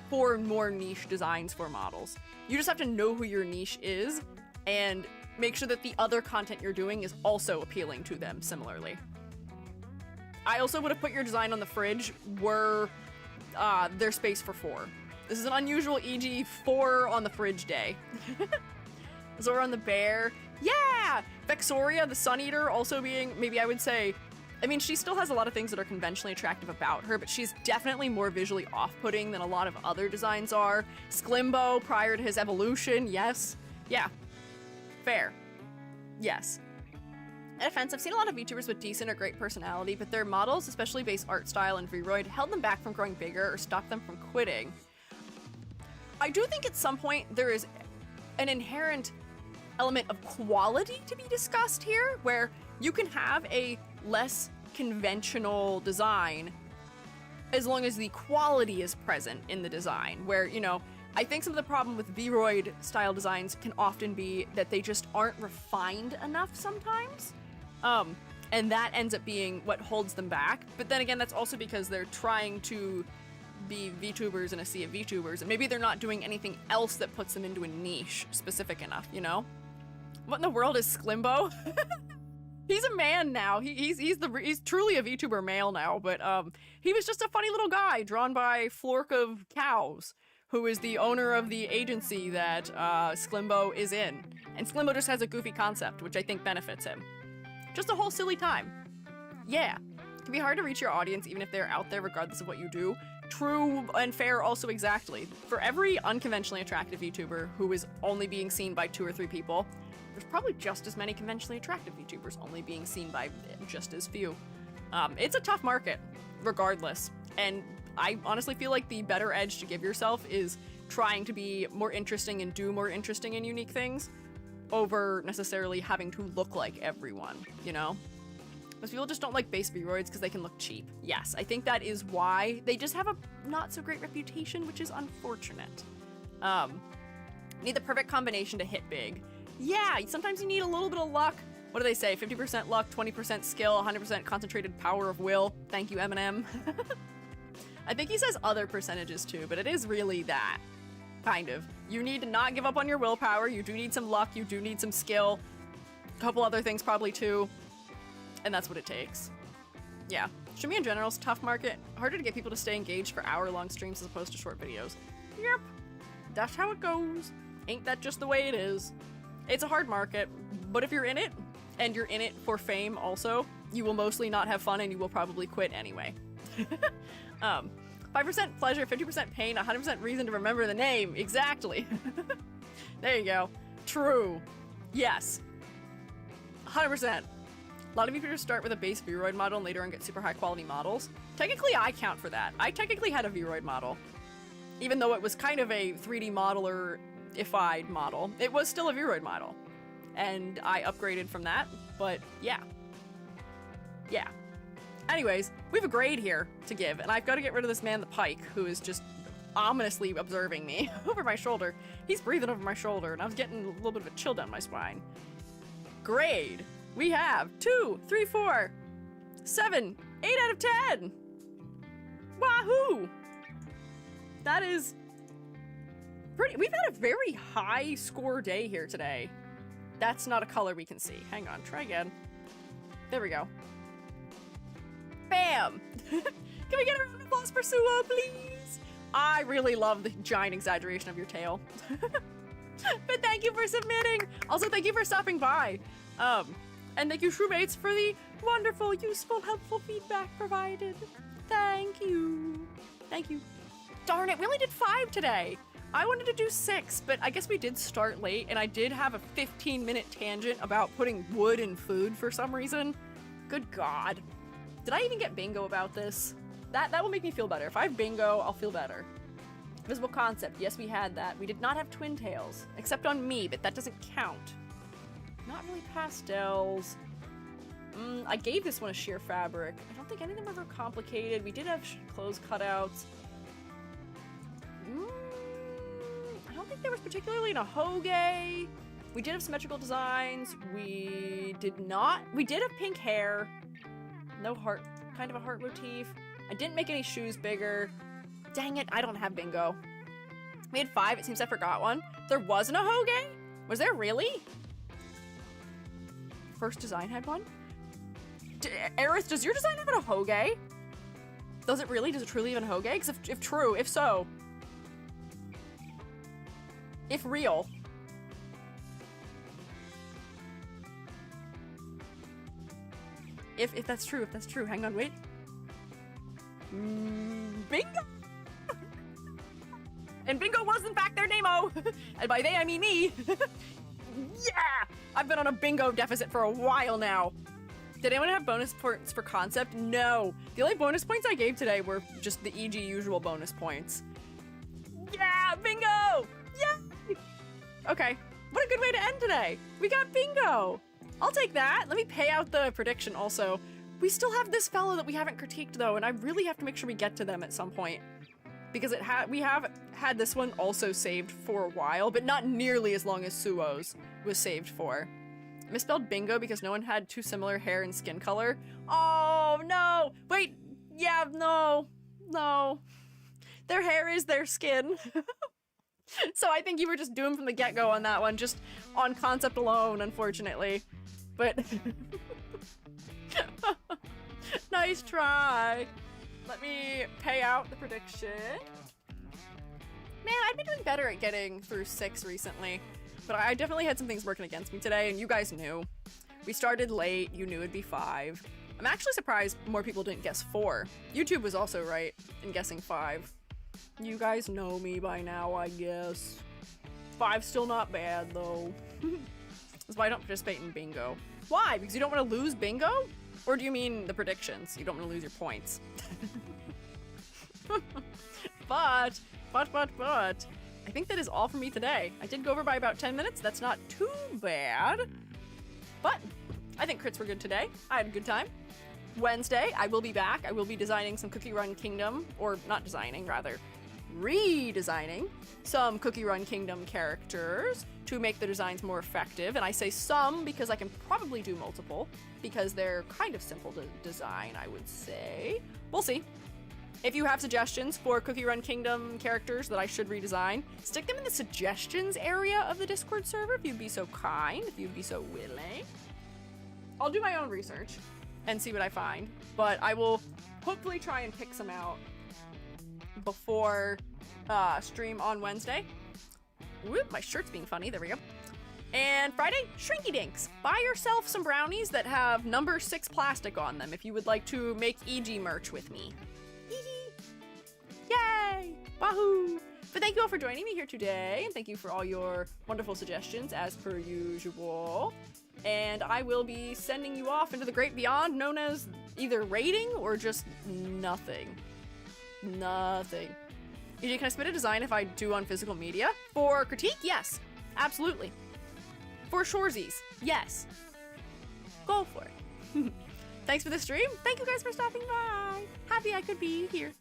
for more niche designs for models. You just have to know who your niche is and make sure that the other content you're doing is also appealing to them similarly. I also would have put your design on the fridge were there's space for 4. This is an unusual, e.g. 4 on the fridge day. Zora on the bear. Yeah! Vexoria, the Sun Eater, also being, maybe I would say, I mean, she still has a lot of things that are conventionally attractive about her, but she's definitely more visually off-putting than a lot of other designs are. Sklimbo, prior to his evolution, yes. Yeah. Fair. Yes. In offense, I've seen a lot of VTubers with decent or great personality, but their models, especially base art style and Vroid, held them back from growing bigger or stopped them from quitting. I do think at some point there is an inherent element of quality to be discussed here, where you can have a less conventional design as long as the quality is present in the design, where, you know, I think some of the problem with Vroid style designs can often be that they just aren't refined enough sometimes. And that ends up being what holds them back. But then again, that's also because they're trying to be VTubers in a sea of VTubers, and maybe they're not doing anything else that puts them into a niche specific enough, you know? What in the world is Sklimbo? He's a man now. He's truly a VTuber male now, but he was just a funny little guy drawn by Flork of Cows, who is the owner of the agency that Sklimbo is in. And Sklimbo just has a goofy concept, which I think benefits him. Just a whole silly time. Yeah. It can be hard to reach your audience even if they're out there regardless of what you do. True and fair also exactly. For every unconventionally attractive VTuber who is only being seen by 2 or 3 people, there's probably just as many conventionally attractive VTubers only being seen by just as few. It's a tough market, regardless. And I honestly feel like the better edge to give yourself is trying to be more interesting and do more interesting and unique things over necessarily having to look like everyone, you know? Most people just don't like base Vroids because they can look cheap. Yes, I think that is why they just have a not so great reputation, which is unfortunate. Need the perfect combination to hit big. Yeah, sometimes you need a little bit of luck. What do they say? 50% luck, 20% skill, 100% concentrated power of will. Thank you, Eminem. I think he says other percentages too, but it is really that. Kind of. You need to not give up on your willpower. You do need some luck. You do need some skill. A couple other things probably too. And that's what it takes. Yeah. Streaming in general is a tough market. Harder to get people to stay engaged for hour-long streams as opposed to short videos. Yep. That's how it goes. Ain't that just the way it is? It's a hard market, but if you're in it, and you're in it for fame also, you will mostly not have fun and you will probably quit anyway. 5% pleasure, 50% pain, 100% reason to remember the name. Exactly. There you go. True. Yes. 100%. A lot of VTubers start with a base Vroid model and later on get super high quality models. Technically, I count for that. I technically had a Vroid model. Even though it was kind of a 3D modeler-ified model, it was still a Vroid model. And I upgraded from that, but yeah. Yeah. Anyways, we have a grade here to give, and I've got to get rid of this man, the Pike, who is just ominously observing me over my shoulder. He's breathing over my shoulder, and I was getting a little bit of a chill down my spine. Grade. We have 2, 3, 4, 7, 8 out of 10. Wahoo! That is pretty. We've had a very high score day here today. That's not a color we can see. Hang on, try again. There we go. Bam! Can we get a round of applause for Suo, please? I really love the giant exaggeration of your tail. But thank you for submitting. Also, thank you for stopping by. And thank you, Shroommates, for the wonderful, useful, helpful feedback provided. Thank you. Thank you. Darn it, we only did 5 today. I wanted to do 6, but I guess we did start late, and I did have a 15-minute tangent about putting wood in food for some reason. Good God. Did I even get bingo about this? That will make me feel better. If I have bingo, I'll feel better. Visible concept. Yes, we had that. We did not have twin tails, except on me, but that doesn't count. Not really pastels. I gave this one a sheer fabric. I don't think any of them are complicated. We did have clothes cutouts. I don't think there was particularly in a hoge. We did have symmetrical designs. We did have pink hair. No heart, kind of a heart motif. I didn't make any shoes bigger. Dang it, I don't have bingo. We had 5, it seems I forgot one. There wasn't a hoge? Was there really? First design had one? Aerith, does your design have a hoge? Does it really? Does it truly have a hoge? Because if true, if so, if real, if that's true, hang on, wait. Bingo! And bingo was in fact their name-o! And by they, I mean me! Yeah! I've been on a bingo deficit for a while now. Did anyone have bonus points for concept? No. The only bonus points I gave today were just the EG usual bonus points. Yeah! Bingo! Yeah! Okay. What a good way to end today. We got bingo! I'll take that. Let me pay out the prediction also. We still have this fellow that we haven't critiqued though, and I really have to make sure we get to them at some point. Because we have had this one also saved for a while, but not nearly as long as Suo's was saved for. misspelled bingo because no one had too similar hair and skin color. Oh, no. Wait. Yeah, no. No. Their hair is their skin. So I think you were just doomed from the get-go on that one, just on concept alone, unfortunately. But nice try. Let me pay out the prediction. Man, I've been doing better at getting through 6 recently, but I definitely had some things working against me today, and you guys knew. We started late, you knew it'd be 5. I'm actually surprised more people didn't guess 4. YouTube was also right in guessing 5. You guys know me by now, I guess. 5's still not bad, though. That's why I don't participate in bingo. Why? Because you don't want to lose bingo? Or do you mean the predictions? You don't want to lose your points. But, I think that is all for me today. I did go over by about 10 minutes. That's not too bad. But I think crits were good today. I had a good time. Wednesday, I will be back. I will be designing some Cookie Run Kingdom, or not designing, rather, redesigning some Cookie Run Kingdom characters to make the designs more effective. And I say some because I can probably do multiple, because they're kind of simple to design, I would say. We'll see. If you have suggestions for Cookie Run Kingdom characters that I should redesign, stick them in the suggestions area of the Discord server if you'd be so kind, if you'd be so willing. I'll do my own research and see what I find, but I will hopefully try and pick some out before stream on Wednesday. Whoop, my shirt's being funny, there we go. And Friday, Shrinky Dinks. Buy yourself some brownies that have number 6 plastic on them if you would like to make EG merch with me. Yay! Wahoo! But thank you all for joining me here today, and thank you for all your wonderful suggestions, as per usual. And I will be sending you off into the great beyond, known as either raiding or just nothing. Nothing. EJ, can I submit a design if I do on physical media? For critique? Yes. Absolutely. For shoresies? Yes. Go for it. Thanks for the stream. Thank you guys for stopping by. Happy I could be here.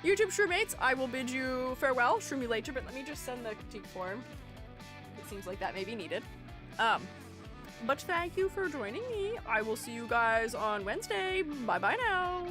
YouTube Shroomates, I will bid you farewell. Shroom you later, but let me just send the critique form. It seems like that may be needed. But thank you for joining me. I will see you guys on Wednesday. Bye-bye now.